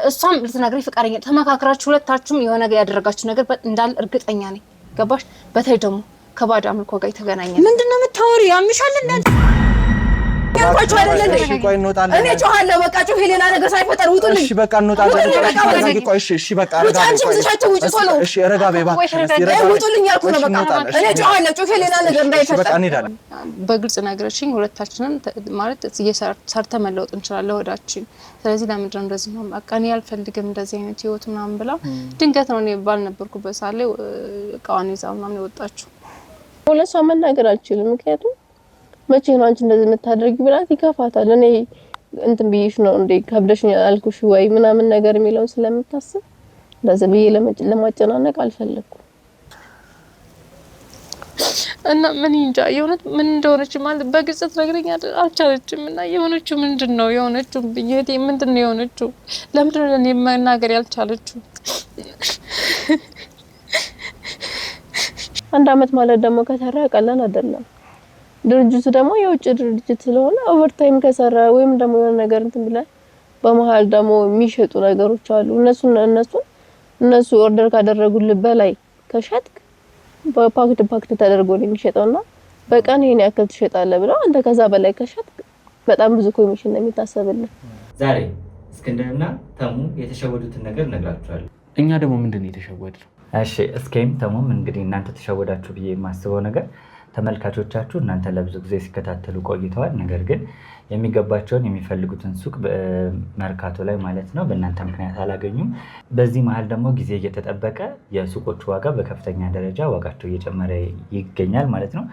እሷም ልትነግሪ ፍቃደኛ ተመካክራችሁ ሁለታችሁም የሆነ ነገር ያደረጋችሁ ነገር እንዳለ እርግጠኛ ነኝ ገባሽ በተለይ ደግሞ ከባድ አምልኮ ጋር የተገናኘ ምንድነው የምታወሪ ያምሻል እንዳል ያልኳችሁ አይደል እንዴ? እኔ ጮሃለሁ በቃ ጮሄ ሌላ ነገር ሳይፈጠር ውጡልኝ። እሺ በቃ እንወጣለን። እሺ በቃ እሺ ረጋ በይ እባክሽ። ውጡልኝ ያልኩ ነው በቃ እኔ ጮሃለሁ ጮሄ ሌላ ነገር እንዳይፈጠር። በቃ እንሄዳለን። በግልጽ ነገረችኝ ሁለታችንም ማለት ሰርተ መለወጥ እንችላለን ወዳችን። ስለዚህ ለምንድን ነው እንደዚህ ነው በቃ እኔ አልፈልግም እንደዚህ አይነት ህይወት ምናምን ብላ ድንገት ነው እኔ ባልነበርኩበት ሳለ ቃዋን ይዛ ምናምን የወጣችው። ሁለሷ መናገር አልችልም ምክንያቱም መቼ ነው አንቺ እንደዚህ የምታደርጊ ብላት ይከፋታል። እኔ እንትን ብዬሽ ነው እንዴ ከብደሽኝ አልኩሽ ወይ ምናምን ነገር የሚለው ስለምታስብ እንደዚህ ብዬ ለማጨናነቅ አልፈለኩም። እና ምን እንጃ የሆነች ምን እንደሆነች ማለት በግልጽ ትነግረኝ አልቻለችም። እና የሆነችው ምንድነው የሆነችው ብዬቴ ምንድነው የሆነችው ለምንድን ነው እኔ መናገር ያልቻለችው? አንድ አመት ማለት ደግሞ ከተራ ቀላል አይደለም። ድርጅቱ ደግሞ የውጭ ድርጅት ስለሆነ ኦቨርታይም ከሰራ ወይም ደግሞ የሆነ ነገር እንትን ብላ በመሃል ደግሞ የሚሸጡ ነገሮች አሉ እነሱ ኦርደር ካደረጉልህ በላይ ከሸጥክ በፓክት ተደርጎ ነው የሚሸጠውና በቀን ይሄን ያክል ትሸጣለህ ብለው አንተ ከዛ በላይ ከሸጥክ በጣም ብዙ ኮሚሽን ነው የሚታሰብልህ። ዛሬ እስክንድርና ተሙ የተሸወዱትን ነገር ነግራችኋለሁ። እኛ ደግሞ ምንድነው የተሸወድነው? እሺ እስኪም ተሙም እንግዲህ እናንተ ተሸወዳችሁ ብዬ የማስበው ነገር ተመልካቾቻችሁ እናንተ ለብዙ ጊዜ ሲከታተሉ ቆይተዋል። ነገር ግን የሚገባቸውን የሚፈልጉትን ሱቅ መርካቶ ላይ ማለት ነው በእናንተ ምክንያት አላገኙም። በዚህ መሀል ደግሞ ጊዜ እየተጠበቀ የሱቆቹ ዋጋ በከፍተኛ ደረጃ ዋጋቸው እየጨመረ ይገኛል ማለት ነው።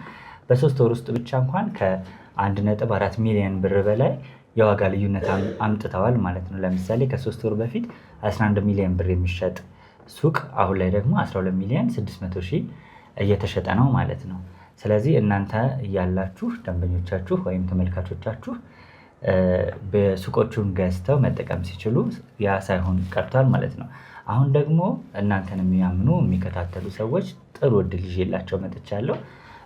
በ3 ወር ውስጥ ብቻ እንኳን ከ1.4 ሚሊዮን ብር በላይ የዋጋ ልዩነት አምጥተዋል ማለት ነው። ለምሳሌ ከ3 ወር በፊት 11 ሚሊዮን ብር የሚሸጥ ሱቅ አሁን ላይ ደግሞ 12 ሚሊዮን 600 ሺህ እየተሸጠ ነው ማለት ነው። ስለዚህ እናንተ ያላችሁ ደንበኞቻችሁ ወይም ተመልካቾቻችሁ በሱቆቹን ገዝተው መጠቀም ሲችሉ ያ ሳይሆን ቀርቷል ማለት ነው። አሁን ደግሞ እናንተን የሚያምኑ የሚከታተሉ ሰዎች ጥሩ እድል ይዤላቸው መጥቻለሁ።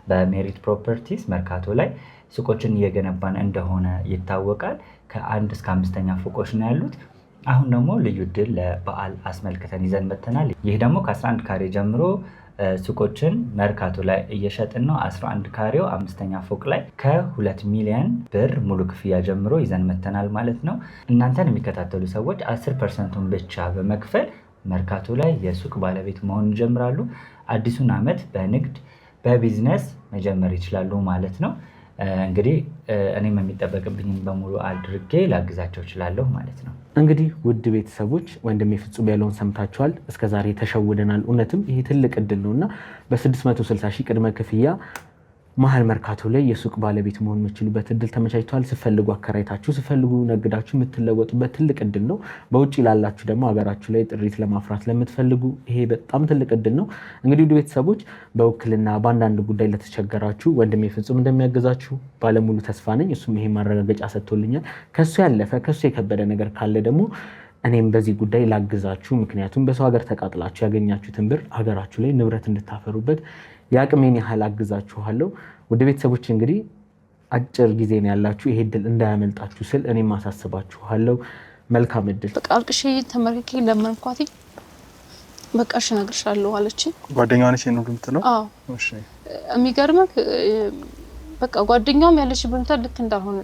በሜሪት ፕሮፐርቲስ መርካቶ ላይ ሱቆችን እየገነባን እንደሆነ ይታወቃል። ከ1 እስከ 5ኛ ፎቆች ነው ያሉት። አሁን ደግሞ ልዩ እድል ለበዓል አስመልክተን ይዘን መጥተናል። ይህ ደግሞ ከ11 ካሬ ጀምሮ ሱቆችን መርካቶ ላይ እየሸጥን ነው። 11 ካሬው 5ኛ ፎቅ ላይ ከ2 ሚሊዮን ብር ሙሉ ክፍያ ጀምሮ ይዘን መጥተናል ማለት ነው። እናንተን የሚከታተሉ ሰዎች 10%ን ብቻ በመክፈል መርካቶ ላይ የሱቅ ባለቤት መሆን ይጀምራሉ። አዲሱን ዓመት በንግድ በቢዝነስ መጀመር ይችላሉ ማለት ነው። እንግዲህ እኔም የሚጠበቅብኝን በሙሉ አድርጌ ላግዛቸው እችላለሁ ማለት ነው። እንግዲህ ውድ ቤተሰቦች ወንድሜ ፍጹም ያለውን ሰምታችኋል። እስከዛሬ ተሸውደናል። እውነትም ይሄ ትልቅ እድል ነውና በ660 ሺህ ቅድመ ክፍያ መሀል መርካቶ ላይ የሱቅ ባለቤት መሆን የምትችሉበት እድል ተመቻችቷል። ስፈልጉ አከራይታችሁ ስፈልጉ ነግዳችሁ የምትለወጡበት ትልቅ እድል ነው። በውጭ ላላችሁ ደግሞ ሀገራችሁ ላይ ጥሪት ለማፍራት ለምትፈልጉ ይሄ በጣም ትልቅ እድል ነው። እንግዲህ ውድ ቤተሰቦች በውክልና በአንዳንድ ጉዳይ ለተቸገራችሁ ወንድሜ ፍጹም እንደሚያግዛችሁ ባለሙሉ ተስፋ ነኝ። እሱም ይሄ ማረጋገጫ ሰጥቶልኛል። ከሱ ያለፈ ከሱ የከበደ ነገር ካለ ደግሞ እኔም በዚህ ጉዳይ ላግዛችሁ። ምክንያቱም በሰው ሀገር ተቃጥላችሁ ያገኛችሁትን ብር ሀገራችሁ ላይ ንብረት እንድታፈሩበት የአቅሜን ያህል አግዛችኋለሁ። ወደ ቤተሰቦች እንግዲህ አጭር ጊዜ ነው ያላችሁ። ይሄ እድል እንዳያመልጣችሁ ስል እኔም ማሳስባችኋለሁ። መልካም እድል። በቃ አልቅሼ ተመርኬ ለመንኳት በቃ እሺ እነግርሻለሁ አለች። ጓደኛዋ ነች ነው የምትለው? አዎ እሺ። የሚገርምህ በቃ ጓደኛውም ያለሽበት ሁኔታ ልክ እንዳልሆነ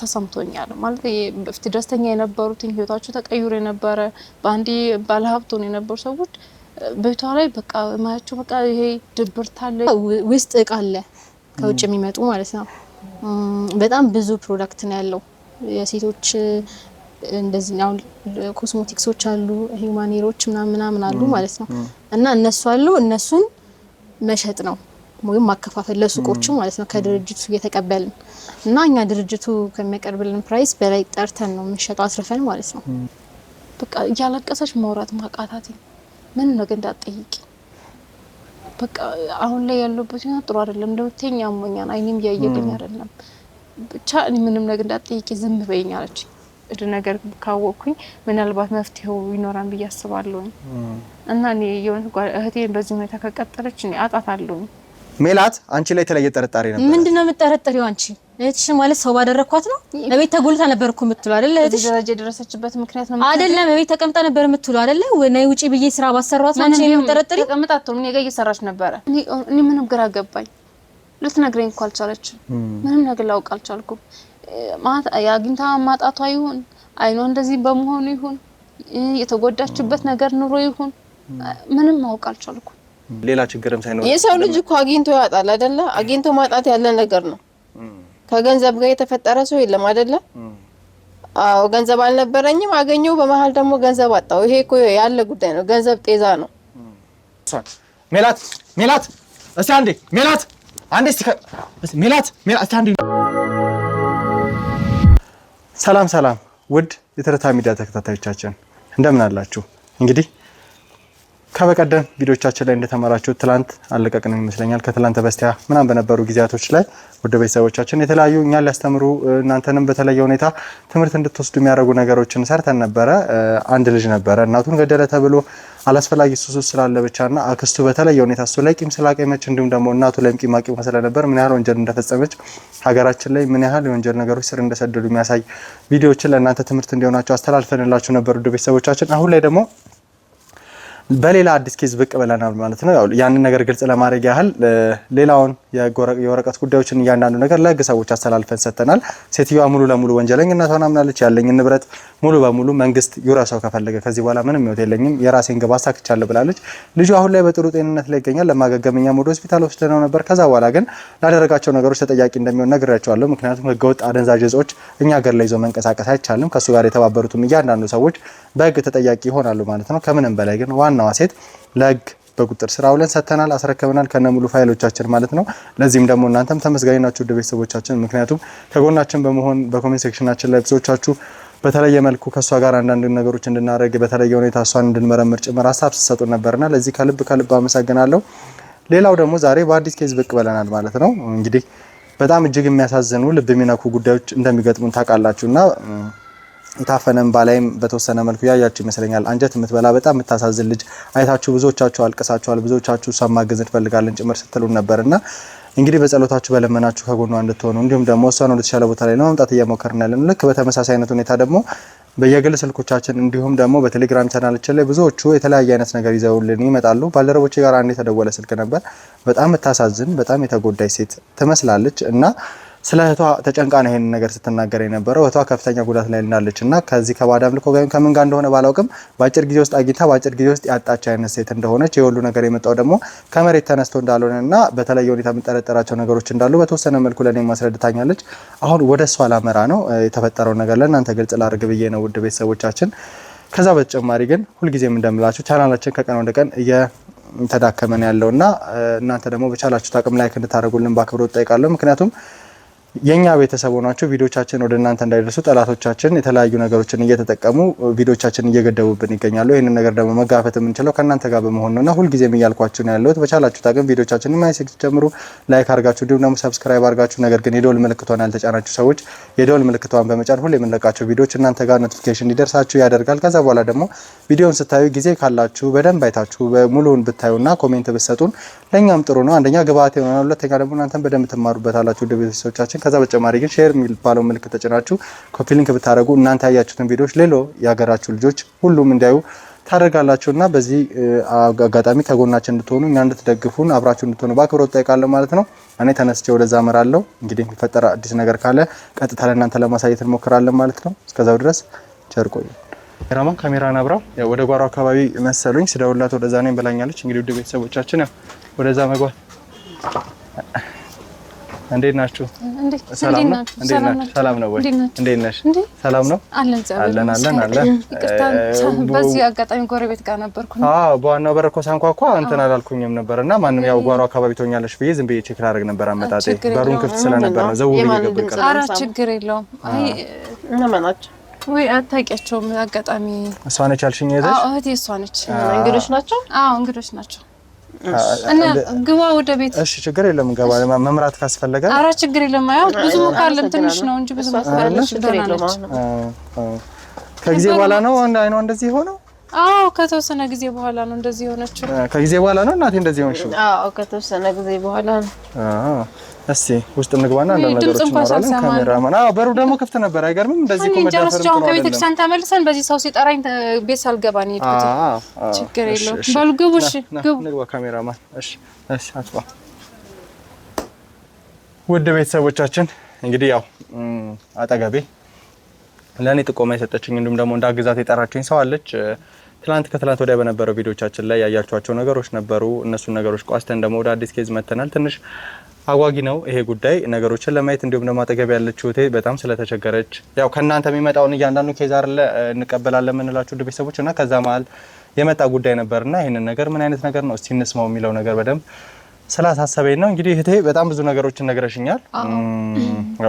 ተሰምቶኛል። ማለት በፊት ደስተኛ የነበሩት ህይወታቸው ተቀይሮ የነበረ በአንዴ ባለሀብት ሆነው የነበሩ ሰዎች ቤቷ ላይ በቃ ማያቸው በቃ ይሄ ድብርት አለ። ውስጥ እቃ አለ ከውጭ የሚመጡ ማለት ነው። በጣም ብዙ ፕሮዳክት ነው ያለው የሴቶች እንደዚህ ነው። ኮስሞቲክሶች አሉ፣ ሂውማኒሮች ምናምን አሉ ማለት ነው። እና እነሱ አሉ እነሱን መሸጥ ነው ወይም ማከፋፈል ለሱቆቹ ማለት ነው ከድርጅቱ እየተቀበልን እና እኛ ድርጅቱ ከሚያቀርብልን ፕራይስ በላይ ጠርተን ነው የምንሸጠው አስረፈን ማለት ነው። በቃ ያለቀሰች ማውራት ማቃታት ምን ነገር እንዳትጠይቂ በቃ አሁን ላይ ያለበት ነው ጥሩ አይደለም። እንደውተኛ አሞኛን አይኔም ያየልኝ አይደለም ብቻ እኔ ምንም ነገር እንዳትጠይቂ ዝም በይኝ አለች። እድ ነገር ካወኩኝ ምናልባት መፍትሄው ይኖራል ብዬ አስባለሁ። እና እኔ የሆነ እህቴን በዚህ ሁኔታ ከቀጠለች እኔ አጣታለሁ። ሜላት አንቺ ላይ ተለየ ጥርጣሬ ነበር። ምንድነው የምትጠረጥሪው አንቺ? እህትሽ ማለት ሰው ባደረኳት ነው እቤት ተጎልታ ነበር እኮ የምትለው አይደለ እህትሽ ደረጃ የደረሰችበት ምክንያት ነው አይደለም እቤት ተቀምጣ ነበር የምትለው አይደለ ነይ ውጪ ብዬ ስራ ባሰራኋት ነው እንጂ የምጠረጥሪ ተቀምጣት ነው እኔ ጋር እየሰራች ነበር እኔ ምንም ግራ ገባኝ ልትነግረኝ እንኳን አልቻለችም ምንም ነገር ላውቅ አልቻልኩም ያግኝታ ማጣቷ ይሁን አይኗ እንደዚህ በመሆኑ ይሁን የተጎዳችበት ነገር ኑሮ ይሁን ምንም ማውቅ አልቻልኩም ሌላ ችግርም ሳይኖር የሰው ልጅ እኮ አግኝቶ ያጣል አይደለ አግኝቶ ማጣት ያለ ነገር ነው ከገንዘብ ጋር የተፈጠረ ሰው የለም አይደለ አዎ ገንዘብ አልነበረኝም አገኘው በመሃል ደግሞ ገንዘብ አጣው ይሄ እኮ ያለ ጉዳይ ነው ገንዘብ ጤዛ ነው ሜላት እስቲ አንዴ ሜላት አንዴ ሰላም ውድ የትርታ ሚዲያ ተከታታዮቻችን እንደምን አላችሁ እንግዲህ ከበቀደም ቪዲዮቻችን ላይ እንደተማራችሁ ትላንት አለቀቅንም ይመስለኛል ከትላንት በስቲያ ምናምን በነበሩ ጊዜያቶች ላይ ወደ ቤተሰቦቻችን የተለያዩ እኛን ሊያስተምሩ እናንተንም በተለየ ሁኔታ ትምህርት እንድትወስዱ የሚያደርጉ ነገሮችን ሰርተን ነበረ አንድ ልጅ ነበረ እናቱን ገደለ ተብሎ አላስፈላጊ ሱስ ስላለ ብቻና አክስቱ በተለየ ሁኔታ እሱ ላይ ቂም ስላቀመች እንዲሁም ደግሞ እናቱ ላይ ቂም አቂም ስለነበር ምን ያህል ወንጀል እንደፈጸመች ሀገራችን ላይ ምን ያህል የወንጀል ነገሮች ስር እንደሰደዱ የሚያሳይ ቪዲዮዎችን ለእናንተ ትምህርት እንዲሆናችሁ አስተላልፈንላችሁ ነበር ወደ ቤተሰቦቻችን አሁን ላይ ደግሞ በሌላ አዲስ ኬዝ ብቅ ብለናል ማለት ነው ያው ያንን ነገር ግልጽ ለማድረግ ያህል ሌላውን የወረቀት ጉዳዮችን እያንዳንዱ ነገር ለህግ ሰዎች አስተላልፈን ሰጥተናል ሴትዮዋ ሙሉ ለሙሉ ወንጀለኝነቷን አምናለች ያለኝ ንብረት ሙሉ በሙሉ መንግስት ይውረሰው ከፈለገ ከዚህ በኋላ ምንም ህይወት የለኝም የራሴን ግብ አሳክቻለሁ ብላለች ልጁ አሁን ላይ በጥሩ ጤንነት ላይ ይገኛል ለማገገምኛ ወደ ሆስፒታል ወስደነው ነበር ከዛ በኋላ ግን ላደረጋቸው ነገሮች ተጠያቂ እንደሚሆን ነግሬያቸዋለሁ ምክንያቱም ህገወጥ አደንዛዥ እጾች እኛ ሀገር ላይ ይዘው መንቀሳቀስ አይቻልም ከሱ ጋር የተባበሩትም እያንዳንዱ ሰዎች በህግ ተጠያቂ ይሆናሉ ማለት ነው ከምንም በላይ ግን ዋናዋ ሴት ለህግ በቁጥር ስራ ውለን ሰተናል አስረከበናል ከነሙሉ ፋይሎቻችን ማለት ነው ለዚህም ደግሞ እናንተም ተመስጋኝ ናችሁ ወደ ቤተሰቦቻችን ምክንያቱም ከጎናችን በመሆን በኮሜንት ሴክሽናችን ላይ ብዙዎቻችሁ በተለየ መልኩ ከሷ ጋር አንዳንድ ነገሮች እንድናደርግ በተለየ ሁኔታ እሷን እንድንመረምር ጭምር ሀሳብ ስትሰጡ ነበርና ለዚህ ከልብ አመሰግናለሁ ሌላው ደግሞ ዛሬ በአዲስ ኬዝ ብቅ ብለናል ማለት ነው እንግዲህ በጣም እጅግ የሚያሳዝኑ ልብ የሚነኩ ጉዳዮች እንደሚገጥሙን ታውቃላችሁና የታፈነም ባላይም በተወሰነ መልኩ ያያችሁ ይመስለኛል አንጀት የምትበላ በጣም የምታሳዝን ልጅ አይታችሁ ብዙዎቻችሁ አልቀሳችኋል ብዙዎቻችሁ ሰማግዝ እንፈልጋለን ጭምር ስትሉን ነበርና እንግዲህ በጸሎታችሁ በለመናችሁ ከጎኗ እንድትሆኑ እንዲሁም ደግሞ እሷን ወደ ተሻለ ቦታ ላይ ለማምጣት እየሞከርን ያለን ልክ በተመሳሳይ አይነት ሁኔታ ደግሞ በየግል ስልኮቻችን እንዲሁም ደግሞ በቴሌግራም ቻናላችን ላይ ብዙዎቹ የተለያየ አይነት ነገር ይዘውልን ይመጣሉ ባልደረቦቼ ጋር አንዴ ተደወለ ስልክ ነበር በጣም የምታሳዝን በጣም የተጎዳይ ሴት ትመስላለች እና ስለ እህቷ ተጨንቃ ነው ይሄን ነገር ስትናገር የነበረው እህቷ ከፍተኛ ጉዳት ላይ እንዳለችና ከዚህ ከባዳም ልኮ ጋር ከምን ጋር እንደሆነ ባላውቅም ባጭር ጊዜ ውስጥ አግኝታ ባጭር ጊዜ ውስጥ ያጣች አይነት ሴት እንደሆነች የሁሉ ነገር የመጣው ደግሞ ከመሬት ተነስቶ እንዳልሆነና በተለየ ሁኔታ የምንጠረጠራቸው ነገሮች እንዳሉ በተወሰነ መልኩ ለኔ ማስረድታኛለች አሁን ወደ እሷ ላመራ ነው የተፈጠረው ነገር ለእናንተ ግልጽ ላድርግ ብዬ ነው ውድ ቤተሰቦቻችን ከዛ በተጨማሪ ግን ሁልጊዜም እንደምላችሁ ቻናላችን ከቀን ወደ ቀን እየተዳከመን ያለውና እናንተ ደግሞ በቻላችሁ አቅም ላይክ እንድታደርጉልን በአክብሮት ጠይቃለሁ ምክንያቱም የኛ ቤተሰብ ሆናችሁ ቪዲዮቻችን ወደ እናንተ እንዳይደርሱ ጠላቶቻችን የተለያዩ ነገሮችን እየተጠቀሙ ቪዲዮቻችን እየገደቡብን ይገኛሉ ይሄንን ነገር ደግሞ መጋፈጥ የምንችለው ከእናንተ ጋር በመሆን ነውና ሁሉ ጊዜም እያልኳችሁ ነው ያለሁት በቻላችሁ ታገም ቪዲዮቻችንን ማይሰክ ጀምሩ ላይክ አድርጋችሁ እንዲሁም ደግሞ ሰብስክራይብ አድርጋችሁ ነገር ግን የደወል ምልክቷን ያልተጫናችሁ ሰዎች የደወል ምልክቷን በመጫን ሁሉ የምንለቃቸው ቪዲዮዎች እናንተ ጋር ኖቲፊኬሽን እንዲደርሳችሁ ያደርጋል ከዛ በኋላ ደግሞ ቪዲዮውን ስታዩ ጊዜ ካላችሁ በደንብ አይታችሁ በሙሉውን ብታዩና ኮሜንት ብትሰጡን ለኛም ጥሩ ነው አንደኛ ግብአት ይሆናል ሁለተኛ ደግሞ እናንተም በደንብ ትማሩበታላችሁ ወደ ቤተሰቦቻችን ከዛ በተጨማሪ ግን ሼር የሚባለው ምልክት ተጭናችሁ ኮፒ ሊንክ ብታደርጉ እናንተ ያያችሁትን ቪዲዮዎች ሌሎ ያገራችሁ ልጆች ሁሉም እንዲያዩ ታደርጋላችሁና በዚህ አጋጣሚ ከጎናችን እንድትሆኑ እኛ እንድትደግፉን አብራችሁ እንድትሆኑ በአክብሮት ጠይቃለሁ ማለት ነው እኔ ተነስቼ ወደዛ አመራለሁ እንግዲህ የሚፈጠር አዲስ ነገር ካለ ቀጥታ ለእናንተ ለማሳየት እንሞክራለን ማለት ነው እስከዛው ድረስ ቸር ቆዩ ካሜራን አብራው ወደ ጓሮ አካባቢ መሰሉኝ ስደውላት ወደዛ ነኝ ብላኛለች እንግዲህ ወደ ቤተሰቦቻችን ወደዛ መግባት እንዴት ናችሁ? ሰላም ነው? ሰላም ነው ወይ? እንዴት ነሽ? ሰላም ነው? አለን። በዚህ አጋጣሚ ጎረቤት ጋር ነበርኩ። በዋናው በር እኮ ሳንኳኳ እንትን አላልኩኝም ነበርና ማንንም ያው ጓሮ አካባቢ ትሆኛለሽ ብዬ ዝም ብዬ ቼክ ላደርግ ነበር አመጣጤ በሩን ክፍት ስለነበር ነው ዘው ብዬ ገብ ይቀር። ኧረ ችግር የለውም። አይ እነማናቸው ወይ አታውቂያቸውም? አጋጣሚ እሷ ነች ያልሽኝ እህትሽ? አዎ እህቴ እሷ ነች። እንግዶች ናቸው? አዎ እንግዶች ናቸው። እና ግባ ወደ ቤት። እሺ ችግር የለም ገባ መምራት ካስፈለገ። ኧረ ችግር የለም። ያው ብዙ ካለም ትንሽ ነው እንጂ ብዙ ካለም ችግር የለም። ከጊዜ በኋላ ነው አይኗ እንደዚህ ሆነው? አዎ ከተወሰነ ጊዜ በኋላ ነው እንደዚህ ሆነችው። ከጊዜ በኋላ ነው እናቴ እንደዚህ ሆነችው? አዎ ከተወሰነ ጊዜ በኋላ ነው። እስቲ ውስጥ እንግባና አንዳንድ ነገሮች እናወራለን። ካሜራማን በሩ ደግሞ ክፍት ነበር። አይገርምም? እንደዚህ እኮ መዳፈር ነው። ከቤተክርስቲያን ተመልሰን በዚህ ሰው ሲጠራኝ ቤት ሳልገባ ነው የሄድኩት። ችግር የለውም። በሉ ግቡ። እሺ ግቡ። እንግባ ካሜራማን። እሺ አጥፋ። ውድ ቤተሰቦቻችን እንግዲህ ያው አጠገቤ ለኔ ጥቆማ የሰጠችኝ እንዲሁም ደግሞ እንዳግዛት የጠራችኝ ሰው አለች። ከትላንት ወዲያ በነበረው ቪዲዮቻችን ላይ ያያችኋቸው ነገሮች ነበሩ። እነሱን ነገሮች ቋስተን ደግሞ ወደ አዲስ ኬዝ መተናል። ትንሽ አጓጊ ነው ይሄ ጉዳይ ነገሮችን ለማየት እንዲሁም ደግሞ አጠገብ ያለችው እህቴ በጣም ስለተቸገረች ያው ከናንተ የሚመጣውን እያንዳንዱ ኬዝ አይደለ እንቀበላለን የምንላችሁ ውድ ቤተሰቦች እና ከዛ መሀል የመጣ ጉዳይ ነበርና ይሄንን ነገር ምን አይነት ነገር ነው እስቲ እንስማው የሚለው ነገር በደንብ ስላሳሰበኝ ነው። እንግዲህ እህቴ በጣም ብዙ ነገሮችን ነግረሽኛል።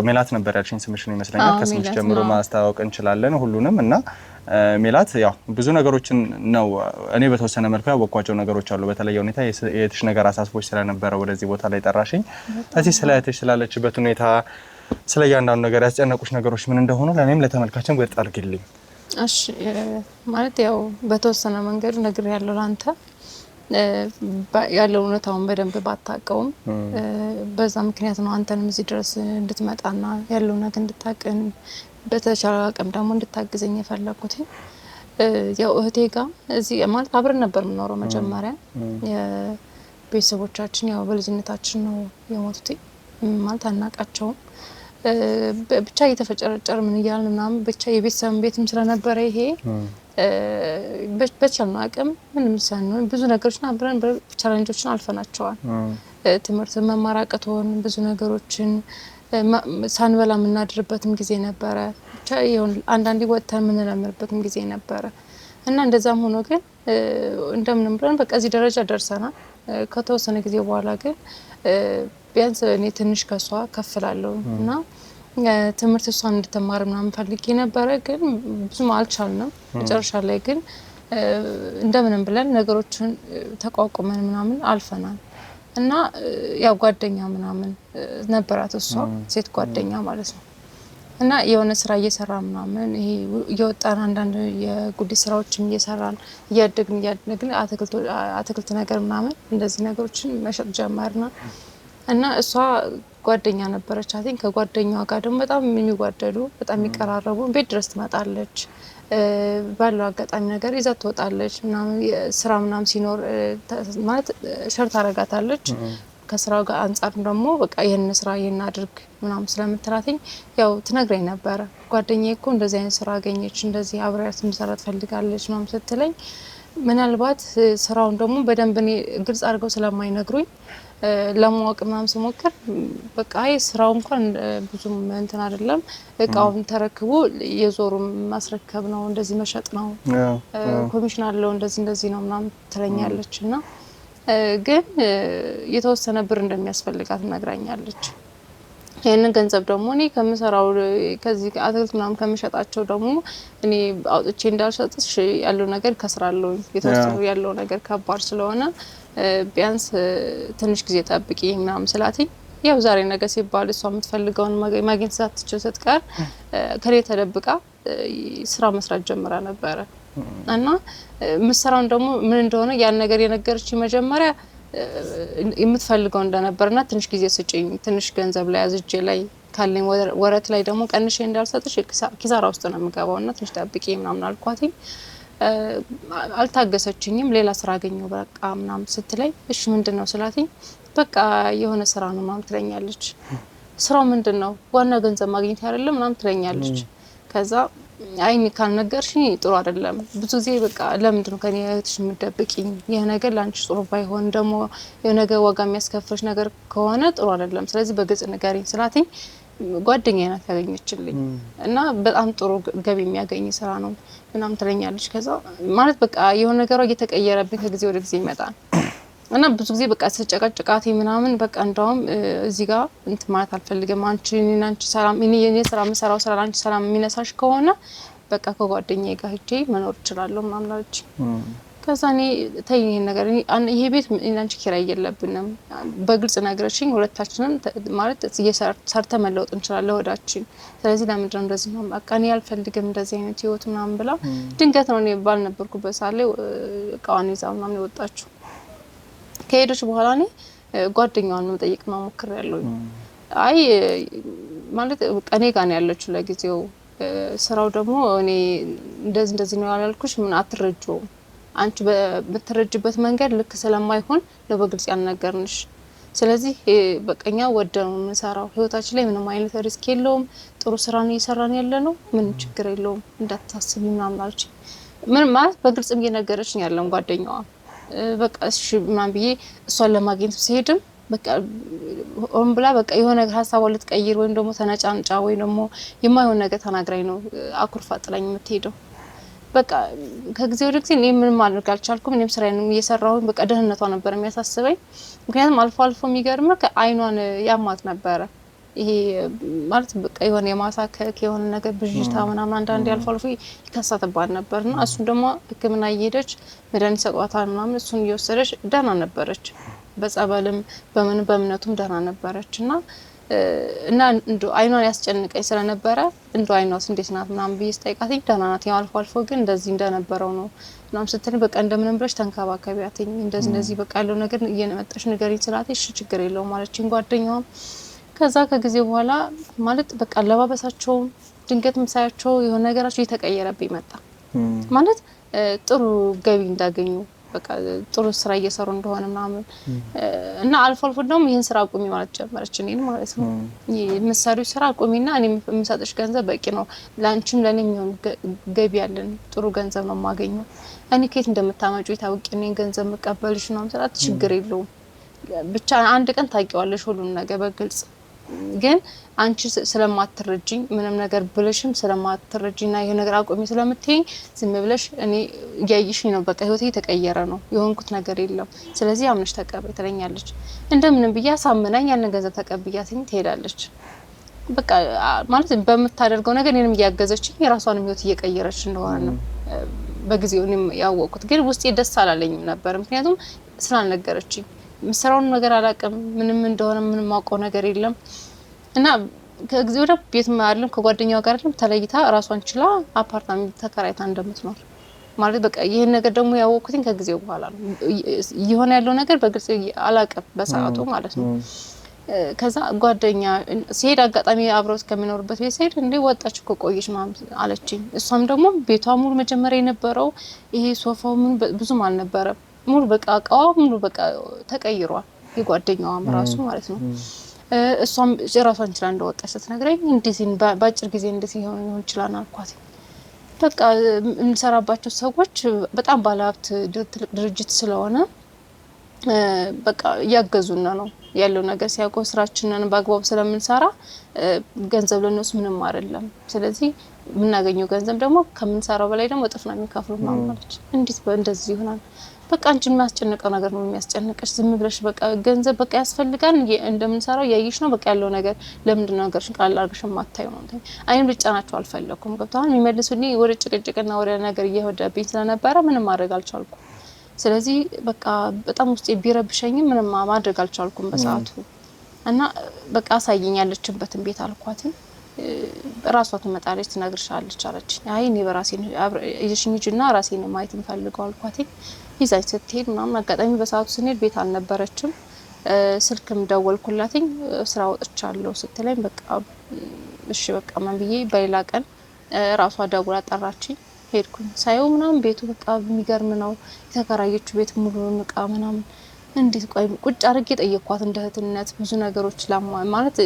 ሜላት ነበር ያልሽኝ ስምሽን ይመስለኛል። ከስምሽ ጀምሮ ማስተዋወቅ እንችላለን ሁሉንም እና ሜላት ያው ብዙ ነገሮችን ነው እኔ በተወሰነ መልኩ ያወቅኳቸው ነገሮች አሉ። በተለየ ሁኔታ የእህትሽ ነገር አሳስቦች ስለነበረ ወደዚህ ቦታ ላይ ጠራሽኝ። እዚህ ስለ እህትሽ ስላለችበት ሁኔታ ስለ እያንዳንዱ ነገር ያስጨነቁሽ ነገሮች ምን እንደሆኑ ለእኔም ለተመልካችን ግልጽ አድርጊልኝ። እሺ ማለት ያው በተወሰነ መንገድ ነግሬያለሁ ላንተ ያለው እውነታውን በደንብ ባታውቀውም በዛ ምክንያት ነው አንተንም እዚህ ድረስ እንድትመጣና ያለው ነገር እንድታውቅን በተቻለ አቅም ደግሞ እንድታግዘኝ የፈለኩት። ያው እህቴ ጋር እዚህ ማለት አብረን ነበር የምኖረው መጀመሪያ። የቤተሰቦቻችን ያው በልጅነታችን ነው የሞቱት ማለት አናውቃቸውም። ብቻ እየተፈጨረጨረ ምን እያልን ምናምን ብቻ የቤተሰብ ቤትም ስለነበረ ይሄ በቻልነው አቅም ምንም ሳይሆን ብዙ ነገሮችን አብረን ቻሌንጆችን አልፈናቸዋል። ትምህርት መማር አቅቶን ብዙ ነገሮችን ሳንበላ የምናድርበትም ጊዜ ነበረ። ብቻ ይሁን አንዳንዴ ወጥተን የምንለምርበትም ጊዜ ነበረ እና እንደዛም ሆኖ ግን እንደምንም ብለን በቃ እዚህ ደረጃ ደርሰናል። ከተወሰነ ጊዜ በኋላ ግን ቢያንስ እኔ ትንሽ ከሷ ከፍላለሁ እና ትምህርት እሷን እንድትማር ምናምን ፈልጌ ነበረ ግን ብዙም አልቻልንም። መጨረሻ ላይ ግን እንደምንም ብለን ነገሮችን ተቋቁመን ምናምን አልፈናል እና ያው ጓደኛ ምናምን ነበራት እሷ ሴት ጓደኛ ማለት ነው እና የሆነ ስራ እየሰራ ምናምን ይሄ እየወጣን አንዳንድ የጉዲት ስራዎችን እየሰራን እያደግን አትክልት ነገር ምናምን እንደዚህ ነገሮችን መሸጥ ጀመርና እና እሷ ጓደኛ ነበረች። አይ ቲንክ ከጓደኛዋ ጋር ደግሞ በጣም የሚጓደዱ በጣም የሚቀራረቡ ቤት ድረስ ትመጣለች። ባለው አጋጣሚ ነገር ይዛ ትወጣለች ምናምን ስራ ምናምን ሲኖር ማለት ሸርት አረጋታለች። ከስራው ጋር አንጻር ደግሞ በቃ ይሄን ስራ ይሄን አድርግ ምናምን ስለምትራተኝ ያው ትነግረኝ ነበረ። ጓደኛዬ እኮ እንደዚህ አይነት ስራ አገኘች እንደዚህ አብሬያት እንድሰራ ትፈልጋለች ምናምን ስትለኝ ምናልባት ስራውን ደግሞ በደንብ እኔ ግልጽ አድርገው ስለማይነግሩኝ ለማወቅ ምናምን ስሞክር በቃ አይ ስራው እንኳን ብዙም እንትን አይደለም እቃውን ተረክቦ የዞሩ ማስረከብ ነው እንደዚህ መሸጥ ነው ኮሚሽን አለው እንደዚህ ነው ምናምን ትለኛለች እና ግን የተወሰነ ብር እንደሚያስፈልጋት ነግራኛለች። ይሄንን ገንዘብ ደግሞ እኔ ከምሰራው ከዚህ አትክልት ምናምን ከምሸጣቸው ደግሞ እኔ አውጥቼ እንዳልሸጥሽ ያለው ነገር ከስራለው የተወሰነ ያለው ነገር ከባድ ስለሆነ ቢያንስ ትንሽ ጊዜ ጠብቂ ምናምን ስላትኝ ያው ዛሬ ነገ ሲባል እሷ የምትፈልገውን ማግኘት ሳትችል ስትቀር ከኔ ተደብቃ ስራ መስራት ጀምራ ነበረ እና ምሰራውን ደግሞ ምን እንደሆነ ያን ነገር የነገረች መጀመሪያ የምትፈልገው እንደነበርና ትንሽ ጊዜ ስጪኝ ትንሽ ገንዘብ ላይ አዝጄ ላይ ካለኝ ወረት ላይ ደግሞ ቀንሼ እንዳልሰጥሽ ኪሳራ ውስጥ ነው የምገባውና ትንሽ ጠብቂ ምናምን አልኳትኝ። አልታገሰችኝም። ሌላ ስራ አገኘው በቃ ምናምን ስትለኝ እሺ ምንድነው ስላትኝ በቃ የሆነ ስራ ነው ምናምን ትለኛለች። ስራው ምንድነው ዋና ገንዘብ ማግኘት አይደለም ምናምን ትለኛለች። ከዛ አይኒ ካልነገርሽኝ ጥሩ አይደለም ብዙ ጊዜ በቃ ለምንድነው ከኔ እህትሽ የምትደብቂኝ ይሄ ነገር ላንቺ ጥሩ ባይሆን ደግሞ የነገ ዋጋ የሚያስከፍልሽ ነገር ከሆነ ጥሩ አይደለም ስለዚህ በግልጽ ንገሪኝ ስላትኝ ጓደኛዬ ናት ያገኘችልኝ እና በጣም ጥሩ ገቢ የሚያገኝ ስራ ነው ምናምን ትለኛለች። ከዛ ማለት በቃ የሆነ ነገሯ እየተቀየረብኝ ከጊዜ ወደ ጊዜ ይመጣል እና ብዙ ጊዜ በቃ ስለጨቃጨቃቴ ምናምን በቃ እንደውም እዚህ ጋር እንትን ማለት አልፈልግም አንቺ ሰላም እኔ ስራ መስራው ስራ አንቺ ሰላም የሚነሳሽ ከሆነ በቃ ከጓደኛዬ ጋር ሄጄ መኖር እችላለሁ ምናምን አለች። ከዛ እኔ ተይ ይሄን ነገር ይሄ ቤት አንቺ ኪራይ የለብንም በግልጽ ነግረሽኝ ሁለታችንም ማለት ሰርተ መለወጥ እንችላለን ወዳችን ስለዚህ ለምንድነው እንደዚህ ነው በቃ እኔ አልፈልግም እንደዚህ አይነት ህይወት ምናምን ብላ ድንገት ነው እኔ ባልነበርኩበት ሳለ እቃዋን ይዛ ምናምን የወጣችው። ከሄደች በኋላ እኔ ጓደኛዋን መጠየቅ መሞክር ያለው አይ ማለት ቀኔ ጋር ነው ያለችው ለጊዜው ስራው ደግሞ እኔ እንደዚህ ነው ያላልኩሽ ምን አትረጂው አንቺ በተረጅበት መንገድ ልክ ስለማይሆን ለበግልጽ ያልነገርንሽ ስለዚህ በቀኛ ወደው እንሰራው ህይወታችን ላይ ምንም አይነት ሪስክ የለውም ጥሩ ስራ ነው እየሰራን ያለነው ምን ችግር የለውም እንዳታስቢ ምናምን አልች ምን ማለት በግልጽ እየነገረችኝ ያለው ጓደኛዋ በቃ እሺ ምናምን ብዬ እሷን ለማግኘት ሲሄድም በቃ ኦን ብላ በቃ የሆነ ነገር ሐሳቧን ልትቀይር ወይም ደግሞ ተነጫንጫ ወይ ደግሞ የማይሆን ነገር ተናግራኝ ነው አኩርፋ ጥላኝ የምትሄደው በቃ ከጊዜ ወደ ጊዜ እኔ ምንም ማድረግ አልቻልኩም እኔም ስራዬን እየሰራሁ በቃ ደህንነቷ ነበር የሚያሳስበኝ ምክንያቱም አልፎ የሚገርም አይኗን ያማት ነበር ይሄ ማለት በቃ የሆነ የማሳከክ የሆነ ነገር ብዥታ ምናምን አንዳንዴ አልፎ ይከሰትባት ነበርና እሱ ደግሞ ህክምና እየሄደች መድኃኒት ሰጧታል ምናምን እሱን እየወሰደች ደህና ነበረች በጸበልም በእምነቱም ደህና ነበረችና እና እንደው አይኗን ያስጨንቀኝ ስለነበረ እንደው አይኗስ እንዴት ናት ምናምን ብዬ ስጠይቃትኝ ደህና ናት ያው አልፎ ግን እንደዚህ እንደነበረው ነው ምናምን ስትለኝ በቃ እንደምንም ብለሽ ተንከባከቢያትኝ እንደዚህ በቃ ያለው ነገር እየመጣሽ ንገሪኝ ስላት እሺ ችግር የለውም ማለችኝ ጓደኛዋ ከዛ ከጊዜ በኋላ ማለት በቃ ለባበሳቸው ድንገት ምሳያቸው የሆነ ነገራቸው እየተቀየረብኝ መጣ ማለት ጥሩ ገቢ እንዳገኙ በቃ ጥሩ ስራ እየሰሩ እንደሆነ ምናምን እና አልፎ ደግሞ ይሄን ስራ አቁሚ ማለት ጀመረች እኔን ማለት ነው የምትሰሪው ስራ አቁሚና እኔ የምሰጥሽ ገንዘብ በቂ ነው ላንቺም ለኔም ይሁን ገቢ ያለን ጥሩ ገንዘብ ነው ማገኘው እኔ ከየት እንደምታመጪው ታውቂ እኔን ገንዘብ መቀበልሽ ነው ማለት ችግር የለውም ብቻ አንድ ቀን ታውቂዋለሽ ሁሉን ነገር በግልጽ ግን አንቺ ስለማትረጂኝ ምንም ነገር ብለሽም ስለማትረጂና ይሄ ነገር አቆሚ ስለምትይኝ ዝም ብለሽ እኔ ያይሽኝ ነው በቃ ህይወቴ ተቀየረ ነው የሆንኩት ነገር የለም ስለዚህ አምነሽ ተቀበይ ትለኛለች እንደምንም ብያ ሳመናኝ ያን ገንዘብ ተቀብያትኝ ትሄዳለች በቃ ማለት በመታደርገው ነገር እኔንም ያገዘችኝ የራሷንም ህይወት እየቀየረች እንደሆነ ነው በጊዜው እኔም ያወቅኩት ግን ውስጤ ደስ አላለኝም ነበር ምክንያቱም ስላልነገረችኝ መስራውን ነገር አላቀም ምንም እንደሆነ ምንም ማውቀው ነገር የለም እና ከጊዜው ወደ ቤት ማርለም ከጓደኛዋ ጋር አይደለም ተለይታ ራሷን ችላ አፓርትመንት ተከራይታ እንደምትኖር ማለት በቃ ይሄን ነገር ደግሞ ያወቅኩትኝ ከጊዜው በኋላ ነው ይሆነ ያለው ነገር በግልጽ አላቀም በሰዓቱ ማለት ነው ከዛ ጓደኛ ሲሄድ አጋጣሚ አብሮት ከሚኖርበት ቤት ሲሄድ እንዴ ወጣች እኮ ቆየሽ ማለት አለችኝ እሷም ደግሞ ቤቷ ሙሉ መጀመሪያ የነበረው ይሄ ሶፋው ምን ብዙም አልነበረም ሙሉ በቃ አቃው ሙሉ በቃ ተቀይሯል የጓደኛዋም ራሱ ማለት ነው እሷም ራሷን ችላ እንደወጣች ስትነግረኝ እንደዚህ ባጭር ጊዜ እንደዚህ ይሆን ይችላል አልኳት በቃ እንሰራባቸው ሰዎች በጣም ባለሀብት ትልቅ ድርጅት ስለሆነ በቃ ያገዙና ነው ያለው ነገር ሲያቆ ስራችንን በአግባቡ ስለምንሰራ ገንዘብ ለነሱ ምንም አይደለም ስለዚህ ምናገኘው ገንዘብ ደግሞ ከምንሰራው በላይ ደግሞ እጥፍ ነው የሚከፍሉት ማለት እንዴት እንደዚህ ይሆናል በቃ አንቺ የሚያስጨንቀው ነገር ነው የሚያስጨንቀሽ ዝም ብለሽ በቃ ገንዘብ በቃ ያስፈልጋል እንደምንሰራው ያይሽ ነው በቃ ያለው ነገር ለምንድን ነው ነገርሽን ቃል አድርገሽ ማታየው ነው አይን ልጫናቸው አልፈለኩም ገብቷል የሚመልሱልኝ ወደ ጭቅጭቅና ወደ ነገር እየወደብኝ ስለነበረ ምንም ማድረግ አልቻልኩም ስለዚህ በቃ በጣም ውስጤ ቢረብሸኝም ምንም ማድረግ አልቻልኩም በሰዓቱ እና በቃ አሳየኛለችበትን ቤት አልኳት ራሷ ትመጣለች ትነግርሻለች አለች አይ እኔ በራሴ ይሽኝጅና ራሴን ማየት እንፈልገው አልኳት ይዛይ ስትሄድ ምናምን አጋጣሚ በሰዓቱ ስንሄድ ቤት አልነበረችም ስልክም ደወልኩላትኝ ስራ ወጥቻለሁ ስትለኝ በቃ እሺ በቃ ማን ብዬ በሌላ ቀን ራሷ ደውላ ጠራችኝ ሄድኩኝ ሳይው ምናምን ቤቱ በቃ የሚገርም ነው የተከራየችው ቤት ሙሉ ንቃ ምናምን እንዴት ቆይ ቁጭ አድርጌ ጠየቅኳት እንደ እህትነት ብዙ ነገሮች ማለት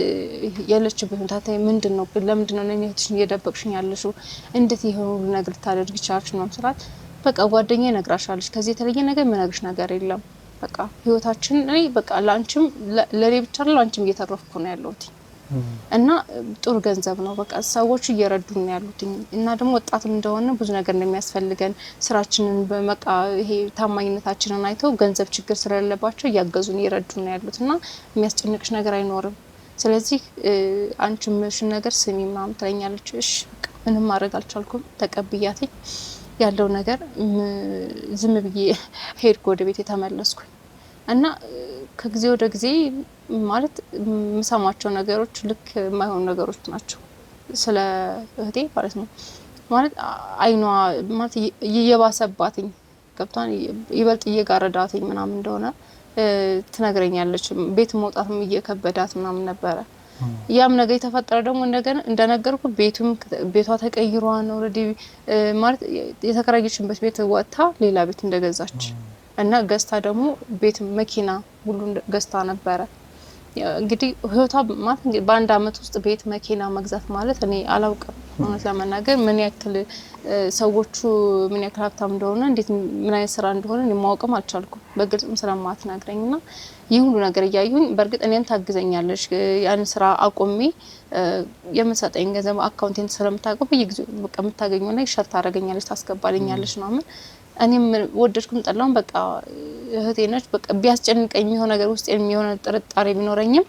ያለችበት ታታይ ምንድነው ለምንድነው እኔ እህትሽን እየደበቅሽኝ ያለሽው እንዴት ይሄን ሁሉ ነገር ታደርጊ ቻልሽ ነው ስራት በቃ ጓደኛዬ ነግራሻለች ከዚህ የተለየ ነገር ምንነግርሽ ነገር የለም በቃ ህይወታችን እኔ በቃ ላንቺም ለኔ ብቻ አይደለም አንቺም እየተረፍኩ ነው ያለሁት እና ጥሩ ገንዘብ ነው በቃ ሰዎች እየረዱን ነው ያሉት እና ደግሞ ወጣትም እንደሆነ ብዙ ነገር እንደሚያስፈልገን ስራችንን በመቃ ይሄ ታማኝነታችንን አይተው ገንዘብ ችግር ስለሌለባቸው ያገዙን ይረዱን ነው ያሉትና የሚያስጨንቅሽ ነገር አይኖርም ስለዚህ አንቺም እሺ ነገር ስሚ ምናምን ትለኛለች እሺ ምንም ማድረግ አልቻልኩም ተቀብያትኝ ያለው ነገር ዝም ብዬ ሄድኩ ወደ ቤት ተመለስኩኝ እና ከጊዜ ወደ ጊዜ ማለት ምሰማቸው ነገሮች ልክ የማይሆኑ ነገሮች ናቸው ስለ እህቴ ማለት ነው ማለት አይኗ ማለት እየባሰባትኝ ገብቷን ይበልጥ እየጋረዳትኝ ምናምን እንደሆነ ትነግረኛለች ቤት መውጣትም እየከበዳት ምናምን ነበረ ያም ነገር የተፈጠረ ደግሞ እንደነገርኩ ቤቷ ተቀይሯን ኦሬዲ ማለት የተከራየችበት ቤት ወጣ ሌላ ቤት እንደገዛች እና ገዝታ ደግሞ ቤት መኪና ሁሉ ገዝታ ነበረ። እንግዲህ ህይወቷ ማለት በአንድ አመት ውስጥ ቤት መኪና መግዛት ማለት እኔ አላውቅም እውነት ለመናገር ምን ያክል ሰዎቹ ምን ያክል ሀብታም እንደሆነ እንዴት ምን አይነት ስራ እንደሆነ ማወቅም አልቻልኩም በግልጽም ስለማትነግረኝና ይህ ሁሉ ነገር እያዩኝ በእርግጥ እኔን ታግዘኛለሽ ያን ስራ አቆሜ የምሰጠኝ ገንዘብ አካውንቴን ስለምታውቀው በየጊዜው በቃ የምታገኘውና ይሸር ታደርገኛለሽ ታስገባልኛለሽ ነው እኔም ወደድኩም ጠላውን በቃ እህቴ ነች በቃ ቢያስጨንቀኝ የሚሆን ነገር ውስጥ የሚሆን ጥርጣሬ ቢኖረኝም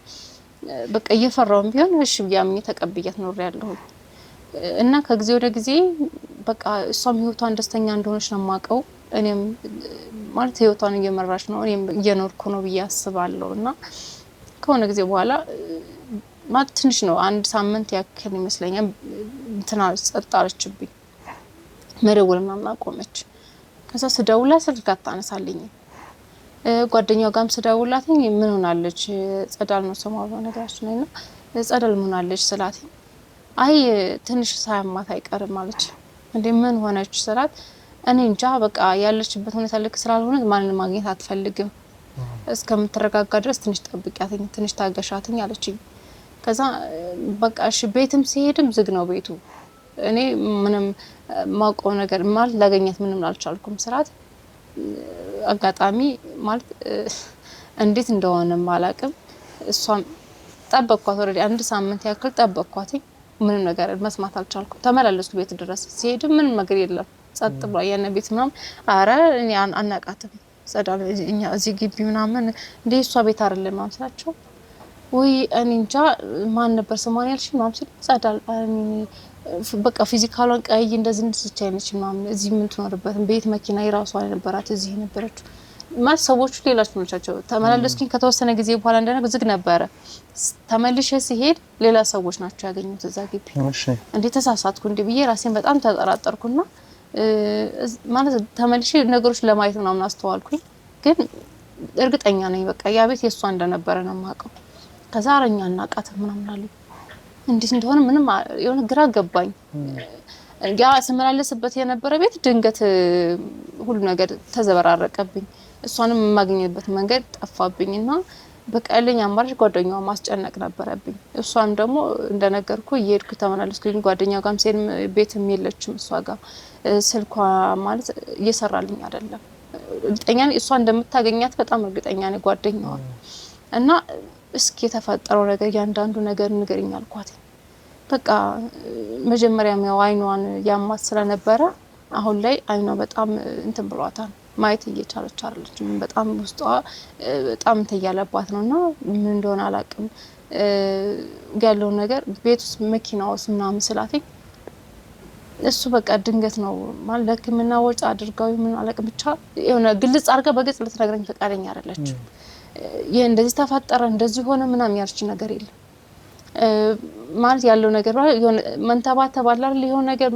በቃ እየፈራውም ቢሆን እሺ ብያምኝ ተቀብያት ኖሬያለሁ እና ከጊዜ ወደ ጊዜ በቃ እሷም ህይወቷን ደስተኛ እንደሆነች ነው ማቀው እኔም ማለት ህይወቷን እየመራች ነው እኔም እየኖርኩ ነው ብዬ አስባለሁ እና ከሆነ ጊዜ በኋላ ማለት ትንሽ ነው አንድ ሳምንት ያክል ይመስለኛል እንትና ጸጣለችብኝ መደወል ምናምን አቆመች ከዛ ስደውላ ስልክ አታነሳልኝ ጓደኛዋ ጋርም ስደውላት ምን ሆናለች ጸዳል ነው ስሟ በነገራችን ላይ ነው ጸዳል ምን ሆናለች ስላት አይ ትንሽ ሳያማት አይቀርም ማለች እንዴ ምን ሆነች ስላት እኔ እንጃ በቃ ያለችበት ሁኔታ ልክ ስላልሆነ ማንንም ማግኘት አትፈልግም እስከምትረጋጋ ድረስ ትንሽ ጠብቂያትኝ ትንሽ ታገሻትኝ አለችኝ ከዛ በቃ እሺ ቤትም ሲሄድም ዝግ ነው ቤቱ እኔ ምንም ማውቀው ነገር ማለት ላገኛት ምንም አልቻልኩም ስራት አጋጣሚ ማለት እንዴት እንደሆነ ማላቅም እሷም ጠበቅኳት ኦሬዲ አንድ ሳምንት ያክል ጠበቅኳት ምንም ነገር መስማት አልቻልኩም ተመላለስኩ ቤት ድረስ ሲሄድ ምንም ነገር የለም ጸጥ ብሎ ያነ ቤት ምናምን አረ እኔ አናቃትም ጸዳል እኛ እዚህ ግቢ ምናምን እንደ እሷ ቤት አይደለም ማምሳቸው ወይ እኔ እንጃ ማን ነበር ስሟን ያልሽ ምናምን ሲል ጸዳል በቃ ፊዚካሏን ቀይ እንደዚህ አይነች ምናምን እዚህ ምን ትኖርበት ቤት መኪና ይራሷ ነበራት እዚህ ነበረች ማለት ሰዎቹ ሌላቸው ናቸው ተመላለስኩኝ ከተወሰነ ጊዜ በኋላ እንደነገ ዝግ ነበረ ተመልሼ ሲሄድ ሌላ ሰዎች ናቸው ያገኙት እዛ ግቢ እንዴ ተሳሳትኩ እንዴ ብዬ ራሴን በጣም ተጠራጠርኩና ማለት ተመልሼ ነገሮች ለማየት ምናምን አስተዋልኩኝ ግን እርግጠኛ ነኝ በቃ ያ ቤት የሷ እንደነበረ ነው ማቀው ከዛ አረኛና ቃተ ምናምን አሉ እንዴት እንደሆነ ምንም የሆነ ግራ ገባኝ ያ ስመላለስበት የነበረ ቤት ድንገት ሁሉ ነገር ተዘበራረቀብኝ እሷንም ማግኘበት መንገድ ጠፋብኝና በቃ ያለኝ አማራጭ ጓደኛዋ ማስጨነቅ ነበረብኝ እሷም ደግሞ እንደነገርኩ እየሄድኩ ተመላለስኩኝ ጓደኛዋ ጋርም ሲል ቤትም የለችም እሷ ጋር ስልኳ ማለት እየሰራልኝ አይደለም እርግጠኛ ነኝ እሷ እንደምታገኛት በጣም እርግጠኛ ነኝ ጓደኛዋ እና እስኪ የተፈጠረው ነገር ያንዳንዱ ነገር ንገሪኝ አልኳት በቃ መጀመሪያም ያው አይኗን ያማት ስለነበረ አሁን ላይ አይኗ በጣም እንትን ብሏታል ማየት እየቻለች አይደለችም በጣም ውስጧ በጣም ተያለባት ነውና ምን እንደሆነ አላቅም ያለው ነገር ቤት ውስጥ መኪናውስ ምናምን ስላተኝ እሱ በቃ ድንገት ነው ማለት ለክምና ወጪ አድርጋው ምን አላቅም ብቻ የሆነ ግልጽ አድርጋ በግልጽ ልትነግረኝ ፈቃደኛ አይደለችም እንደዚህ ተፈጠረ እንደዚህ ሆነ ምናምን ያልች ነገር የለም ማለት ያለው ነገር የሆነ መንተባተባላል የሆነ ነገር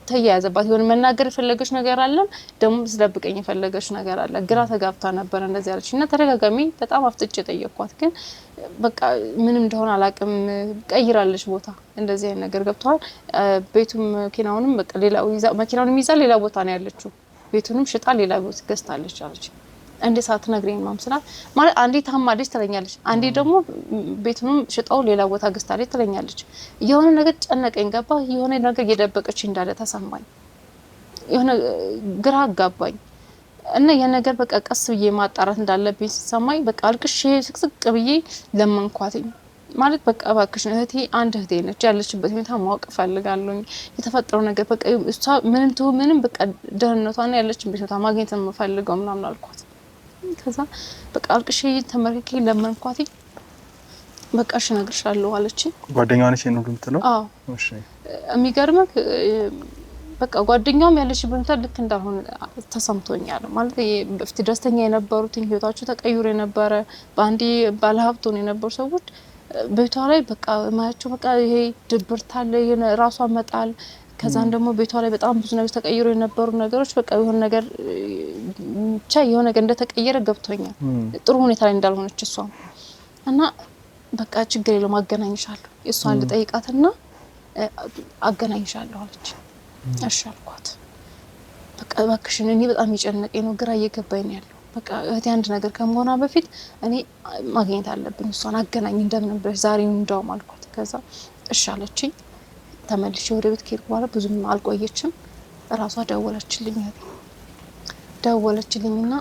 ተያያዘባት የሆነ መናገር የፈለገች ነገር አለ ደግሞ ስለብቀኝ የፈለገች ነገር አለ ግራ ተጋብታ ነበር እንደዚህ ያለችና ተረጋጋሚ በጣም አፍጥጬ ጠየቅኳት ግን በቃ ምንም እንደሆነ አላቅም ቀይራለች ቦታ እንደዚህ አይነት ነገር ገብቷል ቤቱም መኪናውንም በቃ ሌላው መኪናውንም ይዛ ሌላ ቦታ ነው ያለችው ቤቱንም ሽጣ ሌላ ቦታ ገዝታለች አለች እንዴ ሳትነግረኝ ማምስላት ማለት አንዴ ታማለች ትለኛለች አንዴ ደግሞ ቤቱንም ሽጣው ሌላ ቦታ ገዝታለች ትለኛለች የሆነ ነገር ጨነቀኝ ገባ የሆነ ነገር እየደበቀች እንዳለ ተሰማኝ የሆነ ግራ አጋባኝ እና የነገር በቃ ቀስ ብዬ ማጣራት እንዳለብኝ ሲሰማኝ በቃ አልቅሼ ስቅስቅ ብዬ ለመንኳትኝ ማለት በቃ ባክሽ እህቴ አንድ እህቴ ነች ያለችበት ሁኔታ ማወቅ ፈልጋለሁ የተፈጠረው ነገር በቃ እሷ ምንም በቃ ደህንነቷና ያለችበት ሁኔታ ማግኘት ነው ፈልገው ምናምን አልኳት ከዛ በቃ አልቅሼ ተመርኬ ለመንኳት በቃ እሺ እነግርሻለሁ አለች ጓደኛዋ ነች ነው የምትለው አዎ እሺ የሚገርምህ በቃ ጓደኛውም ያለችበት ሁኔታ ልክ እንዳልሆነ ተሰምቶኛል ማለት በፊት ደስተኛ የነበሩት ህይወታቸው ተቀይሮ የነበረ ባንዲ ባለሀብት ሆነው የነበሩ ሰዎች ቤቷ ላይ በቃ ማያቸው በቃ ይሄ ድብርታለ ራሷ መጣል ከዛን ደግሞ ቤቷ ላይ በጣም ብዙ ነገር ተቀይሮ የነበሩ ነገሮች በቃ የሆነ ነገር ብቻ የሆነ ነገር እንደተቀየረ ገብቶኛል ጥሩ ሁኔታ ላይ እንዳልሆነች እሷ እና በቃ ችግር የለውም አገናኝሻለሁ እሷን ልጠይቃትና አገናኝሻለሁ አለች። እሺ አልኳት። በቃ እባክሽን እኔ በጣም እየጨነቀኝ ነው፣ ግራ እየገባኝ ነው ያለው። በቃ እህቴ አንድ ነገር ከመሆኗ በፊት እኔ ማግኘት አለብኝ እሷን አገናኝ እንደምን ብለሽ ዛሬ እንደውም አልኳት። ከዛ እሺ አለችኝ። ተመልሼ ወደ ቤት ከሄድኩ በኋላ ብዙም አልቆየችም፣ ራሷ ደወለችልኝና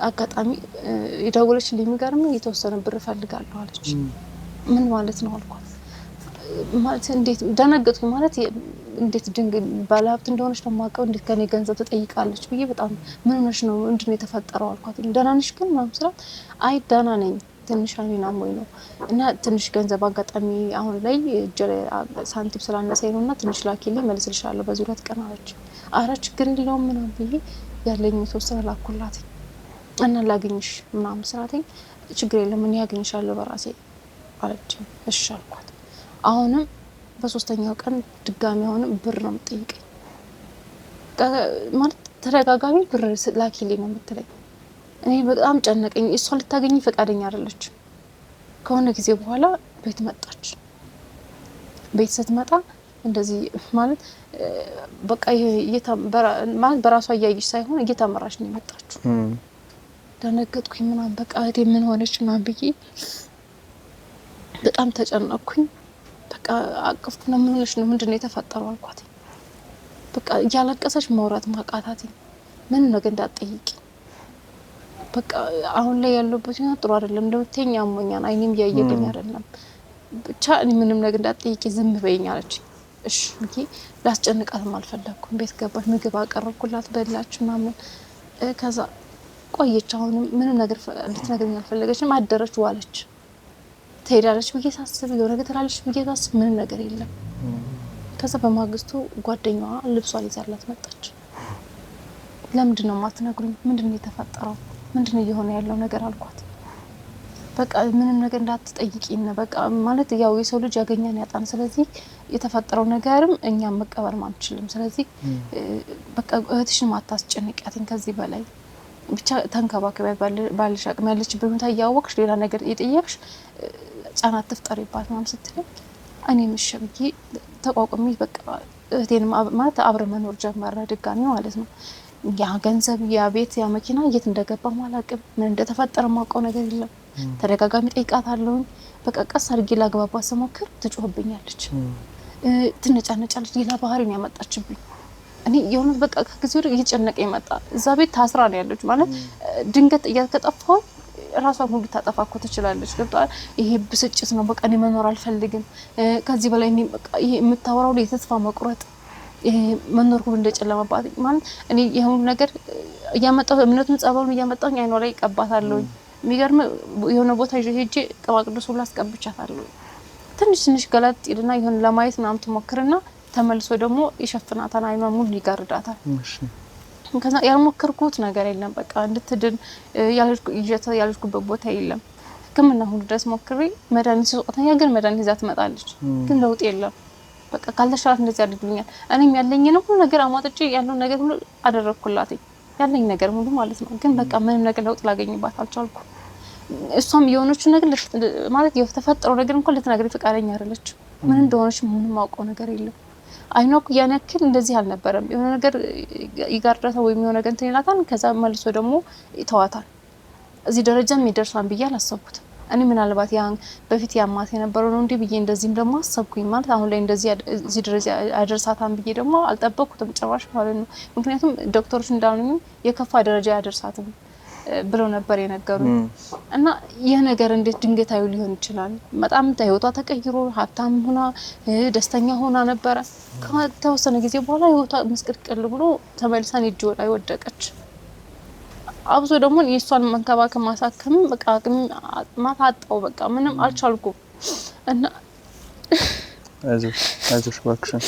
አጋጣሚ የደወለችልኝ የሚገርም የተወሰነ ብር ፈልጋለሁ አለች። ምን ማለት ነው አልኳት። ማለት እንዴት ደነገጥኩኝ። ማለት እንዴት ድንግል ባለሀብት እንደሆነች ነው የማውቀው፣ እንዴት ከኔ ገንዘብ ትጠይቃለች ብዬ በጣም ምን ሆነሽ ነው ምንድነው የተፈጠረው አልኳት። ደህና ነሽ ግን ምናምን ስላት አይ ደህና ነኝ ትንሽ አኔናም ወይ ነው እና ትንሽ ገንዘብ አጋጣሚ አሁን ላይ ሳንቲም ስላነሰኝ ነውና ትንሽ ላኪልኝ መልስልሻለሁ በዚህ 2 ቀን አለች። አረ ችግር የለውም ምናምን ብዬ ያለኝ የተወሰነ ላኩላት እና ላግኝሽ ምናምን ስላተኝ ችግር የለም እኔ ያገኝሻለሁ በራሴ አለች። እሺ አልኳት። አሁንም በ3ኛው ቀን ድጋሚ አሁንም ብር ነው የምትጠይቀኝ። ማለት ተደጋጋሚ ብር ላኪልኝ ነው የምትለኝ። እኔ በጣም ጨነቀኝ። እሷ ልታገኝ ፈቃደኛ አይደለች። ከሆነ ጊዜ በኋላ ቤት መጣች። ቤት ስትመጣ እንደዚህ ማለት በቃ ማለት በራሷ እያየች ሳይሆን እየተመራች ነው የመጣችው። ደነገጥኩኝ ምናምን በቃ እህቴ ምን ሆነች ምናምን ብዬ በጣም ተጨነቅኩኝ። በቃ አቅፍኩና ምን ሆነሽ ነው ምንድነው የተፈጠረው አልኳት። በቃ እያለቀሰች ማውራት ማቃታት ምን ነገር እንዳትጠይቂ በቃ አሁን ላይ ያለበት ነው ጥሩ አይደለም እንደምትኛ አሞኛን አይኔም ያየልኝ አይደለም ብቻ እኔ ምንም ነገር እንዳትጠይቂ ዝም በይኝ አለች። እሺ እንጂ ላስጨንቃትም አልፈለኩም። ቤት ገባች፣ ምግብ አቀረብኩላት፣ በላች ምናምን። ከዛ ቆየች። አሁንም ምንም ነገር ልትነግረኝ አልፈለገችም። አደረች፣ ዋለች፣ ትሄዳለች ብዬ ሳስብ የሆነ ነገር ትላለች ብዬ ሳስብ ምንም ነገር የለም። ከዛ በማግስቱ ጓደኛዋ ልብሷን ይዛላት መጣች። ለምንድን ነው የማትነግሩኝ? ምንድን ነው የተፈጠረው? ምንድን ነው እየሆነ ያለው ነገር አልኳት። በቃ ምንም ነገር እንዳትጠይቂኝ በቃ ማለት ያው የሰው ልጅ ያገኛን ያጣን። ስለዚህ የተፈጠረው ነገርም እኛም መቀበል ማንችልም። ስለዚህ በቃ እህትሽን ማታስጨንቂያትኝ ከዚህ በላይ ብቻ ተንከባከቢያት፣ ባልሽ አቅም ያለችበት ሁኔታ እያወቅሽ ሌላ ነገር እየጠየቅሽ ጫና አትፍጠሪባት ምናምን ስትለኝ እኔም እሺ ብዬ ተቋቁሜ በቃ እህቴን ማለት አብረን መኖር ጀመረ ድጋሚ ማለት ነው። ያ ገንዘብ ያ ቤት ያ መኪና የት እንደገባ ማላቅም፣ ምን እንደተፈጠረ ማውቀው ነገር የለም። ተደጋጋሚ ጠይቃታለሁ። በቃ ቀስ አድርጌ ላግባባት ስሞክር ትጮህብኛለች፣ ትነጫነጫለች። ሌላ ባህሪ ነው ያመጣችብኝ። እኔ የሆነ በቃ ከጊዜ ወደ እየጨነቀ ይመጣ። እዛ ቤት ታስራ ነው ያለች ማለት ድንገት እያከጠፋው ራሷን ሁሉ ታጠፋ እኮ ትችላለች። ገብቷል። ይሄ ብስጭት ነው። በቃ እኔ መኖር አልፈልግም ከዚህ በላይ። እኔ በቃ ይሄ የምታወራው ላይ የተስፋ መቁረጥ መኖር ሁሉ እንደጨለመባት ማለት እኔ ይሄን ነገር እያመጣው እምነቱን ጸባውን እያመጣው አይኗ ላይ ይቀባታለሁ። የሚገርም የሆነ ቦታ ይዤ ሄጄ ቅባ ቅዱስ ሁሉ አስቀብቻታለሁ። ትንሽ ገላጥ ይልና ይሆን ለማየት ምናምን ትሞክርና ተመልሶ ደግሞ ይሸፍናታል። አይኗ ሙሉ ይጋርዳታል። ከዛ ያልሞከርኩት ነገር የለም። በቃ እንድትድን ያልኩበት ቦታ የለም። ሕክምና ሁሉ ድረስ ሞክሬ መድኃኒት ሰጥተኛ፣ ግን መድኃኒት ይዛ ትመጣለች፣ ግን ለውጥ የለም። በቃ ካልተሻላት እንደዚህ አድርግልኛል። እኔም ያለኝን ሁሉ ነገር አሟጥጬ ያለው ነገር ሁሉ አደረኩላት፣ ያለኝ ነገር ሁሉ ማለት ነው። ግን በቃ ምንም ነገር ለውጥ ላገኝባት አልቻልኩም። እሷም የሆነችው ነገር ማለት የተፈጠረው ነገር እንኳን ልትነግረኝ ፈቃደኛ አይደለች። ምን እንደሆነች ምንም ማውቀው ነገር የለም። አይኗ ያን ያክል እንደዚህ አልነበረም። የሆነ ነገር ይጋርዳታል ወይም የሆነ ነገር እንትን ይላታል። ከዛ መልሶ ደግሞ ይተዋታል። እዚህ ደረጃም ይደርሳል ብዬ አላሰብኩትም። እኔ ምናልባት ያን በፊት ያማት የነበረው ነው እንዴ ብዬ እንደዚህም ደግሞ አሰብኩኝ። ማለት አሁን ላይ እንደዚህ እዚህ ደረጃ ያደርሳታል ብዬ ደግሞ አልጠበቅኩትም ጭራሽ ማለት ነው። ምክንያቱም ዶክተሮች እንዳሉኝ የከፋ ደረጃ ያደርሳትም ብለው ነበር የነገሩኝ። እና ይሄ ነገር እንዴት ድንገታዊ ሊሆን ይችላል? በጣም ህይወቷ ተቀይሮ ሀብታም ሆና ደስተኛ ሆና ነበረ። ከተወሰነ ጊዜ በኋላ ህይወቷ መስቀልቅል ብሎ ተመልሳን እጅ ላይ ወደቀች። አብዞ ደግሞ የሷን መንከባከብ ማሳከም በቃ አቅም ማታጣው በቃ ምንም አልቻልኩም። እና አይዞሽ እባክሽን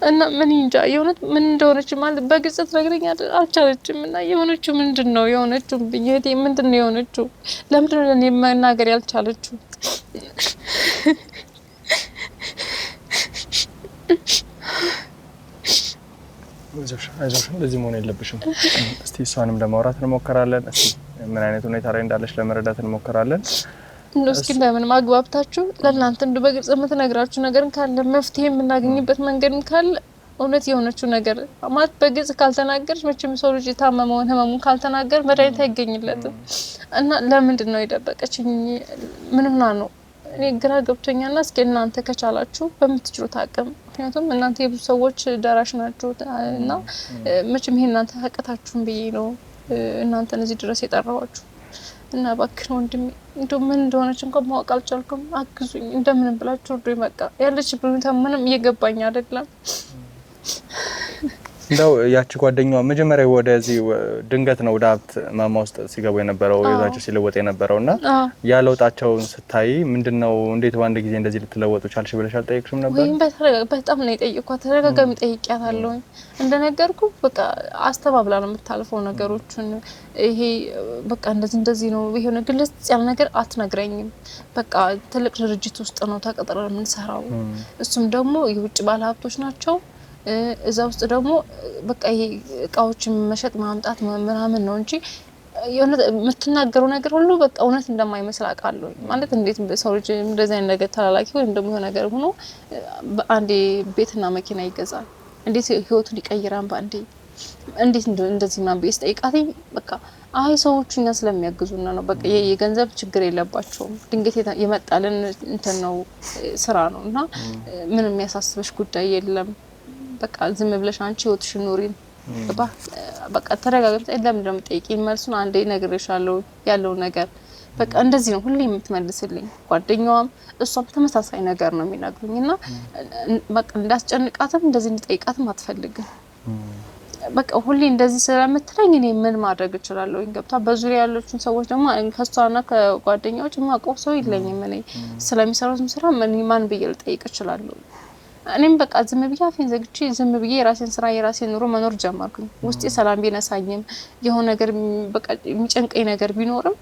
እና ምን እንጃ የሆነች ምን እንደሆነች ማለት በግልጽ ትነግረኝ አልቻለችም። እና የሆነችው ምንድነው የሆነችው ብዬት ምንድነው የሆነችው? ለምንድነው ለኔ መናገር ያልቻለችው? አይዞሽ እንደዚህ መሆን የለብሽም። እስቲ እሷንም ለማውራት እንሞክራለን። እስቲ ምን አይነት ሁኔታ ላይ እንዳለሽ ለመረዳት እንሞክራለን። እስኪ እንደምን ማግባብታችሁ ለእናንተ እንደ በግልጽ የምትነግራችሁ ነገር ካለ መፍትሄ የምናገኝበት መንገድ ካለ እውነት የሆነችው ነገር ማለት በግልጽ ካልተናገርሽ መቼም ሰው ልጅ ታመመውን ህመሙን ካልተናገር መድኃኒት አይገኝለትም እና ለምንድን ነው የደበቀችኝ? ምን ሆና ነው? እኔ ግራ ገብቶኛልና እስኪ እናንተ ከቻላችሁ በምትችሉት አቅም ምክንያቱም እናንተ የብዙ ሰዎች ደራሽ ናችሁ እና መቼም ይሄ እናንተ ሀቀታችሁን ብዬ ነው እናንተን እዚህ ድረስ የጠራኋችሁ እና እባክህ ወንድሜ እንደው ምን እንደሆነች እንኳን ማወቅ አልቻልኩም። አግዙኝ እንደምን ብላችሁ እርዱኝ። በቃ ያለችበት ሁኔታ ምንም እየገባኝ አይደለም። እንደው ያቺ ጓደኛዋ መጀመሪያ ወደዚህ ድንገት ነው ወደ ሀብት ማማ ውስጥ ሲገቡ የነበረው ህይወታቸው ሲለወጥ የነበረውና ያ ለውጣቸውን ስታይ ምንድነው እንዴት ባንድ ጊዜ እንደዚህ ልትለወጡ ቻልሽ ብለሽ አልጠየቅሽም ነበር? ወይም በጣም ነው የጠየቅኳት። ተደጋጋሚ ጠይቂያታለሁ። እንደነገርኩ በቃ አስተባብላ ነው የምታልፈው ነገሮችን። ይሄ በቃ እንደዚህ ነው ይሄው ግልጽ ያለ ነገር አትነግረኝም። በቃ ትልቅ ድርጅት ውስጥ ነው ተቀጥረን የምንሰራው። እሱም ደግሞ የውጭ ባለሀብቶች ናቸው። እዛ ውስጥ ደግሞ በቃ ይሄ እቃዎችን መሸጥ ማምጣት ምናምን ነው እንጂ የምትናገረው ነገር ሁሉ በቃ እውነት እንደማይመስል አውቃለሁ። ማለት እንዴት ሰው ልጅ እንደዚህ አይነት ነገር ተላላኪ ወይም ደግሞ የሆነ ነገር ሆኖ በአንዴ ቤትና መኪና ይገዛል? እንዴት ህይወቱን ይቀይራል በአንዴ? እንዴት እንደዚህ ምናምን ቤስ ጠይቃትኝ በቃ አይ ሰዎቹ እኛ ስለሚያግዙና ነው በቃ የገንዘብ ችግር የለባቸውም። ድንገት የመጣልን እንትን ነው ስራ ነው እና ምንም የሚያሳስበሽ ጉዳይ የለም። በቃ ዝም ብለሽ አንቺ ህይወትሽን ኑሪን በቃ ተረጋግጠሽ ለምን እንደምትጠይቂኝ መልሱን አንዴ ነግሬሻለሁ ያለው ነገር በቃ እንደዚህ ነው ሁሌ የምትመልስልኝ። ጓደኛዋም እሷም ተመሳሳይ ነገር ነው የሚነግሩኝና በቃ እንዳስጨንቃትም እንደዚህ እንድጠይቃትም አትፈልግም። በቃ ሁሌ እንደዚህ ስለምትለኝ እኔ ምን ማድረግ እችላለሁ? ገብታ በዙሪያ ያሉትን ሰዎች ደግሞ ከሷና ከጓደኛዎች ማቆም ሰው የለኝም። እኔ ስለሚሰሩት ስራ ማን ብዬ ልጠይቅ እችላለሁ? እኔም በቃ ዝም ብዬ አፌን ዘግቼ ዝም ብዬ የራሴን ስራ የራሴን ኑሮ መኖር ጀመርኩኝ። ውስጤ ሰላም ቢነሳኝም የሆነ ነገር በቃ የሚጨንቀኝ ነገር ቢኖርም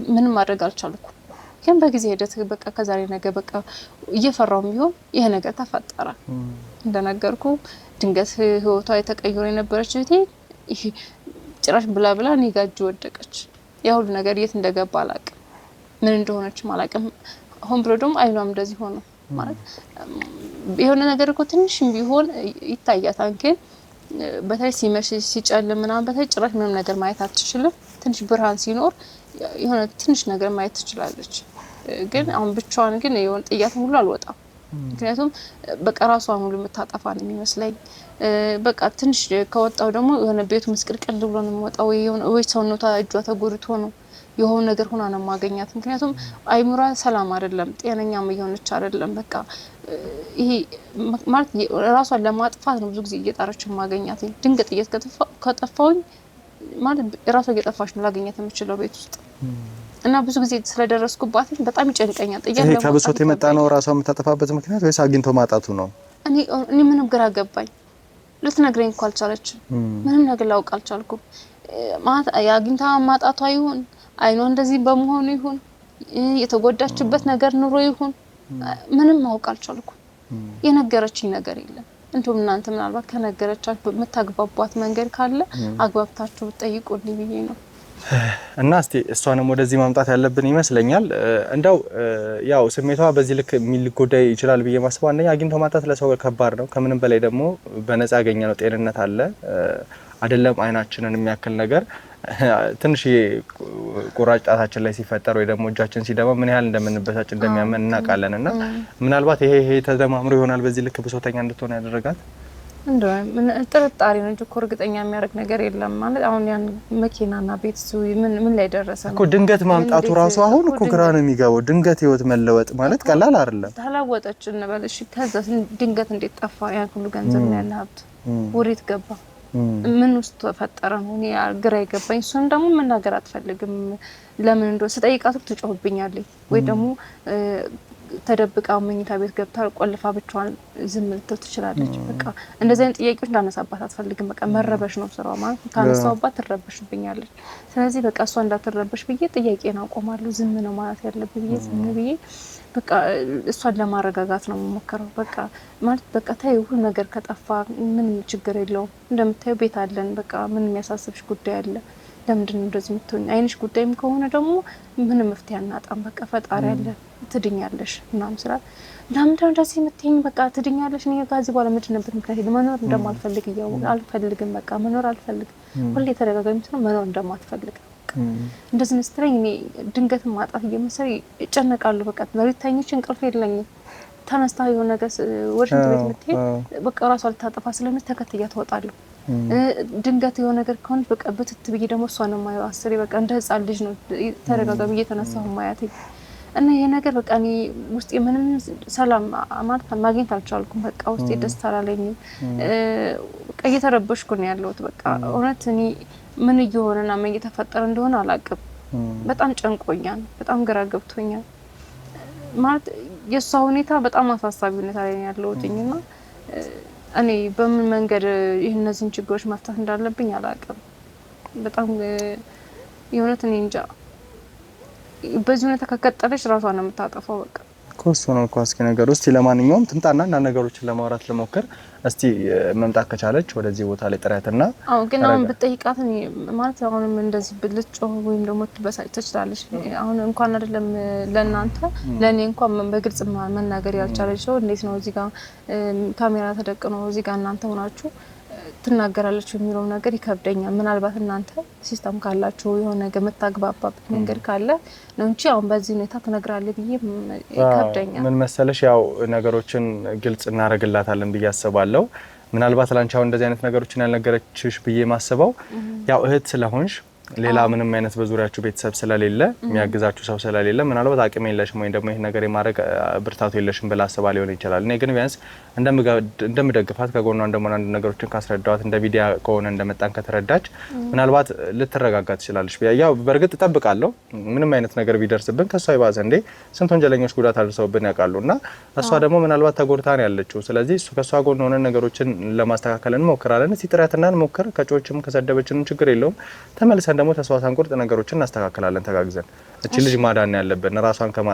ምንም ማድረግ አልቻልኩም። ግን በጊዜ ሂደት በቃ ከዛሬ ነገ በቃ እየፈራውም ቢሆን ይሄ ነገር ተፈጠረ። እንደነገርኩ ድንገት ህይወቷ የተቀየረ የነበረች እህቴ ይሄ ጭራሽ ብላ እኔ ጋር እጅ ወደቀች። ያ ሁሉ ነገር የት እንደገባ አላውቅም፣ ምን እንደሆነችም አላውቅም። ሆን ብሎ ደግሞ አይኗም እንደዚህ ሆነ ማለት የሆነ ነገር እኮ ትንሽም ቢሆን ይታያታል። ግን በተለይ ሲመሽ ሲጨልም ምናምን በተለይ ጭራሽ ምንም ነገር ማየት አትችልም። ትንሽ ብርሃን ሲኖር የሆነ ትንሽ ነገር ማየት ትችላለች። ግን አሁን ብቻዋን ግን የሆነ ጥያት ሙሉ አልወጣም። ምክንያቱም በቃ ራሷን ሙሉ የምታጠፋ ነው የሚመስለኝ። በቃ ትንሽ ከወጣው ደግሞ የሆነ ቤቱ ምስቅልቅል ብሎ ነው የሚወጣው ወይ ሰውነቷ እጇ ተጎድቶ ነው የሆነ ነገር ሆና ነው ማገኛት። ምክንያቱም አይምሯ ሰላም አይደለም፣ ጤነኛም እየሆነች አይደለም። በቃ ይሄ ማለት ራሷን ለማጥፋት ነው ብዙ ጊዜ እየጣረች ማገኛት። ድንገት ከጠፋውኝ ማለት ራሷ እየጠፋች ነው ላገኛት የምችለው ቤት ውስጥ እና ብዙ ጊዜ ስለደረስኩባት በጣም ይጨንቀኛል። ጥያቄ ነው ከብሶት የመጣ ነው ራሷ የምታጠፋበት ምክንያት ወይስ አግኝቶ ማጣቱ ነው? እኔ ምንም ግራ ገባኝ። ልትነግረኝ እንኳን አልቻለችም። ምንም ነገር ላውቅ አልቻልኩም። ማለት አግኝታ ማጣቷ ይሁን አይኗ እንደዚህ በመሆኑ ይሁን የተጎዳችበት ነገር ኑሮ ይሁን ምንም ማወቅ አልቻልኩም። የነገረችኝ ነገር የለም። እንቱም እናንተ ምናልባት ከነገረቻችሁ የምታግባቧት መንገድ ካለ አግባብታችሁ ብትጠይቁልኝ ብዬ ነው። እና እስቲ እሷንም ወደዚህ ማምጣት ያለብን ይመስለኛል። እንደው ያው ስሜቷ በዚህ ልክ ሊጎዳ ይችላል ብዬ ማስበው አንደኛ አግኝቶ ማጣት ለሰው ከባድ ነው። ከምንም በላይ ደግሞ በነፃ ያገኘነው ጤንነት አለ አይደለም። አይናችንን የሚያክል ነገር ትንሽ ቁራጭ ጣታችን ላይ ሲፈጠር ወይ ደግሞ እጃችን ሲደማ ምን ያህል እንደምንበሳጭ እንደሚያመን እናውቃለንና ምናልባት ይሄ ተደማምሮ ይሆናል በዚህ ልክ ብሶተኛ እንድትሆን ያደረጋት። እንደው ጥርጣሬ ነው እንጂ እኮ እርግጠኛ የሚያደርግ ነገር የለም። ማለት አሁን ያን መኪናና ቤት ምን ላይ ደረሰ ነው እኮ ድንገት ማምጣቱ ራሱ አሁን እኮ ግራ ነው የሚገባው። ድንገት ህይወት መለወጥ ማለት ቀላል አይደለም። ተለወጠች እንበልሽ ከዛ ድንገት እንዴት ጠፋ? ያን ሁሉ ገንዘብ ነው ያለ ሀብት ወሬት ገባ? ምን ውስጥ ተፈጠረ ነው? እኔ ግራ ይገባኝ። እሱን ደግሞ መናገር አትፈልግም። ለምን እንደው ስጠይቃት ትጮህብኛለች ወይ ደግሞ ተደብቃ መኝታ ቤት ገብታ ቆልፋ ብቻዋን ዝም ልትል ትችላለች። በቃ እንደዚህ አይነት ጥያቄዎች እንዳነሳባት አትፈልግም። በቃ መረበሽ ነው ስራው ማለት ካነሳውባት ትረበሽብኛለች። ስለዚህ በቃ እሷ እንዳትረበሽ ብዬ ጥያቄን አቆማለሁ። ዝም ነው ማለት ያለብኝ ብዬ ዝም ብዬ በቃ እሷን ለማረጋጋት ነው የምሞክረው። በቃ ማለት በቃ ታዩ ሁሉ ነገር ከጠፋ ምን ችግር የለውም። እንደምታዩ ቤት አለን። በቃ ምን የሚያሳስብሽ ጉዳይ አለ? ለምንድን ነው እንደዚህ የምትሆኝ? አይንሽ ጉዳይም ከሆነ ደግሞ ምንም መፍትሄ አናጣም። በቃ ፈጣሪ አለ፣ ትድኛለሽ ምናምን ስላት ለምንድን ነው እንደዚህ የምትይኝ? በቃ ትድኛለሽ። እኔ ከዚህ በኋላ ምድንበት ምክንያት መኖር እንደማልፈልግ አልፈልግም። በቃ መኖር አልፈልግም። ሁሌ ተደጋጋሚ ነው መኖር እንደማትፈልግ እንደዚህ ስትለኝ እኔ ድንገት ማጣት እየመሰለኝ እጨነቃለሁ። በቃ ለሊት ተኝቼ እንቅልፍ የለኝም። ተነስታ የሆነ ነገር ወደ ሽንት ቤት የምትሄድ በቃ ራሷ ልታጠፋ ስለምት ተከትያ ትወጣለሁ። ድንገት የሆነ ነገር ከሆነ በቃ በትት ብዬ ደግሞ እሷ ነው የማየው። አስሬ በቃ እንደ ህፃን ልጅ ነው ተደጋጋሚ እየተነሳሁ ማያት እና ይሄ ነገር በቃ እኔ ውስጤ ምንም ሰላም ማለት ማግኘት አልቻልኩም። በቃ ውስጤ ደስታ አላለኝም። በቃ እየተረበሽኩ ነው ያለሁት። በቃ እውነት እኔ ምን እየሆነና ምን እየተፈጠረ እንደሆነ አላውቅም። በጣም ጨንቆኛል። በጣም ግራ ገብቶኛል። ማለት የሷ ሁኔታ በጣም አሳሳቢ ሁኔታ ላይ ነው ያለሁትኝና እኔ በምን መንገድ እነዚህን ችግሮች መፍታት እንዳለብኝ አላውቅም። በጣም የእውነት እኔ እንጃ። በዚህ ሁኔታ ከቀጠለች ራሷን ነው የምታጠፋው። በቃ ኮስ ነው እስኪ ነገር እስቲ ለማንኛውም ትምጣና እና ነገሮችን ለማውራት ልሞክር። እስቲ መምጣት ከቻለች ወደዚህ ቦታ ላይ ጥራትና አዎ። ግን አሁን ብትጠይቃት ማለት አሁንም እንደዚህ ብልጭው ወይም ደግሞ ትበሳጭ ትችላለች። አሁን እንኳን አይደለም ለእናንተ ለኔ እንኳን በግልጽ መናገር ያልቻለች ሰው እንዴት ነው እዚህ ጋር ካሜራ ተደቅኖ እዚህ ጋር እናንተ ሆናችሁ ትናገራለች የሚለው ነገር ይከብደኛል። ምናልባት እናንተ ሲስተም ካላችሁ የሆነ ነገር መታግባባት መንገድ ካለ ነው እንጂ አሁን በዚህ ሁኔታ ትነግራለህ ብዬ ይከብደኛል። ምን መሰለሽ ያው ነገሮችን ግልጽ እናረግላታለን ብዬ አስባለሁ። ምናልባት ላንቺ አሁን እንደዚህ አይነት ነገሮችን ያልነገረችሽ ብዬ ማስበው ያው እህት ስለሆንሽ ሌላ ምንም አይነት በዙሪያችሁ ቤተሰብ ስለሌለ የሚያግዛችሁ ሰው ስለሌለ ምናልባት አቅም የለሽም ወይ ደግሞ ይሄን ነገር የማድረግ ብርታቱ የለሽም ብላ አስባ ሊሆን ይችላል። እኔ ግን ቢያንስ እንደምደግፋት ከጎኗ እንደሆነ አንድ ነገሮችን ካስረዳዋት እንደ ቪዲዮ ከሆነ እንደመጣን ከተረዳች ምናልባት ልትረጋጋ ትችላለች። ያው በእርግጥ እጠብቃለሁ ምንም አይነት ነገር ቢደርስብን ከሷ ይባዘ እንዴ ስንት ወንጀለኞች ጉዳት አድርሰውብን ያውቃሉና እሷ ደግሞ ምናልባት ተጎድታን ያለችው። ስለዚህ እሱ ከሷ ጎን ሆነን ነገሮችን ለማስተካከል እንሞክራለን። እስቲ ጥረትና እንሞክር። ከጮችም ከሰደበችንም ችግር የለውም። ተመልሰን ደግሞ ተስፋ ሳንቆርጥ ነገሮችን እናስተካክላለን ተጋግዘን። እቺ ልጅ ማዳን ያለብን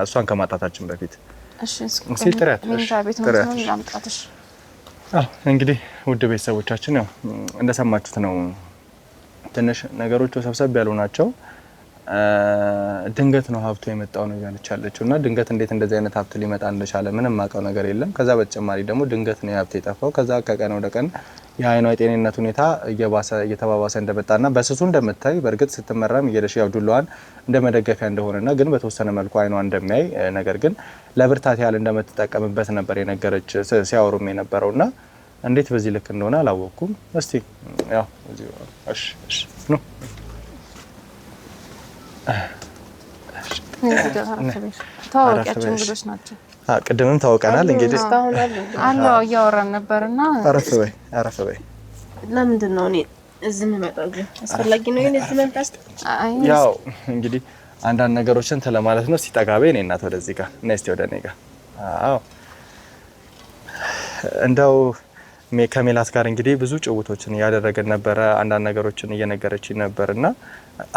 እሷን ከማጣታችን በፊት። እሺ እስኪ ጥረት ነው ላምጣትሽ። እንግዲህ ውድ ቤተሰቦቻችን ያው እንደሰማችሁት ነው። ትንሽ ነገሮች ሰብሰብ ያሉ ናቸው። ድንገት ነው ሀብቱ የመጣው ነው ያለቻለችው እና ድንገት እንዴት እንደዚህ አይነት ሀብት ሊመጣ እንደቻለ ምንም ማቀው ነገር የለም። ከዛ በተጨማሪ ደግሞ ድንገት ነው ሀብት የጠፋው። ከዛ ከቀን ወደ ቀን የአይኗ የጤንነት ሁኔታ እየተባባሰ እንደመጣና በስሱ እንደምታይ በእርግጥ ስትመራም እየደሽ ያው ዱላዋን እንደመደገፊያ እንደሆነና ግን በተወሰነ መልኩ አይኗ እንደሚያይ ነገር ግን ለብርታት ያህል እንደምትጠቀምበት ነበር የነገረች ሲያወሩም የነበረውና እንዴት በዚህ ልክ እንደሆነ አላወቅኩም። እስቲ ያው እሺ ነው ታዋቂያቸው እንግዶች ናቸው። ቅድምም ታውቀናል። እንግዲህ አላው እያወራን ነበርና አረፍ በይ። ለምንድን ነው እኔ እዚህ የምመጣው? ግን አስፈላጊ ነው እኔ እዚህ መምጣት? ያው እንግዲህ አንዳንድ ነገሮችን ተለማለት ነው። ሲጠጋቤ እኔ እናት ወደዚህ ጋር ነስቲ ወደ እኔ ጋር አዎ እንደው ከሜላት ጋር እንግዲህ ብዙ ጭውቶችን ያደረገን ነበረ። አንዳንድ ነገሮችን እየነገረችኝ ነበርና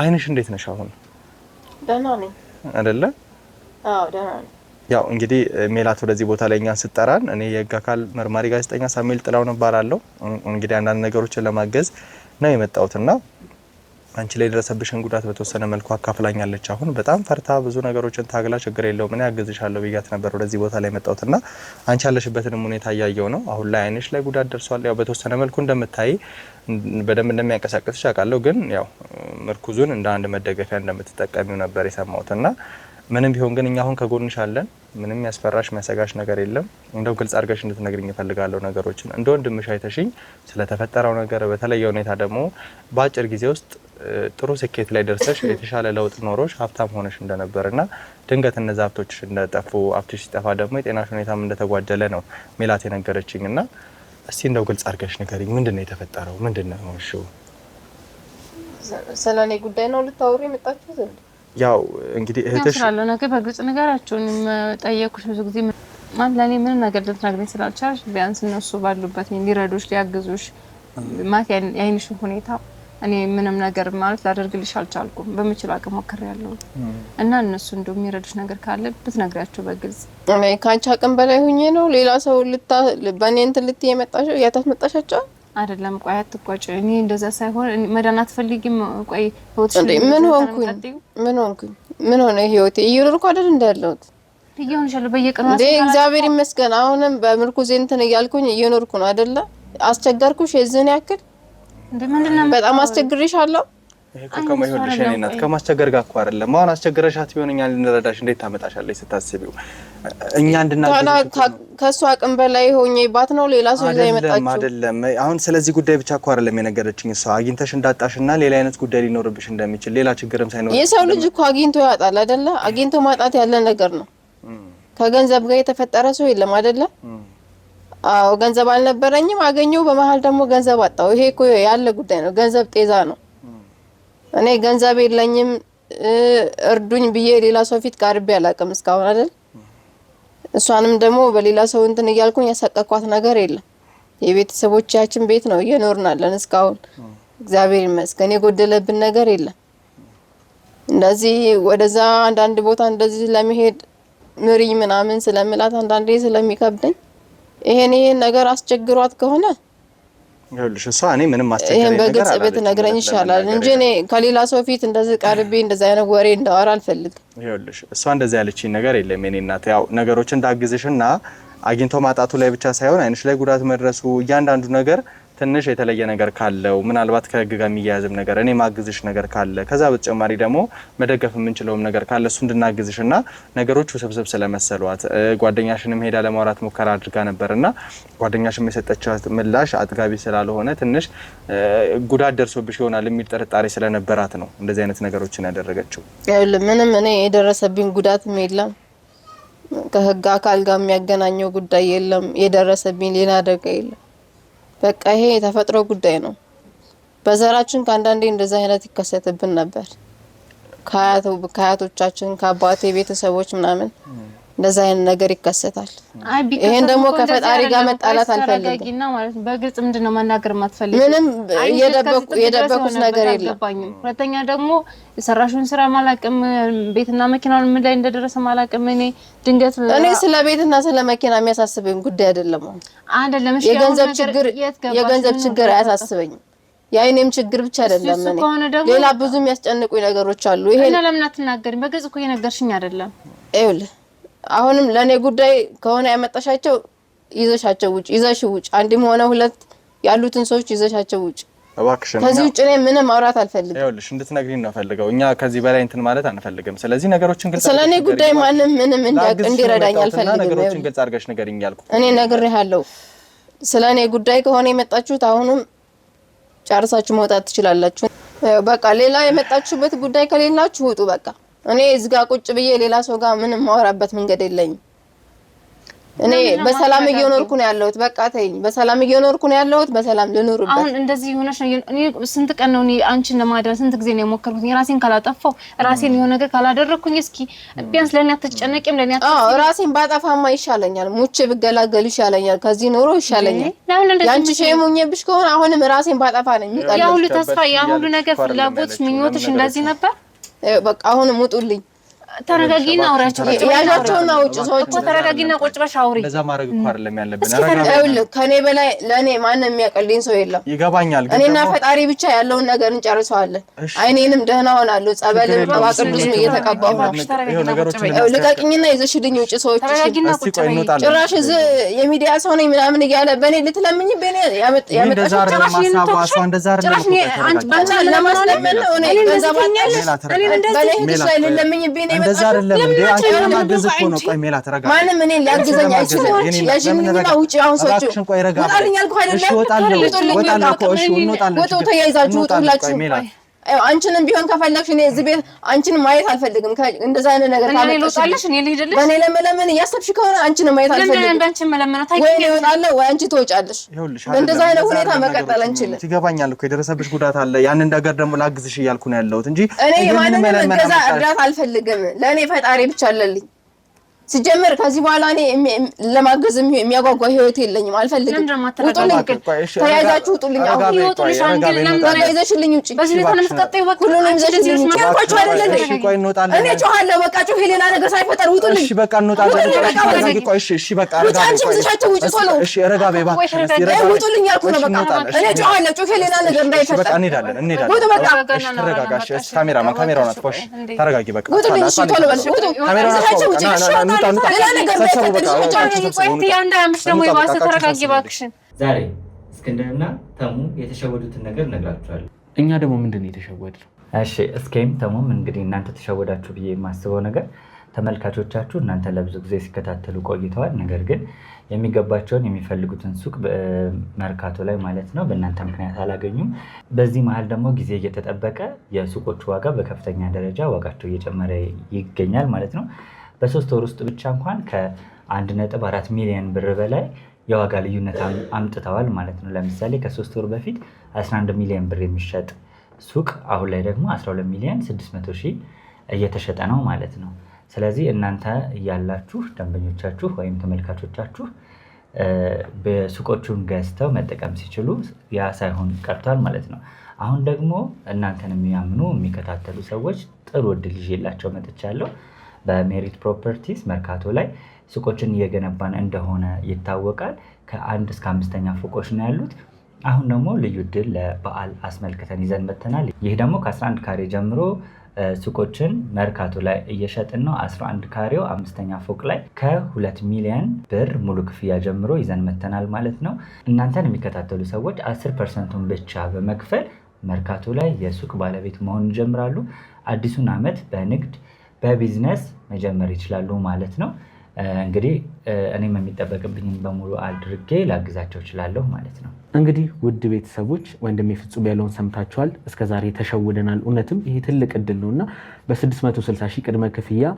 አይንሽ እንዴት ነሽ አሁን? ደህና ነኝ አይደለ? አዎ ደህና ነኝ። ያው እንግዲህ ሜላት ወደዚህ ቦታ ላይ እኛን ስጠራን እኔ የህግ አካል መርማሪ ጋዜጠኛ ሳሙኤል ጥላውን እባላለሁ። እንግዲህ አንዳንድ ነገሮችን ለማገዝ ነው የመጣሁትና አንቺ ላይ ደረሰብሽን ጉዳት በተወሰነ መልኩ አካፍላኛለች። አሁን በጣም ፈርታ ብዙ ነገሮችን ታግላ ችግር የለውም እኔ አግዝሻለሁ ብያት ነበር ወደዚህ ቦታ ላይ መጣሁትና አንቺ ያለሽበትን ሁኔታ እያየው ነው። አሁን ላይ አይንሽ ላይ ጉዳት ደርሷል። ያው በተወሰነ መልኩ እንደምታይ በደንብ እንደሚያንቀሳቅስሽ አውቃለሁ። ግን ያው ምርኩዙን እንደ አንድ መደገፊያ እንደምትጠቀሚው ነበር የሰማሁትና ምንም ቢሆን ግን እኛ አሁን ከጎንሽ አለን። ምንም ያስፈራሽ የሚያሰጋሽ ነገር የለም። እንደው ግልጽ አድርገሽ እንድትነግሪኝ እፈልጋለሁ ነገሮችን እንደ ወንድምሽ አይተሽኝ ስለተፈጠረው ነገር በተለየ ሁኔታ ደግሞ በአጭር ጊዜ ውስጥ ጥሩ ስኬት ላይ ደርሰሽ የተሻለ ለውጥ ኖሮሽ ሀብታም ሆነሽ እንደነበርና ድንገት እነዛ ሀብቶችሽ እንደጠፉ ሀብትሽ ሲጠፋ ደግሞ የጤናሽ ሁኔታም እንደተጓደለ ነው ሜላት የነገረችኝና እስቲ እንደው ግልጽ አድርገሽ ንገሪኝ። ምንድነው የተፈጠረው? ምንድነው እሺ? ስለኔ ጉዳይ ነው ልታወሩ የመጣችሁት እንዴ? ያው እንግዲህ እህትሽ ያስራለ ነገር በግልጽ ነገራቸው ጠየቁሽ ብዙ ጊዜ ማለት ለኔ ምን ነገር ልትነግረኝ ስላልቻልሽ ቢያንስ እነሱ ባሉበት ሊረዱሽ ሊያግዙሽ ማለት ያይንሽ ሁኔታ እኔ ምንም ነገር ማለት ላደርግልሽ አልቻልኩም በመችል አቅም ሞክሬያለሁ እና እነሱ እንደው የሚረዱሽ ነገር ካለ ብትነግሪያቸው በግልጽ እኔ ካንቺ አቅም በላይ ሆኜ ነው ሌላ ሰው በኔ እንትን ልትይ የመጣሽው ያታስመጣሻቸው አይደለም ቆይ አትቆጭ እኔ እንደዛ ሳይሆን መዳን አትፈልጊም ቆይ ህይወትሽ ምን ሆነ ህይወቴ እየኖርኩ አይደል እንዳለሁት ይሁንሻል በየቀኑ እግዚአብሔር ይመስገን አሁንም በምርኩዜ እንትን እያልኩኝ እየኖርኩ ነው አይደለ አስቸገርኩሽ የዝን ያክል እንደምንድነው በጣም አስቸግሬሻለሁ እኮ ከማይሆንሽ እኔ እናት ከማስቸገር ጋር እኮ አይደለም አሁን አስቸግረሻት ቢሆንኛል እንረዳሽ እንዴት ታመጣሻለሽ ስታስቢው እኛ እንድናገር ከሷ አቅም በላይ ሆኜባት ነው ሌላ ሰው ይዛ የመጣችው አይደለም አሁን ስለዚህ ጉዳይ ብቻ እኮ አይደለም የነገረችኝ እሷ አግኝተሽ እንዳጣሽና ሌላ አይነት ጉዳይ ሊኖርብሽ እንደሚችል ሌላ ችግርም ሳይኖር የሰው ልጅ እኮ አግኝቶ ያጣል አይደለ አግኝቶ ማጣት ያለ ነገር ነው ከገንዘብ ጋር የተፈጠረ ሰው የለም አይደለ አዎ ገንዘብ አልነበረኝም አገኘው በመሃል ደግሞ ገንዘብ አጣው ይሄ እኮ ያለ ጉዳይ ነው ገንዘብ ጤዛ ነው እኔ ገንዘብ የለኝም እርዱኝ ብዬ ሌላ ሰው ፊት ቀርቤ አላቅም እስካሁን አይደል እሷንም ደግሞ በሌላ ሰው እንትን እያልኩኝ ያሰቀኳት ነገር የለም የቤተሰቦቻችን ቤት ነው እየኖርናለን እስካሁን እግዚአብሔር ይመስገን የጎደለብን ነገር የለም እንደዚህ ወደዛ አንዳንድ ቦታ እንደዚህ ለመሄድ ምሪኝ ምናምን ስለምላት አንዳንዴ ስለሚከብደኝ ይሄን ነገር አስቸግሯት ከሆነ ይኸውልሽ እሷ እኔ ምንም አስቸግረኝ ነገር በግልጽ ብትነግረኝ ይሻላል እንጂ እኔ ከሌላ ሰው ፊት እንደዚህ ቀርቤ እንደዚህ አይነት ወሬ እንዳወራ አልፈልግም ይኸውልሽ እሷ እንደዚህ ያለችኝ ነገር የለም የኔ እናት ያው ነገሮችን እንዳግዝሽና አግኝቶ ማጣቱ ላይ ብቻ ሳይሆን አይንሽ ላይ ጉዳት መድረሱ እያንዳንዱ ነገር ትንሽ የተለየ ነገር ካለው ምናልባት ከህግ ጋር የሚያያዝም ነገር እኔ ማግዝሽ ነገር ካለ ከዛ በተጨማሪ ደግሞ መደገፍ የምንችለውም ነገር ካለ እሱ እንድናግዝሽና ነገሮች ውስብስብ ስለመሰሏት ጓደኛሽንም ሄዳ ለማውራት ሙከራ አድርጋ ነበርና ጓደኛሽም የሰጠቻት ምላሽ አጥጋቢ ስላልሆነ ትንሽ ጉዳት ደርሶብሽ ይሆናል የሚል ጥርጣሬ ስለነበራት ነው እንደዚህ አይነት ነገሮችን ያደረገችው ምንም እኔ የደረሰብኝ ጉዳትም የለም ከህግ አካል ጋር የሚያገናኘው ጉዳይ የለም የደረሰብኝ ሌላ አደጋ የለም በቃ ይሄ የተፈጥሮ ጉዳይ ነው በዘራችን ካንዳንዴ እንደዛ አይነት ይከሰትብን ነበር ከአያቶቻችን ከአባቴ ቤተሰቦች ምናምን እንደዛ አይነት ነገር ይከሰታል ይሄን ደግሞ ከፈጣሪ ጋር መጣላት አልፈልግም ማለት በግልጽ ምንድነው መናገር ማትፈልግ ምንም የደበቁት ነገር የለም ሁለተኛ ደግሞ የሰራሽውን ስራ ማላቀም ቤትና መኪናውን ምን ላይ እንደደረሰ ማላቀም እኔ ድንገት እኔ ስለ ቤትና ስለ መኪና የሚያሳስበኝ ጉዳይ አይደለም እሺ የገንዘብ ችግር አያሳስበኝም ያይኔም ችግር ብቻ አይደለም እኔ ሌላ ብዙ የሚያስጨንቁኝ ነገሮች አሉ ይሄን ለምን አትናገሪም በግልጽ እኮ የነገርሽኝ አይደለም ይኸውልህ አሁንም ለኔ ጉዳይ ከሆነ ያመጣሻቸው ይዘሻቸው ውጭ አንድም ሆነ ሁለት ያሉትን ሰዎች ይዘሻቸው ውጭ እባክሽን ከዚህ ውጭ እኔ ምንም ማውራት አልፈልግም ይኸውልሽ እንድትነግሪኝ ነው ፈልገው እኛ ከዚህ በላይ እንትን ማለት አንፈልግም ስለዚህ ነገሮችን ግልጽ ስለኔ ጉዳይ ማንም ምንም እንዲረዳኝ አልፈልግም ነገሮችን ግልጽ አድርገሽ ንገሪኝ ያልኩ እኔ ነግሬሃለሁ ስለኔ ጉዳይ ከሆነ የመጣችሁት አሁንም ጨርሳችሁ መውጣት ትችላላችሁ በቃ ሌላ የመጣችሁበት ጉዳይ ከሌላችሁ ውጡ በቃ እኔ እዚህ ጋር ቁጭ ብዬ ሌላ ሰው ጋር ምንም ማወራበት መንገድ የለኝም እኔ በሰላም እየኖርኩ ነው ያለሁት በቃ ተይኝ በሰላም እየኖርኩ ነው ያለሁት በሰላም ልኖርበት አሁን እንደዚህ ሆነሽ ነው እኔ ስንት ቀን ነው እኔ አንቺን ለማድረስ ስንት ጊዜ ነው የሞከርኩት ራሴን ካላጠፋው ራሴን የሆነ ነገር ካላደረኩኝ እስኪ ቢያንስ ለኔ አትጨነቂም ለኔ ራሴን ባጠፋማ ይሻለኛል ሙቼ ብገላገል ይሻለኛል ከዚህ ኖሮ ይሻለኛል ያንቺ ሸሙኝብሽ ከሆነ አሁንም ራሴን ባጠፋ ነኝ የሚቀር ያው ሁሉ ተስፋ ያው ሁሉ ነገር ፍላጎትሽ ምኞትሽ እንደዚህ ነበር በቃ አሁንም ውጡልኝ ተረጋጊና አውራችሁ ያዣቸውና ውጭ ሰዎች ተረጋጊና ቁጭ በሽ አውሪ እንደዛ ማድረግ እኮ አይደለም ያለብን ይኸውልህ ከኔ በላይ ለኔ ማንም የሚያቀልኝ ሰው የለም ይገባኛል እኔና ፈጣሪ ብቻ ያለውን ነገር እንጨርሰዋለን አይኔንም ደህና ሆናለሁ ጸበልን ቅባ ቅዱስ እየተቀባሁ ነው ልቀቅኝና ይዘሽልኝ ውጭ ሰዎች ጭራሽ እዚህ የሚዲያ ሰው ነኝ ምናምን እያለ በኔ ልትለምኝ በኔ ያመጣሽ ጭራሽ አንቺ ለማስለመን ነው እኔ ገንዘባኛል እኔ እንደዚህ ላይ ልለምኝ በኔ እንደዛ አይደለም እንዴ አንቺ ማገዝ እኮ ነው ቆይ ሜላ ተረጋ ማንም እኔ ሊያግዘኝ አይችልም ያሽኝና ውጪ አሁን ሰዎች ቆይ ረጋ ወጣልኝ አልኩ አይደለም ወጣለሁ እኮ እሺ እንወጣለን ወጡ ተያይዛችሁ ወጡላችሁ አንቺንም ቢሆን ከፈለግሽ እኔ እዚህ ቤት አንቺን ማየት አልፈልግም። እንደዛ አይነት ነገር ታመጣለሽ እኔ ልሂድልሽ። በእኔ ለመለመን እያሰብሽ ከሆነ አንቺን ማየት አልፈልግም። ለምን ባንቺ መለመነው ታውቂ? ወይ እወጣለሁ ወይ አንቺ ትወጫለሽ። እንደዛ አይነት ሁኔታ መቀጠል አንችልም። ይገባኛል እኮ የደረሰብሽ ጉዳት አለ። ያንን ነገር ደግሞ ላግዝሽ እያልኩ ነው ያለሁት እንጂ እኔ የማንንም እገዛ እርዳታ አልፈልግም። ለእኔ ፈጣሪ ብቻ አለልኝ። ሲጀመር ከዚህ በኋላ እኔ ለማገዝ የሚያጓጓ ህይወት የለኝም። አልፈልግም። ውጡልኝ፣ ተያይዛችሁ ውጡልኝ። አሁን ይወጡልሽ። አንግል ለምን ይዘሽልኝ ውጪ? በዚህ ቤት ለምትቀጥዩ በቃ ሁሉንም ይዘሽልኝ ውጪ ያልኳችሁ አይደል እንዴ? እኔ ጮሃለሁ። በቃ ጮህ ሌላ ነገር ሳይፈጠር ውጡልኝ። እሺ በቃ እንወጣለን። ቆይ እሺ በቃ ውጪ። አንቺ ብዝሻቸው ውጪ ቶሎ። እሺ ረጋ በይ እባክሽ። ውጡልኝ ያልኩ ነው። በቃ እኔ ጮሃለሁ። ጮህ ሌላ ነገር እንዳይፈጠር በቃ እንሄዳለን። ውጡ በቃ። እሺ ተረጋጋሽ። ካሜራውን አጥፋሽ። ተረጋጊ በቃ። ውጡልኝ። እሺ ቶሎ በል። ውጡ። ብዝሻቸው ውጪ። ሌላ ነገር ዛሬ እስክንድርና ተሙ የተሸወዱትን ነገር እነግራችኋለሁ። እኛ ደግሞ ምንድን ነው የተሸወድነው? እሺ እስኬም ተሙም እንግዲህ እናንተ ተሸወዳችሁ ብዬ የማስበው ነገር ተመልካቾቻችሁ እናንተ ለብዙ ጊዜ ሲከታተሉ ቆይተዋል። ነገር ግን የሚገባቸውን የሚፈልጉትን ሱቅ መርካቶ ላይ ማለት ነው በእናንተ ምክንያት አላገኙም። በዚህ መሀል ደግሞ ጊዜ እየተጠበቀ የሱቆቹ ዋጋ በከፍተኛ ደረጃ ዋጋቸው እየጨመረ ይገኛል ማለት ነው። በ3 ወር ውስጥ ብቻ እንኳን ከ1.4 ሚሊዮን ብር በላይ የዋጋ ልዩነት አምጥተዋል ማለት ነው። ለምሳሌ ከ3 ወር በፊት 11 ሚሊዮን ብር የሚሸጥ ሱቅ አሁን ላይ ደግሞ 12 ሚሊዮን 600 ሺህ እየተሸጠ ነው ማለት ነው። ስለዚህ እናንተ እያላችሁ ደንበኞቻችሁ ወይም ተመልካቾቻችሁ በሱቆቹን ገዝተው መጠቀም ሲችሉ ያ ሳይሆን ቀርቷል ማለት ነው። አሁን ደግሞ እናንተን የሚያምኑ የሚከታተሉ ሰዎች ጥሩ እድል ይዤላቸው መጥቻለሁ። በሜሪት ፕሮፐርቲስ መርካቶ ላይ ሱቆችን እየገነባን እንደሆነ ይታወቃል። ከ1 እስከ 5ኛ ፎቆች ነው ያሉት። አሁን ደግሞ ልዩ እድል ለበዓል አስመልክተን ይዘን መጥተናል። ይህ ደግሞ ከ11 ካሬ ጀምሮ ሱቆችን መርካቶ ላይ እየሸጥን ነው። 11 ካሬው 5ኛ ፎቅ ላይ ከ2 ሚሊዮን ብር ሙሉ ክፍያ ጀምሮ ይዘን መጥተናል ማለት ነው። እናንተን የሚከታተሉ ሰዎች 10%ን ብቻ በመክፈል መርካቶ ላይ የሱቅ ባለቤት መሆን ይጀምራሉ። አዲሱን ዓመት በንግድ በቢዝነስ መጀመር ይችላሉ ማለት ነው። እንግዲህ እኔም የሚጠበቅብኝን በሙሉ አድርጌ ላግዛቸው እችላለሁ ማለት ነው። እንግዲህ ውድ ቤተሰቦች ወንድሜ ፍጹም ያለውን ሰምታችኋል። እስከዛሬ ተሸውደናል። እውነትም ይሄ ትልቅ እድል ነውና በ660 ሺህ ቅድመ ክፍያ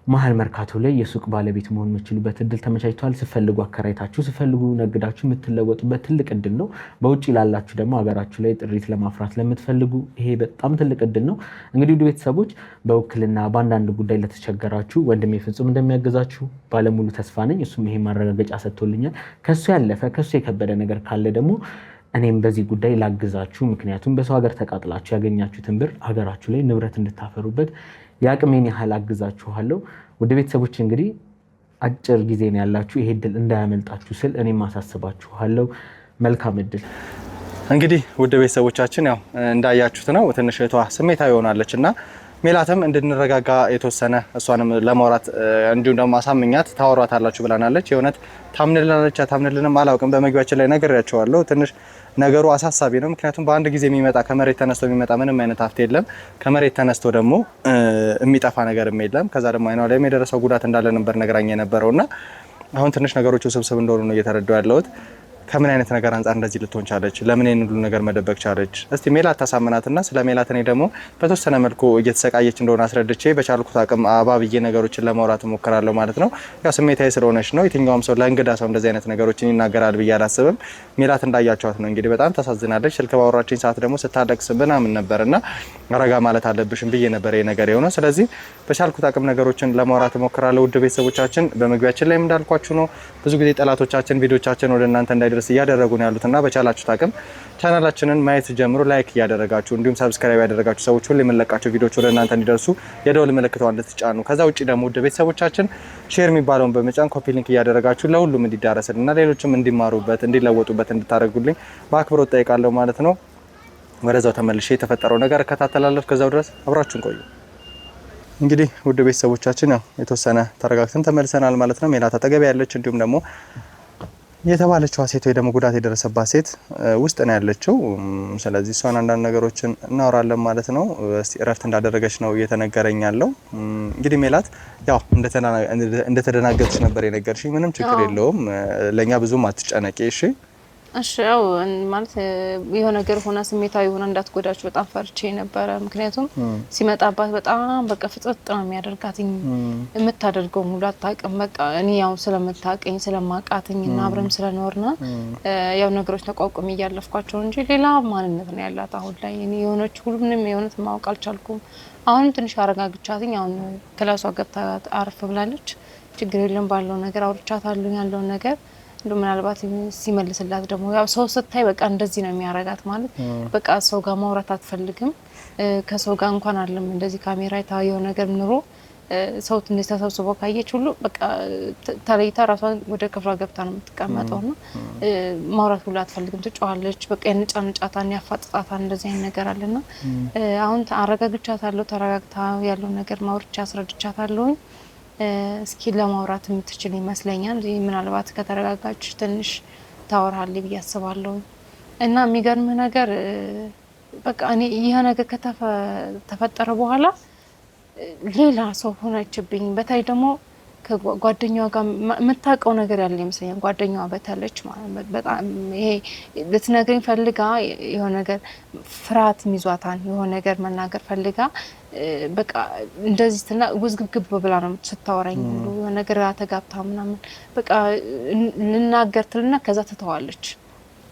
መሀል መርካቶ ላይ የሱቅ ባለቤት መሆን የምትችሉበት እድል ተመቻችቷል። ስፈልጉ አከራይታችሁ ስፈልጉ ነግዳችሁ የምትለወጡበት ትልቅ እድል ነው። በውጭ ላላችሁ ደግሞ ሀገራችሁ ላይ ጥሪት ለማፍራት ለምትፈልጉ ይሄ በጣም ትልቅ እድል ነው። እንግዲህ ውድ ቤተሰቦች በውክልና በአንዳንድ ጉዳይ ለተቸገራችሁ ወንድሜ ፍጹም እንደሚያግዛችሁ ባለሙሉ ተስፋ ነኝ። እሱም ይሄ ማረጋገጫ ሰጥቶልኛል። ከሱ ያለፈ ከሱ የከበደ ነገር ካለ ደግሞ እኔም በዚህ ጉዳይ ላግዛችሁ። ምክንያቱም በሰው ሀገር ተቃጥላችሁ ያገኛችሁትን ብር ሀገራችሁ ላይ ንብረት እንድታፈሩበት የአቅሜን ያህል አግዛችኋለሁ። ውድ ቤተሰቦች እንግዲህ አጭር ጊዜ ነው ያላችሁ። ይሄ እድል እንዳያመልጣችሁ ስል እኔም አሳስባችኋለሁ። መልካም እድል። እንግዲህ ውድ ቤተሰቦቻችን ያው እንዳያችሁት ነው ትንሽ እህቷ ስሜታዊ ሆናለች እና ሜላትም እንድንረጋጋ የተወሰነ እሷንም ለማውራት እንዲሁም ደግሞ አሳምኛት ታወራታላችሁ ብላናለች። የእውነት ታምንልናለች አታምንልንም አላውቅም። በመግቢያችን ላይ ነግሬያቸዋለሁ። ትንሽ ነገሩ አሳሳቢ ነው። ምክንያቱም በአንድ ጊዜ የሚመጣ ከመሬት ተነስቶ የሚመጣ ምንም አይነት ሀብት የለም። ከመሬት ተነስቶ ደግሞ የሚጠፋ ነገርም የለም። ከዛ ደግሞ አይኗ ላይ የደረሰው ጉዳት እንዳለ ነበር ነግራኝ የነበረውና አሁን ትንሽ ነገሮቹ ስብስብ እንደሆኑ ነው እየተረዳው ያለሁት። ከምን አይነት ነገር አንጻር እንደዚህ ልትሆን ቻለች? ለምን ይሄን ሁሉ ነገር መደበቅ ቻለች? እስቲ ሜላት ታሳምናትና ስለ ሜላት እኔ ደግሞ በተወሰነ መልኩ እየተሰቃየች እንደሆነ አስረድቼ በቻልኩት አቅም አባብዬ ነገሮችን ለማውራት እሞክራለሁ ማለት ነው። ያው ስሜታዊ ስለሆነች ነው። የትኛውም ሰው ለእንግዳ ሰው እንደዚህ አይነት ነገሮችን ይናገራል ብዬ አላስብም። ሜላት እንዳያቸዋት ነው እንግዲህ በጣም ታሳዝናለች። ስልክ ባወራችኝ ሰዓት ደግሞ ስታለቅስ ምናምን ነበርና አረጋ ማለት አለብሽም ብዬ ነበር ይሄ ነገር የሆነው። ስለዚህ በቻልኩት አቅም ነገሮችን ለማውራት እሞክራለሁ። ውድ ቤተሰቦቻችን በመግቢያችን ላይ እንዳልኳችሁ ነው ብዙ ጊዜ ጠላቶቻችን ቪዲዮቻችን ወደ እናንተ እንዳይደርስ እያደረጉ ነው ያሉትና በቻላችሁት አቅም ቻናላችንን ማየት ጀምሮ ላይክ እያደረጋችሁ እንዲሁም ሰብስክራይብ ያደረጋችሁ ሰዎች ሁሉ የምንለቃቸው ቪዲዮዎች ወደ እናንተ እንዲደርሱ የደወል ምልክቷን እንድትጫኑ፣ ከዛ ውጪ ደግሞ ውድ ቤተሰቦቻችን ሼር የሚባለውን በመጫን ኮፒ ሊንክ እያደረጋችሁ ለሁሉም እንዲዳረስልና ሌሎችም እንዲማሩበት እንዲለወጡበት እንድታደርጉልኝ በአክብሮት ጠይቃለሁ ማለት ነው። ወደዛው ተመልሼ የተፈጠረው ነገር እከታተላለሁ። ከዛው ድረስ አብራችሁን ቆዩ። እንግዲህ ውድ ቤተሰቦቻችን ያው የተወሰነ ተረጋግተን ተመልሰናል ማለት ነው። ሜላት አጠገብ ያለች እንዲሁም ደግሞ የተባለችዋ ሴት ወይ ደግሞ ጉዳት የደረሰባት ሴት ውስጥ ነው ያለችው። ስለዚህ እሷን አንዳንድ ነገሮችን እናወራለን ማለት ነው። እስቲ እረፍት እንዳደረገች ነው እየተነገረኝ ያለው። እንግዲህ ሜላት ያው እንደተደናገጥሽ ነበር የነገርሽኝ። ምንም ችግር የለውም ለኛ ብዙም አትጨነቂ እሺ። እሺ ያው ማለት የሆነ ነገር ሆነ ስሜታዊ ሆነ እንዳትጎዳችሁ በጣም ፈርቼ ነበረ። ምክንያቱም ሲመጣባት በጣም በቃ ፍጥጥ ነው የሚያደርጋት የምታደርገው ሙሉ አታውቅም። በቃ እኔ ያው ስለምታውቀኝ ስለማውቃትኝ እና አብረን ስለኖርና ያው ነገሮች ተቋቁሜ እያለፍኳቸው እንጂ ሌላ ማንነት ነው ያላት አሁን ላይ። እኔ የሆነች ሁሉንም የሆነት ማወቅ አልቻልኩም። አሁን ትንሽ አረጋግቻትኝ አሁን ክላሷ ገብታ አርፍ ብላለች። ችግር የለም ባለው ነገር አውርቻታለሁ ያለውን ነገር እንደው ምናልባት ሲመልስላት ደግሞ ያው ሰው ስታይ በቃ እንደዚህ ነው የሚያረጋት ማለት በቃ ሰው ጋር ማውራት አትፈልግም። ከሰው ጋር እንኳን አይደለም እንደዚህ ካሜራ የታየው ነገር ኑሮ ሰው ትንሽ ተሰብስቦ ካየች ሁሉ በቃ ተለይታ ራሷን ወደ ክፍሏ ገብታ ነው የምትቀመጠውና ማውራት ሁሉ አትፈልግም። ትጫዋለች በቃ የንጫንጫታን ያፋጥጣታን እንደዚህ አይነት ነገር አለና አሁን አረጋግቻታለሁ። ተረጋግታ ያለው ነገር ማውርቻ አስረድቻታለሁ። እስኪ ለማውራት የምትችል ይመስለኛል። ምናልባት ከተረጋጋች ትንሽ ታወራለች ብዬ አስባለሁ። እና የሚገርም ነገር በቃ እኔ ይሄ ነገር ከተፈጠረ በኋላ ሌላ ሰው ሆነችብኝ። በታይ ደግሞ ከጓደኛዋ ጋር የምታውቀው ነገር ያለ ይመስለኛል። ጓደኛዋ በተለች ማለት በጣም ይሄ ልትነግረኝ ፈልጋ የሆነ ነገር ፍርሃት ይዟታል። የሆነ ነገር መናገር ፈልጋ በቃ እንደዚህ ትና ውዝግብግብ ብላ ነው ስታወራኝ ሁሉ የሆነ ነገር ተጋብታ ምናምን በቃ ልናገር ትልና ከዛ ትተዋለች።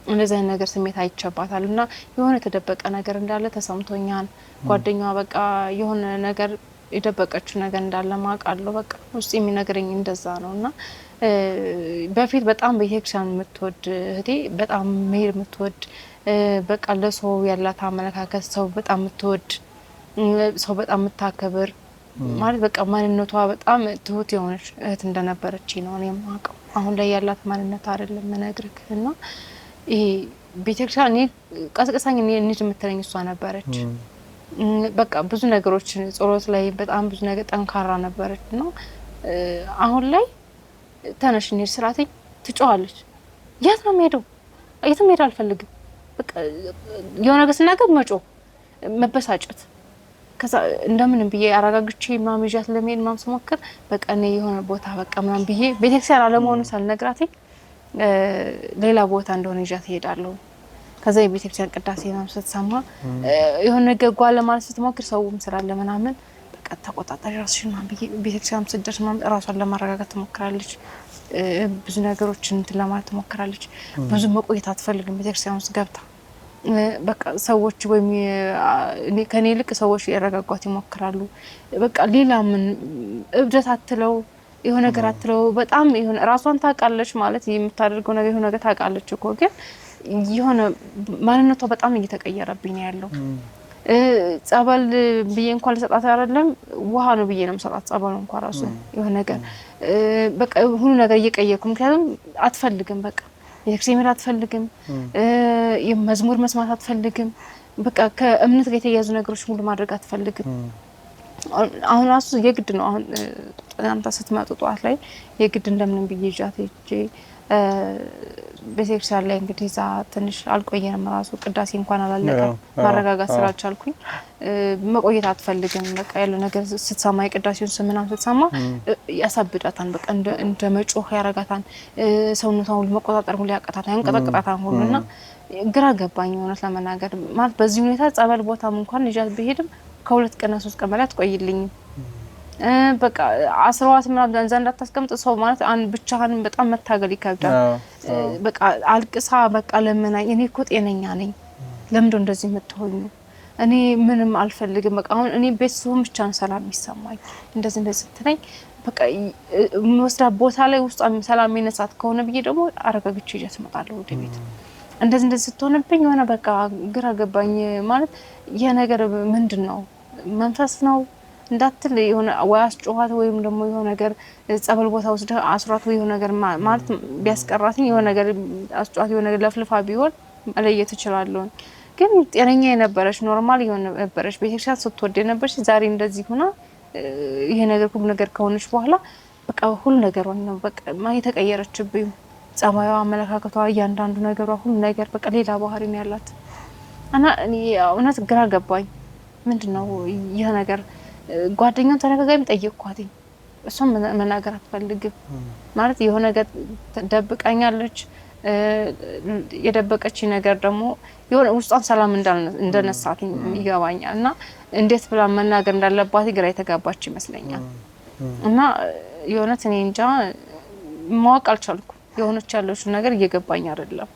እንደዚህ አይነት ነገር ስሜት አይቸባታል እና የሆነ ተደበቀ ነገር እንዳለ ተሰምቶኛል። ጓደኛዋ በቃ የሆነ ነገር የደበቀችው ነገር እንዳለ ማውቃለሁ። በቃ ውስጥ የሚነግረኝ እንደዛ ነውና በፊት በጣም ቤተክርስቲያን የምትወድ እህቴ በጣም መሄድ የምትወድ በቃ ለሰው ያላት አመለካከት ሰው በጣም የምትወድ ሰው በጣም የምታከብር ማለት በቃ ማንነቷ በጣም ትሁት የሆነች እህት እንደነበረች ነው እኔ የማውቀው። አሁን ላይ ያላት ማንነት አይደለም መነግርክ እና ይሄ ቤተክርስቲያን እኔ ቀስቀሳኝ እኔ የምትለኝ እሷ ነበረች። በቃ ብዙ ነገሮች ጸሎት ላይ በጣም ብዙ ነገር ጠንካራ ነበረች ነው። አሁን ላይ ተነሽ እንሂድ ስራተኝ ትጫዋለች። የት ነው የምሄደው? የትም መሄድ አልፈልግም። በቃ የሆነ ነገር ስናገር መጮህ መበሳጨት ከዛ እንደምንም ብዬ አረጋግቼ ምናምን ይዣት ለመሄድ ምናምን ስሞክር በቃ እኔ የሆነ ቦታ በቃ ምናምን ብዬ ቤተክርስቲያን አለመሆኑን ሳልነግራትኝ ሌላ ቦታ እንደሆነ ይዣት እሄዳለሁ። ከዛ የቤተክርስቲያን ቅዳሴ ምናምን ስትሰማ የሆነ ነገር ጓለ ማለት ስትሞክር ሰውም ስላለ ምናምን በቃ ተቆጣጣሪ ራስሽን ምናምን ብዬ ቤተክርስቲያን ስትደርስ ምናምን ራሷን ለማረጋጋት ትሞክራለች። ብዙ ነገሮችን እንትን ለማለት ትሞክራለች። ብዙ መቆየት አትፈልግም ቤተክርስቲያን ውስጥ ገብታ በቃ ሰዎች ወይም ከኔ ልክ ሰዎች ያረጋጓት ይሞክራሉ። በቃ ሌላ ምን እብደት አትለው የሆነ ነገር አትለው በጣም የሆነ ራሷን ታውቃለች ማለት የምታደርገው ነገር የሆነ ነገር ታውቃለች እኮ ግን የሆነ ማንነቷ በጣም እየተቀየረብኝ ያለው ጸበል ብዬ እንኳን ለሰጣት አይደለም ውሃ ነው ብዬ ነው ሰጣት። ጸበል እንኳን ራሱ የሆነ ነገር በቃ ሁሉ ነገር እየቀየርኩ ምክንያቱም አትፈልግም በቃ የክርስቲያን አትፈልግም። የመዝሙር መስማት አትፈልግም። በቃ ከእምነት ጋር የተያያዙ ነገሮች ሁሉ ማድረግ አትፈልግም። አሁን ራሱ የግድ ነው አሁን አንተ ስትመጡ ጧት ላይ የግድ እንደምንም ብዬ ይዣት ሄጄ ቤተክርስቲያን ላይ እንግዲህ እዛ ትንሽ አልቆየንም። ራሱ ቅዳሴ እንኳን አላለቀም። ማረጋጋት ስላልቻልኩኝ መቆየት አትፈልግም። በቃ ያለው ነገር ስትሰማ የቅዳሴውን ስም ምናምን ስትሰማ ያሳብዳታል። በቃ እንደ መጮህ ያረጋታል። ሰውነቷን ሁሉ መቆጣጠር ሁሉ ያቃታታል። ያንቀጠቅጣታል ሁሉና ግራ ገባኝ እውነት ለመናገር ማለት በዚህ ሁኔታ ጸበል ቦታም እንኳን ይዣት ብሄድም ከሁለት ቀን 3 ቀን በላይ አትቆይልኝም። በቃ አስሯት ምናምን እንዛ እንዳታስቀምጥ ሰው ማለት አንድ ብቻህን በጣም መታገል ይከብዳል። በቃ አልቅሳ በቃ ለምናኝ እኔ እኮ ጤነኛ ነኝ ለምንድነው እንደዚህ የምትሆኙ? እኔ ምንም አልፈልግም። በቃ አሁን እኔ ቤት ስሆን ብቻ ነው ሰላም የሚሰማኝ። እንደዚህ ስትለኝ በቃ ወስዳ ቦታ ላይ ውስጥ ሰላም የሚነሳት ከሆነ ብዬ ደግሞ አረጋግቼ ይዤ እመጣለሁ ወደ ቤት። እንደዚህ ስትሆንብኝ የሆነ በቃ ግራ ገባኝ ማለት ይሄ ነገር ምንድነው? መንፈስ ነው እንዳትል የሆነ ወይ አስጮሃት ወይም ደግሞ የሆነ ነገር ጸበል ቦታ ወስደ አስሯት ወይ የሆነ ነገር ማለት ቢያስቀራትኝ የሆነ ነገር አስጮሃት የሆነ ነገር ለፍልፋ ቢሆን መለየት እችላለሁ። ግን ጤነኛ የነበረች ኖርማል የነበረች ቤተክርስቲያን ስትወድ የነበረች ዛሬ እንደዚህ ሆና ይሄ ነገር ሁሉ ነገር ከሆነች በኋላ በቃ ሁሉ ነገር ነው በቃ የተቀየረችብኝ። ጸባይዋ፣ አመለካከቷ፣ እያንዳንዱ ነገሯ ሁሉ ነገር በቃ ሌላ ባህሪ ነው ያላት እና እኔ እውነት ግራ ገባኝ። ምንድነው ይሄ ነገር? ጓደኛን ተረጋጋሚ ጠየቅኳት። እሷም መናገር አትፈልግም ማለት የሆነ ነገር ደብቃኛለች። የደበቀች ነገር ደግሞ የሆነ ውስጧን ሰላም እንደነሳት ይገባኛል እና እንዴት ብላ መናገር እንዳለባት ግራ የተጋባች ይመስለኛል እና የሆነት እኔ እንጃ ማወቅ አልቻልኩም የሆነች ያለችው ነገር እየገባኝ አይደለም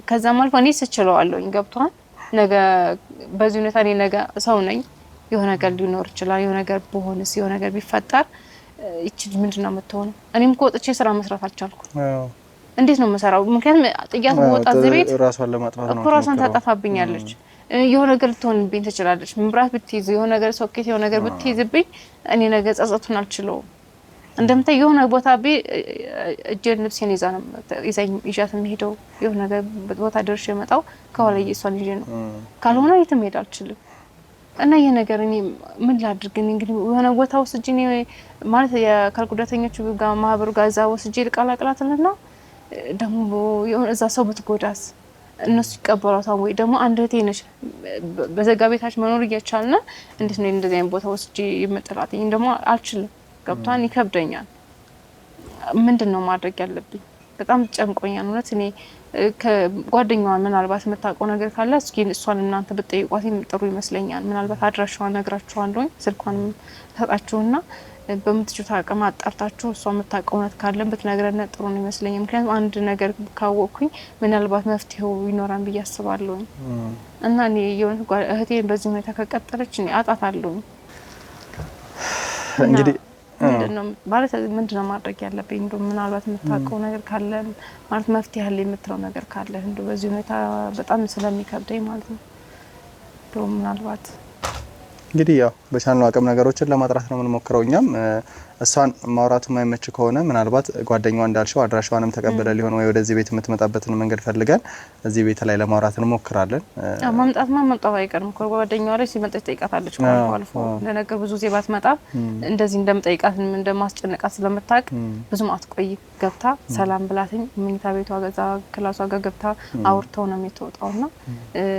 ከዛም አልፎ እኔ ስችለዋለሁኝ ገብቷል ነገ በዚህ ሁኔታ እኔ ነገ ሰው ነኝ የሆነ ነገር ሊኖር ይችላል የሆነ ነገር በሆነስ የሆነ ነገር ቢፈጠር እቺ ምንድነው የምትሆነው እኔም ወጥቼ ስራ መስራት አልቻልኩም እንዴት ነው መሰራው ምክንያቱም ጥያት ወጣ ዘቤት ራሷን ለማጥፋት ነው ራሷን ታጠፋብኛለች የሆነ ነገር ልትሆንብኝ ትችላለች መብራት ብትይዝ የሆነ ነገር ሶኬት የሆነ ነገር ብትይዝብኝ እኔ ነገ ጸጸቱን አልችለውም እንደምታይ የሆነ ቦታ እጄን ልብሴን ይዛት የምሄደው የሆነ ነገር ቦታ ደርሼ የመጣው ከኋላ እሷን ይዤ ነው ካልሆነ የትም ሄድ አልችልም እና ይሄ ነገር እኔ ምን ላድርግ እንግዲህ የሆነ ቦታ ወስጄ ማለት የአካል ጉዳተኞች ጋር ማህበሩ ጋር እዛ ወስጄ ልቀላቅላትና ደግሞ የሆነ እዛ ሰው ብትጎዳስ እነሱ ይቀበሏታል ወይ ደግሞ አንድ እህቴ ነች በዘጋ ቤታችን መኖር እየቻልና እንዴት ነው እንደዚህ አይነት ቦታ ወስጄ የምጥላትኝ ደግሞ አልችልም ገብቷን ይከብደኛል ምንድነው ማድረግ ያለብኝ በጣም ጨንቆኛል እውነት እኔ ከጓደኛዋ ምናልባት መታቆ ነገር ካለ እስኪ እሷን እናንተ በጠይቋት ጥሩ ይመስለኛል ምናልባት አድራሻዋን ነግራችኋለሁ ስልኳን ተጣጣችሁና በምትችሉት አቅም አጣርታችሁ እሷ መታቆነት ካለ ብትነግረን ጥሩ ነው ይመስለኛል ምክንያቱም አንድ ነገር ካወቅኩኝ ምናልባት መፍትሄው ይኖራል ብዬ አስባለሁ እና እኔ የሆነ እህቴን በዚህ ሁኔታ ከቀጠለች እኔ አጣታለሁ እንግዲህ ምንድነው ማድረግ ያለብኝ እንደው ምናልባት የምታውቀው ነገር ካለ ማለት መፍትሄ ያለ የምትለው ነገር ካለ እንደው በዚህ ሁኔታ በጣም ስለሚከብደኝ ማለት ነው እንደው ምናልባት እንግዲህ ያው በቻልነው አቅም ነገሮችን ለማጥራት ነው የምንሞክረው እኛም እሷን ማውራቱ የማይመች ከሆነ ምናልባት ጓደኛዋ እንዳልሽው አድራሻዋንም ተቀበለ ሊሆን ወይ ወደዚህ ቤት የምትመጣበትን መንገድ ፈልገን እዚህ ቤት ላይ ለማውራት እንሞክራለን መምጣት አይቀርም ጓደኛዋ ላይ ሲመጣ ትጠይቃታለች አልፎ ለነገር ብዙ ጊዜ ባትመጣ እንደዚህ እንደምጠይቃት እንደማስጨነቃት ስለምታውቅ ብዙም አትቆይ ገብታ ሰላም ብላትኝ መኝታ ቤቷ ገዛ ክላሷ ጋር ገብታ አውርተው ነው የምትወጣውና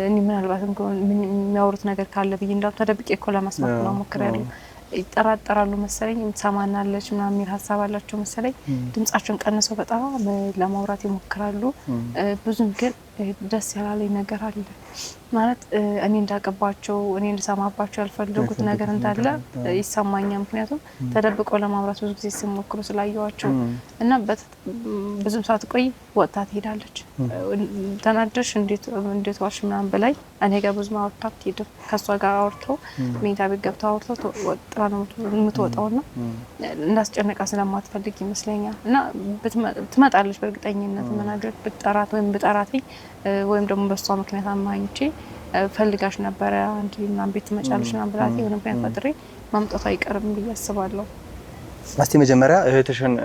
እኔ ምናልባት የሚያወሩት ነገር ካለ ብዬ እንዳው ተደብቄ እኮ ለማስማት ነው ሞክራለሁ ይጠራጠራሉ መሰለኝ እንሰማናለች ምናምን የሚል ሀሳብ አላቸው መሰለኝ ድምጻቸውን ቀንሰው በጣም ለማውራት ይሞክራሉ ብዙም ግን ደስ ያላለኝ ነገር አለ ማለት እኔ እንዳቀባቸው እኔ እንድሰማባቸው ያልፈልጉት ነገር እንዳለ ይሰማኛል ምክንያቱም ተደብቀው ለማውራት ብዙ ጊዜ ሲሞክሩ ስላየዋቸው እና ብዙም ሰዓት ቆይ ወጣ ትሄዳለች ተናደሽ እንዴት ዋልሽ ምናምን በላይ እኔ ጋር ብዙ ማውራት አትሄድም ከሷ ጋር አውርተው መኝታ ቤት ገብተው አውርተው ወጥራ ነው የምትወጣውና እንዳስጨነቃ ስለማትፈልግ ይመስለኛል እና ትመጣለች በእርግጠኝነት ምናልባት ብትጠራት ወይም ብጠራትኝ ወይም ደግሞ በሷ ምክንያት አማኝቼ ፈልጋሽ ነበር አንቺ ምናምን ቤት መጫለሽ ምናምን ብላት የሆነ ምክንያት ፈጥሬ ማምጣት አይቀርም ብዬ አስባለሁ እስቲ መጀመሪያ እህትሽን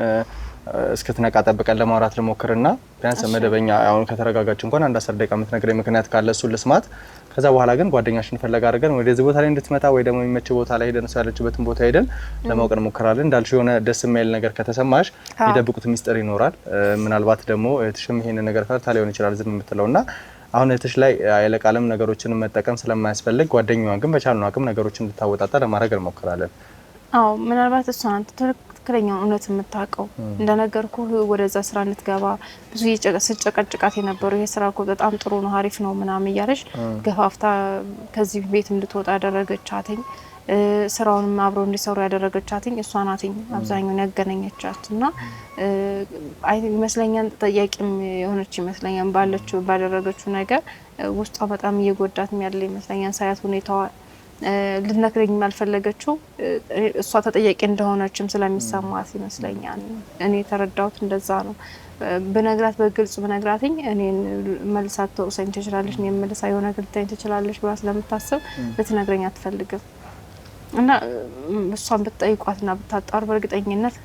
እስከትነቃ ጠብቀን ለማውራት ልሞክርና ቢያንስ መደበኛ አሁን ከተረጋጋች እንኳን አንድ 10 ደቂቃ የምትነግረኝ ምክንያት ካለ እሱ ልስማት ከዛ በኋላ ግን ጓደኛሽን ፈለጋ አድርገን ወደዚህ ቦታ ላይ እንድትመጣ ወይ ደግሞ የሚመች ቦታ ላይ ሄደን እሱ ያለችበትን ቦታ ሄደን ለማወቅ እንሞክራለን እንዳልሽ የሆነ ደስ የሚል ነገር ከተሰማሽ ይደብቁት ሚስጥር ይኖራል ምናልባት ደግሞ እህትሽም ይሄን ነገር ካለ ታሊሆን ይችላል ዝም የምትለውና አሁን እህትሽ ላይ አይለቃለም ነገሮችን መጠቀም ስለማያስፈልግ ጓደኛዋን ግን በቻልነው አቅም ነገሮችን እንድታወጣጣ ለማድረግ እንሞክራለን አዎ ምናልባት እሷ ትክክለኛውን እውነት የምታውቀው እንደነገርኩ ወደዛ ስራ እንድትገባ ብዙ ስጨቀጭቃት የነበሩ ይሄ ስራ እኮ በጣም ጥሩ ነው አሪፍ ነው ምናምን እያለች ገፋፍታ ከዚህ ቤት እንድትወጣ ያደረገቻትኝ ስራውንም አብረው እንዲሰሩ ያደረገቻትኝ እሷ ናትኝ አብዛኛውን ያገናኘቻትና ይመስለኛል ተጠያቂም የሆነች ይመስለኛል ባለችው ባደረገችው ነገር ውስጧ በጣም እየጎዳት ያለ ይመስለኛል ሳያት ሁኔታዋ ልትነግረኝ ያልፈለገችው እሷ ተጠያቂ እንደሆነችም ስለሚሰማት ይመስለኛል እኔ ተረዳሁት እንደዛ ነው በነግራት በግልጽ በነግራትኝ እኔን መልሳት ተወሰኝ ትችላለች እኔ መልሳ የሆነ ግልታኝ ትችላለች ብላ ስለምታስብ ልትነግረኝ አትፈልግም እና እሷን ብትጠይቋትና ብታጣሩ በእርግጠኝነት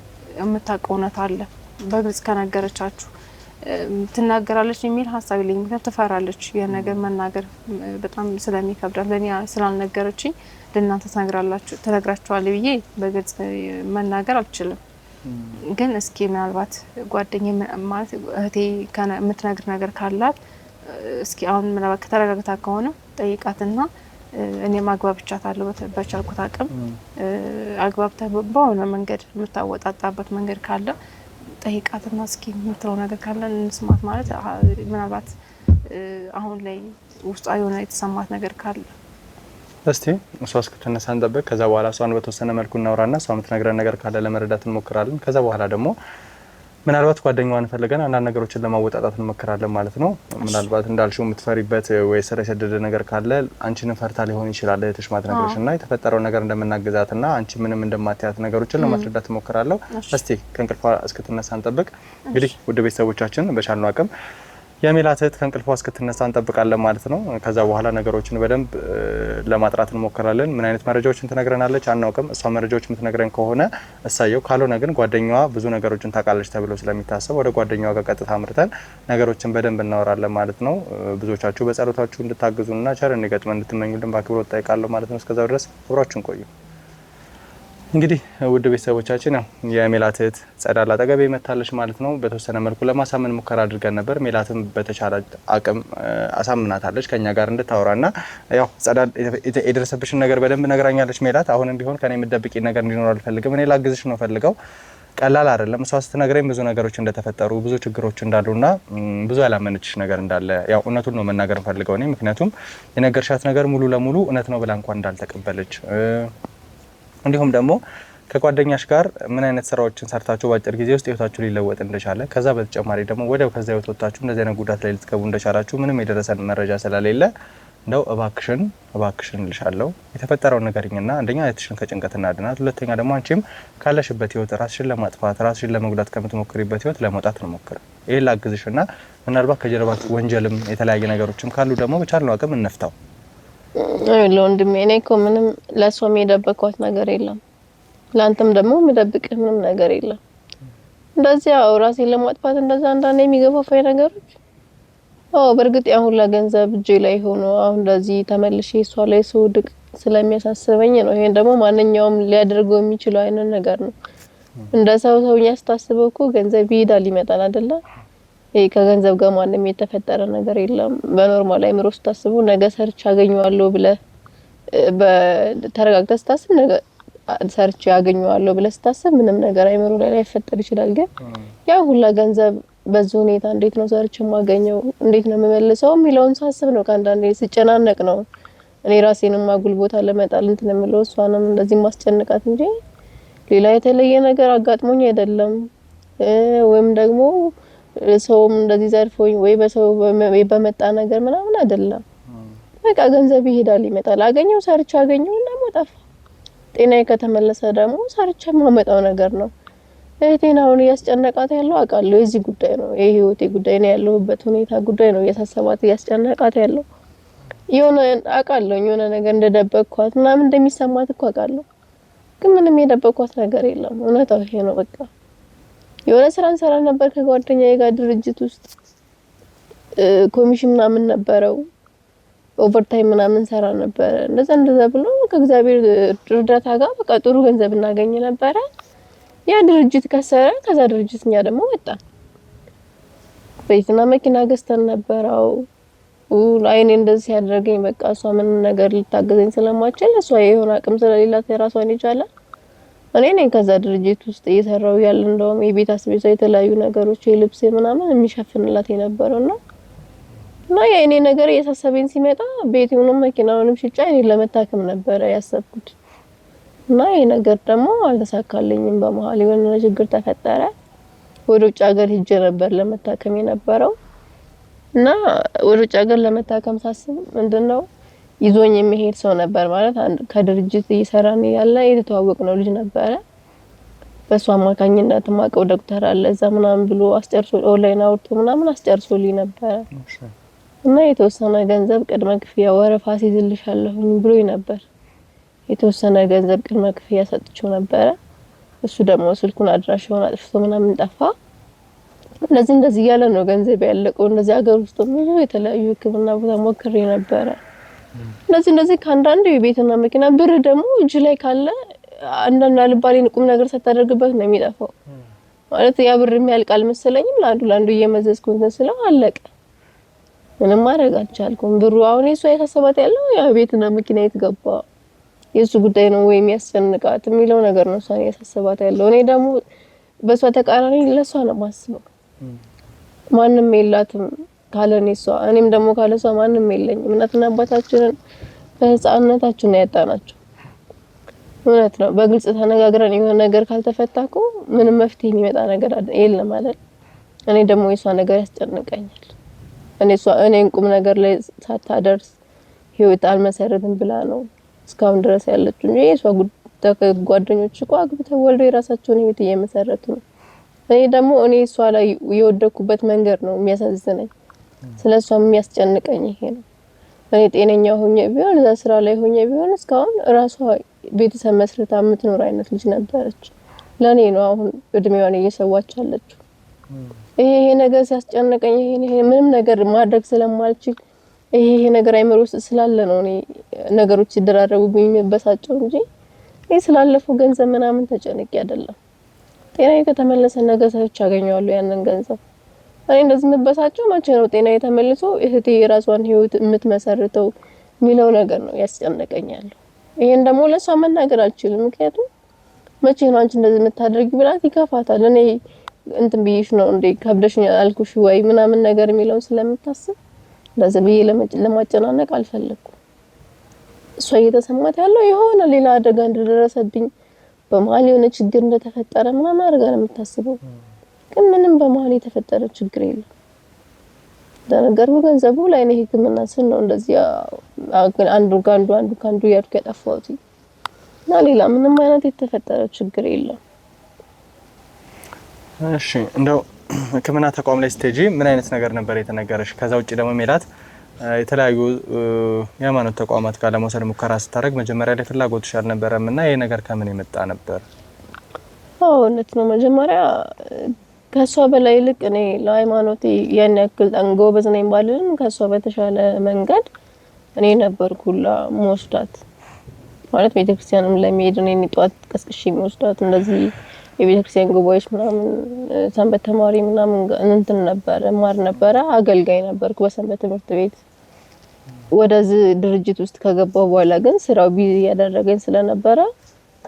የምታውቀው እውነት አለ በግልጽ ከነገረቻችሁ ትናገራለች የሚል ሐሳብ ይለኝ ምክንያቱም ትፈራለች የነገር መናገር በጣም ስለሚከብዳት ለኔ ስላልነገረችኝ ለእናንተ ተነግራችኋለሁ ብዬ በግልጽ መናገር አልችልም ግን እስኪ ምናልባት ጓደኛዬ ማለት እህቴ የምትነግር ነገር ካላት እስኪ አሁን ምናልባት ከተረጋግታ ከሆነ ጠይቃትና እኔ ማግባብቻታለሁ በቻልኩት አቅም አግባብታ በሆነ መንገድ የምታወጣጣበት መንገድ ካለ ጠይቃትና እስኪ የምትለው ነገር ካለ እንስማት። ማለት ምናልባት አሁን ላይ ውስጧ የሆነ የተሰማት ነገር ካለ እስቲ እሷ እስክትነሳ እንጠብቅ። ከዛ በኋላ እሷን በተወሰነ መልኩ እናወራና እሷ የምትነግረን ነገር ካለ ለመረዳት እንሞክራለን። ከዛ በኋላ ደግሞ ምናልባት ጓደኛዋን ፈልገን አንዳንድ ነገሮችን ለማወጣጣት እንሞክራለን ማለት ነው። ምናልባት እንዳልሽው የምትፈሪበት ወይ ስራ የሰደደ ነገር ካለ አንቺን ፈርታ ሊሆን ይችላል እህትሽ ማትነግርሽና የተፈጠረው ነገር እንደምናገዛትና አንቺ ምንም እንደማትያት ነገሮችን ለማስረዳት እንሞክራለሁ። እስቲ ከእንቅልፏ እስክትነሳ እንጠብቅ። እንግዲህ ውድ ቤተሰቦቻችን በቻልነው አቅም የሜላት እህት ከእንቅልፏ እስክትነሳ እንጠብቃለን ማለት ነው። ከዛ በኋላ ነገሮችን በደንብ ለማጥራት እንሞክራለን። ምን አይነት መረጃዎችን ትነግረናለች አናውቅም። እሷ መረጃዎች የምትነግረን ከሆነ እሳየው፣ ካልሆነ ግን ጓደኛዋ ብዙ ነገሮችን ታውቃለች ተብሎ ስለሚታሰብ ወደ ጓደኛዋ ጋር ቀጥታ አምርተን ነገሮችን በደንብ እናወራለን ማለት ነው። ብዙዎቻችሁ በጸሎታችሁ እንድታግዙና ቸር እንዲገጥመን እንድትመኙልን በአክብሮት ጠይቃለሁ ማለት ነው። እስከዛው ድረስ አብራችሁን ቆዩ። እንግዲህ ውድ ቤተሰቦቻችን ያው የሜላት እህት ጸዳል አጠገቤ መታለች ማለት ነው። በተወሰነ መልኩ ለማሳመን ሙከራ አድርገን ነበር። ሜላትም በተቻለ አቅም አሳምናታለች ከኛ ጋር እንድታወራና ያው ጸዳል የደረሰብሽን ነገር በደንብ ነግራኛለች ሜላት። አሁንም ቢሆን ከኔ የምትደብቂ ነገር እንዲኖር አልፈልግም። እኔ ላግዝሽ ነው ፈልገው። ቀላል አይደለም። እሷ ስትነግረኝ ብዙ ነገሮች እንደተፈጠሩ ብዙ ችግሮች እንዳሉና ብዙ ያላመነችሽ ነገር እንዳለ ያው እውነቱን ነው መናገር ፈልገው እኔ። ምክንያቱም የነገርሻት ነገር ሙሉ ለሙሉ እውነት ነው ብላ እንኳን እንዳልተቀበለች እንዲሁም ደግሞ ከጓደኛሽ ጋር ምን አይነት ስራዎችን ሰርታችሁ ባጭር ጊዜ ውስጥ ህይወታችሁ ሊለወጥ እንደቻለ ከዛ በተጨማሪ ደግሞ ወዲያው ከዛ ህይወት ወጣችሁ እንደዚህ አይነት ጉዳት ላይ ልትገቡ እንደቻላችሁ ምንም የደረሰን መረጃ ስለሌለ እንደው እባክሽን ልሻለሁ የተፈጠረው ነገርኝና አንደኛ እህትሽን ከጭንቀት እናድናት፣ ሁለተኛ ደግሞ አንቺም ካለሽበት ህይወት ራስሽን ለማጥፋት ራስሽን ለመጉዳት ከምትሞክሪበት ህይወት ለመውጣት እንሞክር። ይሄ ላግዝሽና ምናልባት ከጀርባችሁ ወንጀልም የተለያየ ነገሮችም ካሉ ደግሞ በቻልነው አቅም እንፍታው። ለወንድሜ እኔ እኮ ምንም ለሷም የደበቅኳት ነገር የለም፣ ላንተም ደግሞ የምደብቅህ ምንም ነገር የለም። እንደዚህ ያው ራሴን ለማጥፋት እንደዛ አንዳንዴ የሚገፋፋኝ ነገሮች በእርግጥ አሁን ለገንዘብ እጄ ላይ ሆኖ አሁን እንደዚህ ተመልሼ እሷ ላይ ስወድቅ ስለሚያሳስበኝ ነው። ይሄን ደግሞ ማንኛውም ሊያደርገው የሚችለው አይነት ነገር ነው። እንደ ሰውኛ ስታስበው እኮ ገንዘብ ይሄዳል ይመጣል አይደለ? ይሄ ከገንዘብ ጋር ማንም የተፈጠረ ነገር የለም። በኖርማል አይምሮ ስታስቡ ነገ ሰርች አገኘዋለሁ ብለህ በተረጋግተህ ስታስብ ነገ ሰርች አገኘዋለሁ ብለህ ስታስብ ምንም ነገር አይምሮ ላይ ላይፈጠር ይችላል። ግን ያው ሁላ ገንዘብ በዚህ ሁኔታ እንዴት ነው ሰርች የማገኘው እንዴት ነው የምመልሰው የሚለውን ሳስብ ነው ከአንዳንዴ ስጨናነቅ ነው እኔ ራሴንም ማጉል ቦታ ለመጣል እንትን የምለው እሷንም እንደዚህ ማስጨንቃት እንጂ ሌላ የተለየ ነገር አጋጥሞኝ አይደለም። ወይም ደግሞ ሰውም እንደዚህ ዘርፎኝ ወይ በሰው በመጣ ነገር ምናምን አይደለም። በቃ ገንዘብ ይሄዳል ይመጣል፣ አገኘው ሰርች አገኘውና ሞጣፋ። ጤናዬ ከተመለሰ ደግሞ ሰርች የማመጣው ነገር ነው። እህቴን አሁን እያስጨነቃት ያለው አውቃለሁ የዚህ ጉዳይ ነው፣ የህይወቴ ጉዳይ ነው፣ ያለሁበት ሁኔታ ጉዳይ ነው እያሳሰባት እያስጨነቃት ያለው። የሆነ አውቃለሁ የሆነ ነገር እንደደበቅኳት ምናምን እንደሚሰማት እኮ አውቃለሁ። ግን ምንም የደበቅኳት ነገር የለም። እውነታው ይሄ ነው በቃ። የሆነ ስራ እንሰራ ነበር ከጓደኛዬ ጋር ድርጅት ውስጥ ኮሚሽን ምናምን ነበረው፣ ኦቨርታይም ምናምን ሰራ ነበር። እንደዛ ብሎ ከእግዚአብሔር እርዳታ ጋር በቃ ጥሩ ገንዘብ እናገኝ ነበር። ያ ድርጅት ከሰረ፣ ከዛ ድርጅት እኛ ደግሞ ወጣን። ቤትና መኪና ገዝተን ነበርው። አይኔ እንደዚህ ያደረገኝ በቃ እሷ ምን ነገር ልታገዘኝ ስለማትችል እሷ የሆነ አቅም ስለሌላት የራሷን ይቻለ እኔ ነኝ ከዛ ድርጅት ውስጥ እየሰራው ያለ እንደውም የቤት አስቤዛ የተለያዩ ነገሮች የልብስ ምናምን የሚሸፍንላት የነበረውና የኔ ነገር እያሳሰበኝ ሲመጣ ቤቱንም መኪናውንም ሽጫ እኔ ለመታከም ነበር ያሰብኩት። እና ይሄ ነገር ደግሞ አልተሳካልኝም። በመሃል የሆነ ችግር ተፈጠረ። ወደ ውጭ ሀገር ሄጄ ነበር ለመታከም የነበረው እና ወደ ውጭ ሀገር ለመታከም ሳስብ ምንድነው ይዞኝ የሚሄድ ሰው ነበር ማለት አንድ ከድርጅት እየሰራን ያለ የተዋወቅነው ልጅ ነበረ። በሷ አማካኝነት ማቀው ዶክተር አለ እዛ ምናምን ብሎ አስጨርሶ ኦንላይን አውርቶ ምናምን አስጨርሶልኝ ነበር። እና የተወሰነ ገንዘብ ቅድመ ክፍያ ወረፋ ሲዝልሻለሁኝ ብሎኝ ነበር። የተወሰነ ገንዘብ ቅድመ ክፍያ ሰጥቼው ነበር። እሱ ደግሞ ስልኩን አድራሻውን አጥፍቶ ምናምን ጠፋ። እንደዚህ ያለ ነው ገንዘብ ያለቀው። እንደዚህ ሀገር ውስጥ ብዙ የተለያዩ ሕክምና ቦታ ሞክሬ ነበር። እንደዚህ ከአንዳንድ የቤትና መኪና ብር ደግሞ እጅ ላይ ካለ አንዳንድ አልባሌ ቁም ነገር ሳታደርግበት ነው የሚጠፋው። ማለት ያ ብር የሚያልቃል መሰለኝም ለአንዱ እየመዘዝኩ ስለው አለቀ። ምንም ማድረግ አልቻልኩም። ብሩ አሁን እሱ ያሳሰባት ያለው ያ ቤትና መኪና የተገባ የሱ ጉዳይ ነው ወይ የሚያስጨንቃት የሚለው ነገር ነው እሷን ያሳሰባት ያለው። እኔ ደግሞ በሷ ተቃራኒ ለሷ ነው ማስበው። ማንም የላትም ካለኔ እሷ፣ እኔም ደግሞ ካለሷ ማንም የለኝም። እናትና አባታችንን በህፃንነታችን ነው ያጣናቸው። እውነት ነው። በግልጽ ተነጋግረን የሆነ ነገር ካልተፈታኩ ምንም መፍትሄ የሚመጣ ነገር የለም ማለት። እኔ ደግሞ የሷ ነገር ያስጨንቀኛል። እኔን ቁም ነገር ላይ ሳታደርስ ህይወት አልመሰረትም ብላ ነው እስካሁን ድረስ ያለችው እንጂ የሷ ጓደኞች እኮ አግብተው ወልደው የራሳቸውን ህይወት እየመሰረቱ ነው። እኔ ደግሞ እሷ ላይ የወደኩበት መንገድ ነው የሚያሳዝነኝ። ስለሷ የሚያስጨንቀኝ ይሄ ነው። እኔ ጤነኛ ሆኜ ቢሆን እዛ ስራ ላይ ሆኜ ቢሆን እስካሁን ራሷ ቤተሰብ መስርታ የምትኖር አይነት ልጅ ነበረች። ለኔ ነው አሁን እድሜዋን እየሰዋች አለችው። ይሄ ነገር ሲያስጨንቀኝ ይሄ ምንም ነገር ማድረግ ስለማልችል ይሄ ነገር አይምሮ ውስጥ ስላለ ነው እኔ ነገሮች ሲደራረቡብኝ የሚበሳጨው እንጂ እኔ ስላለፈው ገንዘብ ምናምን ተጨንቄ አይደለም። ጤናዬ ከተመለሰ ነገ ሰዎች ያገኛሉ ያንን ገንዘብ። እኔ እንደዚህ የምበሳጨው መቼ ነው ጤናዬ ተመልሶ እህቴ የራሷን ህይወት የምትመሰርተው የሚለው ነገር ነው ያስጨንቀኛል። ይሄን ደግሞ ለሷ መናገር አልችልም። ምክንያቱም መቼ ነው አንቺ እንደዚህ የምታደርጊ ብላት ይከፋታል። እኔ እንትን ብዬሽ ነው እንዴ ከብደሽኝ አልኩሽ ወይ ምናምን ነገር የሚለው ስለምታስብ እንደዚህ ብዬ ለማጨናነቅ አልፈለኩም። እሷ እየተሰማት ያለው የሆነ ሌላ አደጋ እንደደረሰብኝ በመሀል የሆነ ችግር እንደተፈጠረ ምናምን አድርጋ ነው የምታስበው። ግን ምንም በመሀል የተፈጠረ ችግር የለም። ለነገሩ ገንዘቡ ላይ ነው ህክምና ስን ነው እንደዚህ አንዱ ካንዱ ያድርግ ያጠፋውት እና ሌላ ምንም አይነት የተፈጠረ ችግር የለም። እሺ እንደው ህክምና ተቋም ላይ ስቴጂ ምን አይነት ነገር ነበር የተነገረሽ? ከዛ ውጪ ደግሞ ሜላት የተለያዩ የሃይማኖት ተቋማት ጋር ለመውሰድ ሙከራ ስታደርግ መጀመሪያ ላይ ፍላጎትሽ አልነበረም እና ይሄ ነገር ከምን የመጣ ነበር? እውነት ነው። መጀመሪያ ከሷ በላይ ልክ እኔ ለሃይማኖቴ ያን ያክል ጎበዝ ነኝ ባልልም ከሷ በተሻለ መንገድ እኔ ነበርኩላ መወስዳት ማለት ቤተክርስቲያንም ለመሄድ እኔ ጧት ቀስቅሼ መወስዳት እንደዚህ የቤተክርስቲያን ጉባኤዎች ምናምን ሰንበት ተማሪ ምናምን እንትን ነበር ማር ነበር አገልጋይ ነበርኩ በሰንበት ትምህርት ቤት። ወደዚህ ድርጅት ውስጥ ከገባው በኋላ ግን ስራው ቢዚ ያደረገኝ ስለነበረ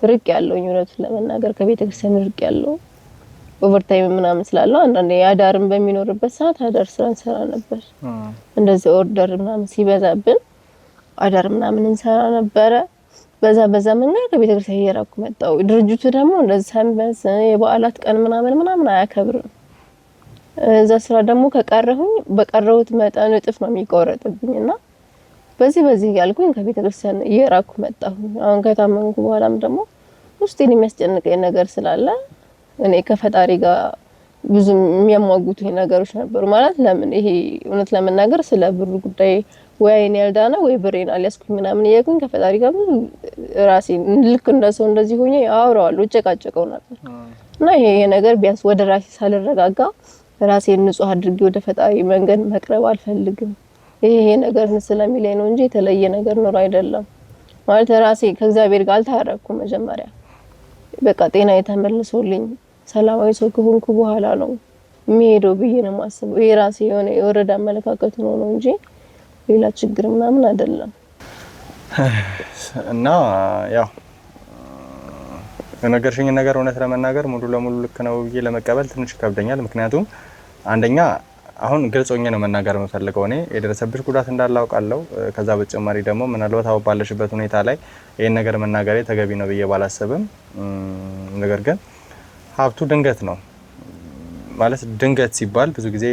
ርቅ ያለው እውነት ለመናገር ከቤተክርስቲያን ርቅ ያለው ኦቨርታይም ምናምን ስላለው አንዳንዴ አዳርም በሚኖርበት ሰዓት አዳር ስራ እንሰራ ነበር። እንደዚህ ኦርደር ምናምን ሲበዛብን አዳር ምናምን እንሰራ ነበር። በዛ መንገድ ከቤተክርስቲያን እየራኩ መጣሁ። ድርጅቱ ደግሞ እንደዚህ ሰንበት የበዓላት ቀን ምናምን አያከብርም። እዛ ስራ ደግሞ ከቀረሁኝ በቀረሁት መጠን እጥፍ ነው የሚቆረጥብኝና በዚህ ያልኩኝ ከቤተክርስቲያን እየራኩ መጣሁ። አሁን ከታመንኩ በኋላም ደግሞ ውስጤን የሚያስጨንቀኝ ነገር ስላለ እኔ ከፈጣሪ ጋር ብዙ የሚያሟጉቱኝ ነገሮች ነበሩ። ማለት ለምን ይሄ እውነት ለመናገር ስለ ብሩ ጉዳይ ወይ እኔ ያልዳና ወይ ብሬን አልያዝኩኝ ምናምን እያልኩኝ ከፈጣሪ ጋር ብዙ ራሴን ልክ እንደሰው እንደዚህ ሆኜ አወራዋለሁ፣ እጨቃጨቀው ነበር እና ይሄ ነገር ቢያንስ ወደ ራሴ ሳልረጋጋ ራሴን ንጹህ አድርጌ ወደ ፈጣሪ መንገድ መቅረብ አልፈልግም። ይሄ ነገር ስለሚለኝ ነው እንጂ የተለየ ነገር ኖር አይደለም። ማለት ራሴ ከእግዚአብሔር ጋር አልታረኩም። መጀመሪያ በቃ ጤና የተመለሰልኝ ሰላማዊ ሰው ከሆንኩ በኋላ ነው የሚሄደው ብዬ ነው የማስበው። ይሄ ራሴ የሆነ የወረዳ አመለካከት ነው እንጂ ሌላ ችግር ምናምን አይደለም። እና ያው የነገርሽኝ ነገር እውነት ለመናገር ሙሉ ለሙሉ ልክ ነው ብዬ ለመቀበል ትንሽ ይከብደኛል። ምክንያቱም አንደኛ አሁን ግልጽ ሆኜ ነው መናገር የምፈልገው። እኔ የደረሰብሽ ጉዳት እንዳለ አውቃለሁ። ከዛ በተጨማሪ ደግሞ ምናልባት አሁን ባለሽበት ሁኔታ ላይ ይሄን ነገር መናገሬ ተገቢ ነው ብዬ ባላሰብም፣ ነገር ግን ሀብቱ ድንገት ነው ማለት ድንገት ሲባል ብዙ ጊዜ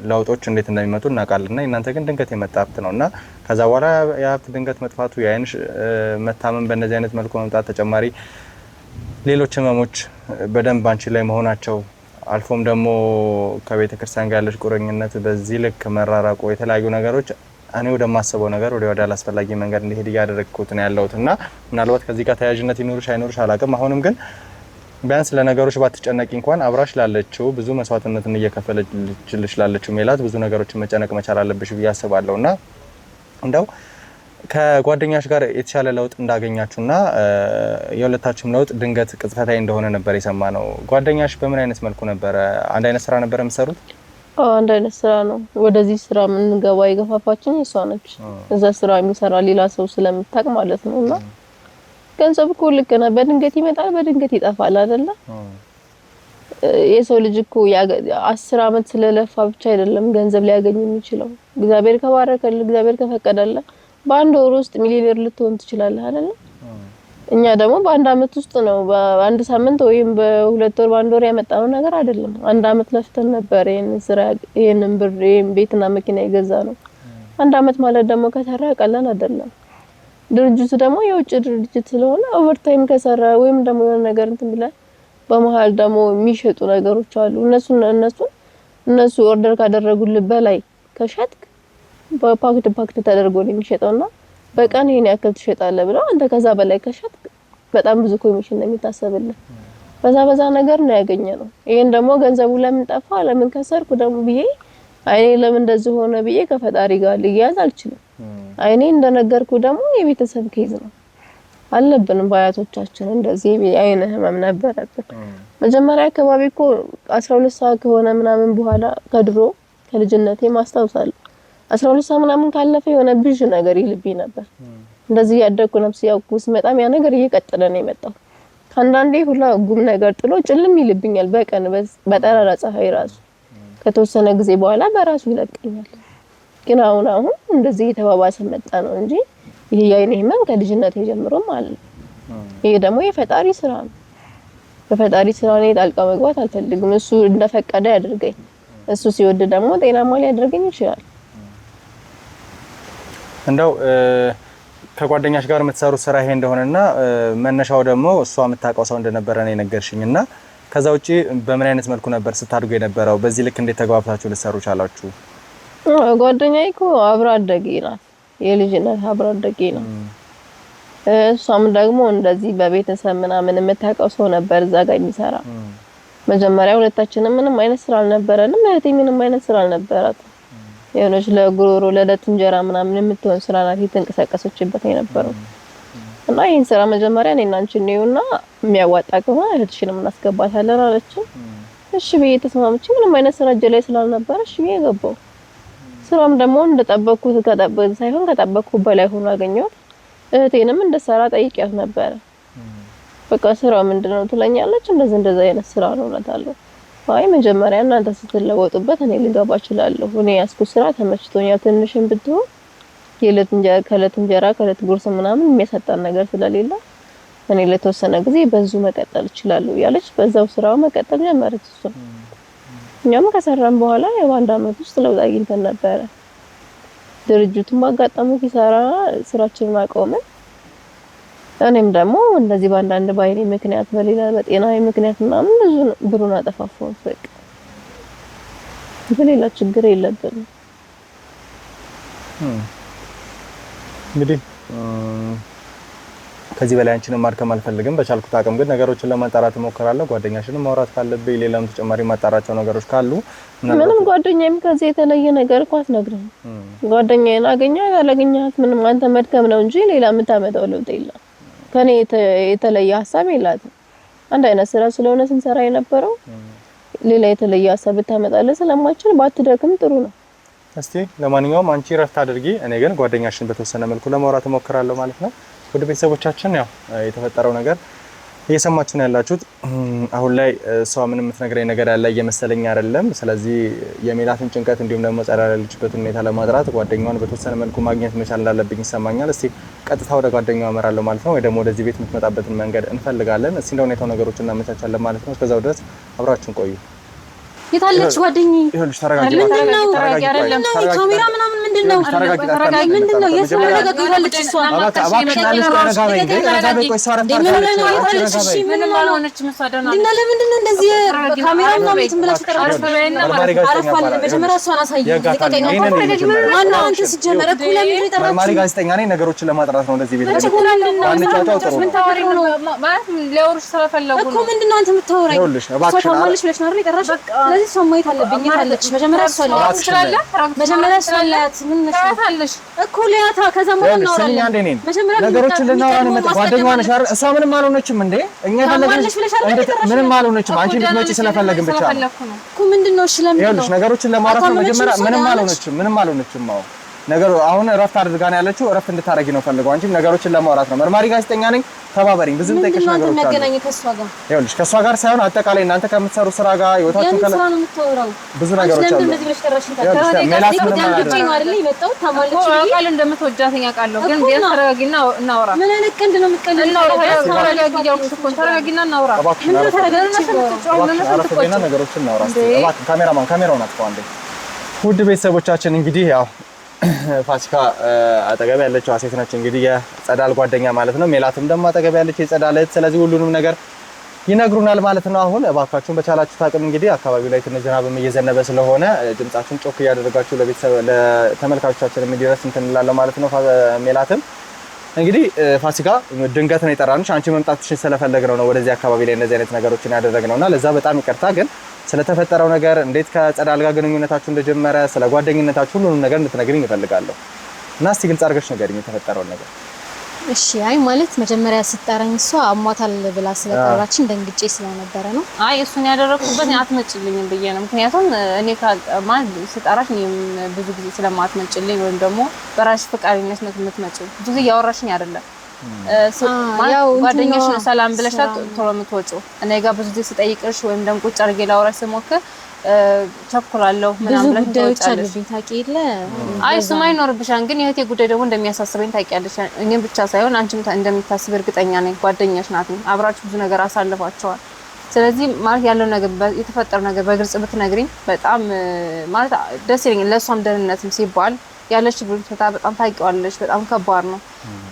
ለውጦች እንዴት እንደሚመጡ እናውቃለንና እናንተ ግን ድንገት የመጣ ሀብት ነውና ከዛ በኋላ የሀብት ድንገት መጥፋቱ የአይንሽ መታመም በእነዚህ አይነት መልኩ መምጣት ተጨማሪ ሌሎች ህመሞች በደንብ አንቺ ላይ መሆናቸው አልፎም ደግሞ ከቤተ ክርስቲያን ጋር ያለሽ ቁርኝነት በዚህ ልክ መራራቁ የተለያዩ ነገሮች እኔ ወደማስበው ነገር ወደ አላስፈላጊ መንገድ እንዲሄድ ያደረግኩት ነው ያለውትና ምናልባት ከዚህ ጋር ተያያዥነት ይኖርሽ አይኖርሽ አላውቅም። አሁንም ግን ቢያንስ ለነገሮች ባትጨነቂ እንኳን አብራሽ ላለችው ብዙ መስዋዕትነትን እየከፈለችልሽ ላለችው ሜላት ብዙ ነገሮችን መጨነቅ መቻል አለብሽ ብዬ አስባለሁና እንደው ከጓደኛሽ ጋር የተሻለ ለውጥ እንዳገኛችሁና የሁለታችሁም ለውጥ ድንገት ቅጽበታዊ እንደሆነ ነበር የሰማነው። ጓደኛሽ በምን አይነት መልኩ ነበር? አንድ አይነት ስራ ነበር የምትሰሩት? አንድ አይነት ስራ ነው። ወደዚህ ስራ የምንገባ የገፋፋችን እሷ ነች። እዛ ስራ የሚሰራ ሌላ ሰው ስለምታውቅ ማለት ነውና ገንዘብ እኮ ልክ ነው፣ በድንገት ይመጣል፣ በድንገት ይጠፋል አይደለ? የሰው ልጅ እኮ 10 አመት ስለለፋ ብቻ አይደለም ገንዘብ ሊያገኝ የሚችለው። እግዚአብሔር ከባረከልህ፣ እግዚአብሔር ከፈቀደልህ በአንድ ወር ውስጥ ሚሊዮነር ልትሆን ትችላለህ አይደል? እኛ ደግሞ በአንድ አመት ውስጥ ነው በአንድ ሳምንት ወይም በሁለት ወር በአንድ ወር ያመጣነው ነገር አይደለም። አንድ አመት ለፍተን ነበር ይሄንን ብር ቤትና መኪና የገዛ ነው። አንድ አመት ማለት ደግሞ ከሰራ ቀላል አይደለም። ድርጅቱ ደግሞ የውጭ ድርጅት ስለሆነ ኦቨርታይም ከሰራ ወይም ደግሞ የሆነ ነገር እንትን ብላ በመሃል ደግሞ የሚሸጡ ነገሮች አሉ። እነሱ ኦርደር ካደረጉልህ በላይ ከሸጥክ በፓክት ተደርጎ ነው የሚሸጠውና በቀን ይሄን ያክል ትሸጣለህ ብለው አንተ ከዛ በላይ ከሸጥክ በጣም ብዙ ኮሚሽን ነው የሚታሰብልህ። በዛ ነገር ነው ያገኘነው። ይሄን ደግሞ ገንዘቡ ለምን ጠፋ ለምን ከሰርኩ ደግሞ ብዬ አይኔ ለምን እንደዚህ ሆነ ብዬ ከፈጣሪ ጋር ልያዝ አልችልም። አይኔ እንደነገርኩ ደግሞ የቤተሰብ ኬዝ ነው አለብን። ባያቶቻችን እንደዚህ አይነ ህመም ነበረብን። መጀመሪያ አካባቢ እኮ 12 ሰዓት ከሆነ ምናምን በኋላ ከድሮ ከልጅነቴ ማስታውሳለሁ 12 ሰዓት ምናምን ካለፈ የሆነ ብዥ ነገር ይልብኝ ነበር። እንደዚህ ያደኩ ነፍስ ያውቁስ በጣም ያ ነገር እየቀጠለ ነው የመጣው። አንዳንዴ ሁላ ጉም ነገር ጥሎ ጭልም ይልብኛል በቀን በጠራራ ፀሐይ ራሱ ከተወሰነ ጊዜ በኋላ በራሱ ይለቀኛል። ግን አሁን እንደዚህ የተባባሰ መጣ ነው እንጂ ይሄ የአይኔ ህመም ከልጅነቴ ጀምሮም አለ። ይሄ ደግሞ የፈጣሪ ስራ ነው። በፈጣሪ ስራ ላይ ጣልቃ መግባት አልፈልግም። እሱ እንደፈቀደ ያድርገኝ። እሱ ሲወድ ደግሞ ጤናማ ሊያደርገኝ ይችላል። እንደው ከጓደኛሽ ጋር የምትሰሩት ስራ ይሄ እንደሆነና መነሻው ደግሞ እሷ የምታውቀው ሰው እንደነበረ ነው የነገርሽኝና ከዛ ውጪ በምን አይነት መልኩ ነበር ስታድጉ የነበረው? በዚህ ልክ እንዴት ተግባብታችሁ ልትሰሩ ቻላችሁ? ጓደኛዬ እኮ አብራ አደጌ ናት። የልጅነት አብራ አደጌ ነው። እሷም ደግሞ እንደዚህ በቤተሰብ ምናምን የምታውቀው ሰው ነበር እዛ ጋር የሚሰራ። መጀመሪያ ሁለታችንም ምንም አይነት ስራ አልነበረንም። እህቴ ምንም አይነት ስራ አልነበራትም። የሆነች ለጉሮሮ ለዕለት እንጀራ ምናምን የምትሆን ስራ ናት የተንቀሳቀሰችበት የነበረው። እና ይሄን ስራ መጀመሪያ እኔና አንቺ ነውና የሚያዋጣ ከሆነ እህትሽንም እናስገባታለን አለችኝ። እሺ ብዬ ተስማምቼ ምንም አይነት ስራ እጄ ላይ ስላልነበረ እሺ ብዬ ገባሁ። ስራም ደግሞ እንደጠበቅኩት ከጠበቅኩት በላይ ሆኖ አገኘሁት። እህቴንም እንደሰራ ጠይቂያት ነበረ። በቃ ስራው ምንድነው ትለኛለች። እንደዛ አይነት ስራ ነው እላታለሁ። አይ መጀመሪያ እናንተ ስትለወጡበት እኔ ልገባ እችላለሁ። እኔ ያስኩት ስራ ተመችቶኛል። ትንሽም ብትሆን ከእለት እንጀራ ከእለት ጉርስ ምናምን የሚያሳጣን ነገር ስለሌለ እኔ ለተወሰነ ጊዜ በዙ መቀጠል እችላለሁ ያለች በዛው ስራው መቀጠል ጀመረች። እሱ እኛም ከሰራን በኋላ የአንድ አመት ውስጥ ለውጥ አግኝተን ነበረ። ድርጅቱን ማጋጠሙ ኪሳራ ስራችንን አቆመን። እኔም ደግሞ እንደዚህ በአንዳንድ ባይኔ ምክንያት በሌላ በጤናዊ ምክንያት ምናምን ብዙ ብሩን አጠፋፋሁት። በቃ በሌላ ችግር የለብንም። እንግዲህ ከዚህ በላይ አንቺንም ማድከም አልፈልግም። በቻልኩት አቅም ግን ነገሮችን ለማጣራት እሞክራለሁ። ጓደኛሽንም ማውራት ካለብኝ ሌላም ተጨማሪ ማጣራቸው ነገሮች ካሉ ምንም ጓደኛዬም ከዚህ የተለየ ነገር እኮ አትነግረኝ። ጓደኛዬን አገኛት አላገኛት ምንም አንተ መድከም ነው እንጂ ሌላ የምታመጣው ለውጥ የለም። ከኔ የተለየ ሀሳብ የላትም። አንድ አይነት ስራ ስለሆነ ስንሰራ የነበረው ሌላ የተለየ ሀሳብ ብታመጣለህ ስለማይችል ባትደክም ጥሩ ነው። እስቲ ለማንኛውም አንቺ ረፍት አድርጊ። እኔ ግን ጓደኛሽን በተወሰነ መልኩ ለማውራት እሞክራለሁ ማለት ነው። ወደ ቤተሰቦቻችን ያው የተፈጠረው ነገር እየሰማችሁ ነው ያላችሁት። አሁን ላይ እሷ ምንም የምትነግረኝ ነገር ያለ እየመሰለኝ አይደለም። ስለዚህ የሜላትን ጭንቀት እንዲሁም ደግሞ ጸራ ያለችበትን ሁኔታ ለማጥራት ጓደኛዋን በተወሰነ መልኩ ማግኘት መቻል እንዳለብኝ ይሰማኛል። እስቲ ቀጥታ ወደ ጓደኛዋ አመራለሁ ማለት ነው፣ ወይ ደግሞ ወደዚህ ቤት የምትመጣበትን መንገድ እንፈልጋለን። እስቲ እንደ ሁኔታው ነገሮችን እናመቻቻለን ማለት ነው። እስከዛው ድረስ አብራችሁን ቆዩ። የታለች ጓደኛዬ? ይኸውልሽ ተረጋጊ። ምንድነው? ካሜራ ምናምን ምንድነው? ምንድነው? የተረጋጋ ይታለች እሷ ለምንድነው እንደዚህ ካሜራ ምናምን ትምላችሁ ተራራፈበና መጀመሪያ እሷን አሳየኝ። ማነው አንተ ሲጀመር እኮ ለምን ይጠራችሁ? ማሪ ጋዜጠኛ ነኝ። ነገሮችን ለማጥራት ነው እንደዚህ ቤት ምን ታወሪው ነው ማለት ሊያወሩሽ ስለፈለጉ ነው እኮ። ምንድነው አንተ የምታወራኝ? እሷ ታማለች ብለሽ ነው አይደል የጠራሽው? ስለዚህ እሷ ማየት አለብኝ። የታለች መጀመሪያ እሷ መጀመሪያ እሷ ላያት ምን ነሽ እኮ ሊያታ ከዛ ምን እናወራለን። መጀመሪያ ነገሮችን ልናወራ ነው የመጣው። ጓደኛዋ ነሽ አይደል? እሷ ምንም አልሆነችም እንዴ? እኛ ፈለግን ምንም አልሆነችም። አንቺ እንድትመጪ ስለፈለግን ብቻ ነው እኮ። ምንድነው? እሺ ለምን ይኸውልሽ ነገሮችን ለማውራት ነው መጀመሪያ። ምንም አልሆነችም። አዎ ነገሩ አሁን እረፍት አድርጋ ነው ያለችው። እረፍት እንድታረጊ ነው ፈልገው አንቺም ነገሮችን ለማውራት ነው። መርማሪ ጋዜጠኛ ነኝ ተባበሪኝ። ብዙ ጠይቀሽ ነገሮች አሉ። የሚያገናኝ ከሷ ጋር ይኸውልሽ ከሷ ጋር ሳይሆን አጠቃላይ እናንተ ከምትሰሩ ስራ ጋር ህይወታችሁ ከለ ብዙ ነገሮች አሉ። ሜላት ምን ማለት ነው አይደል? ይመጣው ታማለች ቃል እንደምትወጃት ያውቃለሁ፣ ግን ቢያንስ ተረጋጊና እናውራ። ምን አይነት ቀንድ ነው የምትቀልለው? ተረጋጊና እናውራ። ምን ተረጋጊና ነገሮችን እናውራ። እባክህ ካሜራማን ካሜራውን አጥፋው አንዴ። ውድ ቤተሰቦቻችን እንግዲህ ያው ፋሲካ አጠገብ ያለችው አሴት ነች እንግዲህ የጸዳል ጓደኛ ማለት ነው። ሜላትም ደግሞ አጠገብ ያለች የጸዳል እህት። ስለዚህ ሁሉንም ነገር ይነግሩናል ማለት ነው። አሁን እባካችሁን በቻላችሁ ታቅም እንግዲህ አካባቢው ላይ ትንሽ ዝናብም እየዘነበ ስለሆነ ድምጻችሁን ጮክ እያደረጋችሁ ለተመልካቾቻችን እንዲደርስ እንትን እንላለን ማለት ነው። ሜላትም እንግዲህ ፋሲካ ድንገት ነው የጠራንሽ፣ አንቺ መምጣትሽን ስለፈለግነው ነው ወደዚህ አካባቢ ላይ እንደዚህ አይነት ነገሮችን ያደረግነውና ለዛ በጣም ይቅርታ። ግን ስለተፈጠረው ነገር እንዴት ከጸዳል ጋር ግንኙነታችሁ እንደጀመረ ስለ ጓደኝነታችሁ ሁሉንም ነገር እንድትነግሪኝ እፈልጋለሁ እና እስቲ ግልጽ አድርገሽ ንገሪኝ የተፈጠረውን ነገር። እሺ አይ ማለት መጀመሪያ ስጠራኝ እሷ አሟታል ብላ ስለጠራችን ደንግጬ ስለነበረ ነው። አይ እሱን ያደረኩበት አትመጭልኝም ብዬ ነው። ምክንያቱም እኔ ማለት ስጠራሽ ብዙ ጊዜ ስለማትመጭልኝ ወይም ደግሞ በራስሽ ፈቃደኝነት ነው የምትመጪው። ብዙ ጊዜ ያወራሽኝ አይደለም ያው ጓደኛሽ ነው ሰላም ብለሻት ቶሎ የምትወጪው። እኔ ጋር ብዙ ጊዜ ስጠይቅሽ ወይም ደግሞ ቁጭ አድርጌ ላወራሽ ስሞክር ቸኩላለሁ ምናምን ብለሽ ትወጫለሽ። ታውቂ የለ አይ እሱማ ይኖርብሻል። ግን የእህቴ ጉዳይ ደግሞ እንደሚያሳስበኝ ታውቂያለሽ። እኔም ብቻ ሳይሆን አንቺም እንደምታስብ እርግጠኛ ነኝ። ጓደኛሽ ናት፣ አብራችሁ ብዙ ነገር አሳልፋችኋል። ስለዚህ ማለት ያለው ነገር የተፈጠረው ነገር በግልጽ ብትነግሪኝ በጣም ማለት ደስ ይለኛል። ለእሷም ደህንነትም ሲባል ያለችበት ሁኔታ በጣም ታውቂዋለሽ፣ በጣም ከባድ ነው።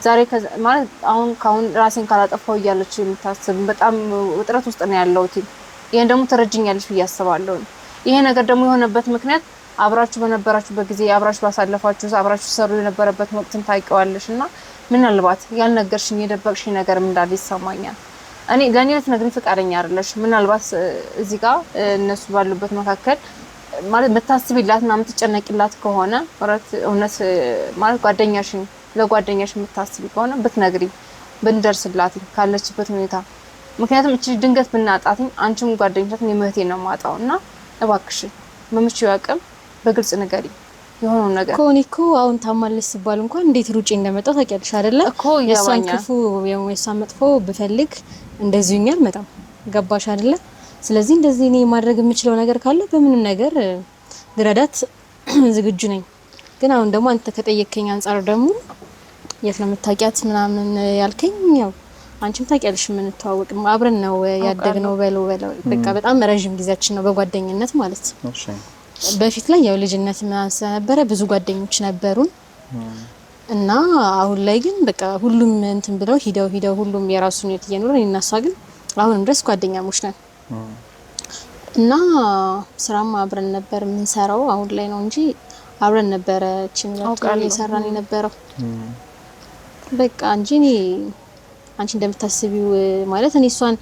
ዛሬ ማለት አሁን ራሴን ካላጠፋው እያለች የምታስብ በጣም ውጥረት ውስጥ ነው ያለሁት። ይሄን ደግሞ ትረጅኛለሽ ብዬ አስባለሁ። ይሄ ነገር ደግሞ የሆነበት ምክንያት አብራችሁ በነበራችሁበት ጊዜ አብራችሁ ባሳለፋችሁ አብራችሁ ሰሩ የነበረበት ወቅትን ታውቂዋለሽና ምናልባት ያልነገርሽኝ የደበቅሽኝ ነገር እንዳለ ይሰማኛል። ለእኔ ልትነግሪኝ ፈቃደኛ አይደለሽ። ምናልባት እዚህ ጋር እነሱ ባሉበት መካከል ማለት የምታስቢላት እና የምትጨነቂላት ከሆነ እውነት ማለት ጓደኛሽን ለጓደኛሽ የምታስቢ ከሆነ ብትነግሪኝ ብንደርስላት ካለችበት ሁኔታ። ምክንያቱም እቺ ድንገት ብናጣትኝ አንቺም ጓደኛሽን የምህቴ ነው ማጣው እና እባክሽ በምችው አቅም በግልጽ ንገሪኝ የሆነው ነገር። ኮኒኮ አሁን ታማለች ሲባል እንኳን እንዴት ሩጪ እንደመጣው ታውቂያለሽ አይደለ? የሷን ክፉ የሷን መጥፎ ብፈልግ እንደዚህኛል መጣም ገባሽ አይደለ? ስለዚህ እንደዚህ እኔ ማድረግ የምችለው ነገር ካለ በምንም ነገር ልረዳት ዝግጁ ነኝ። ግን አሁን ደግሞ አንተ ከጠየከኝ አንፃር ደግሞ የት ነው የምታውቂያት ምናምን ያልከኝ፣ ያው አንቺም ታውቂያለሽ የምንተዋወቅ አብረን ነው ያደግነው። በለው በቃ በጣም ረጅም ጊዜያችን ነው በጓደኝነት ማለት ነው። በፊት ላይ ያው ልጅነት ምናምን ስለነበረ ብዙ ጓደኞች ነበሩን እና አሁን ላይ ግን በቃ ሁሉም እንትን ብለው ሂደው ሁሉም የራሱን ህይወት እየኖረ እኔና እሷ ግን አሁንም ድረስ ጓደኛሞች ነን እና ስራም አብረን ነበር የምንሰራው። አሁን ላይ ነው እንጂ አብረን ነበረ እየሰራን የነበረው በቃ እንጂ እኔ አንቺ እንደምታስቢው ማለት እኔ እሷን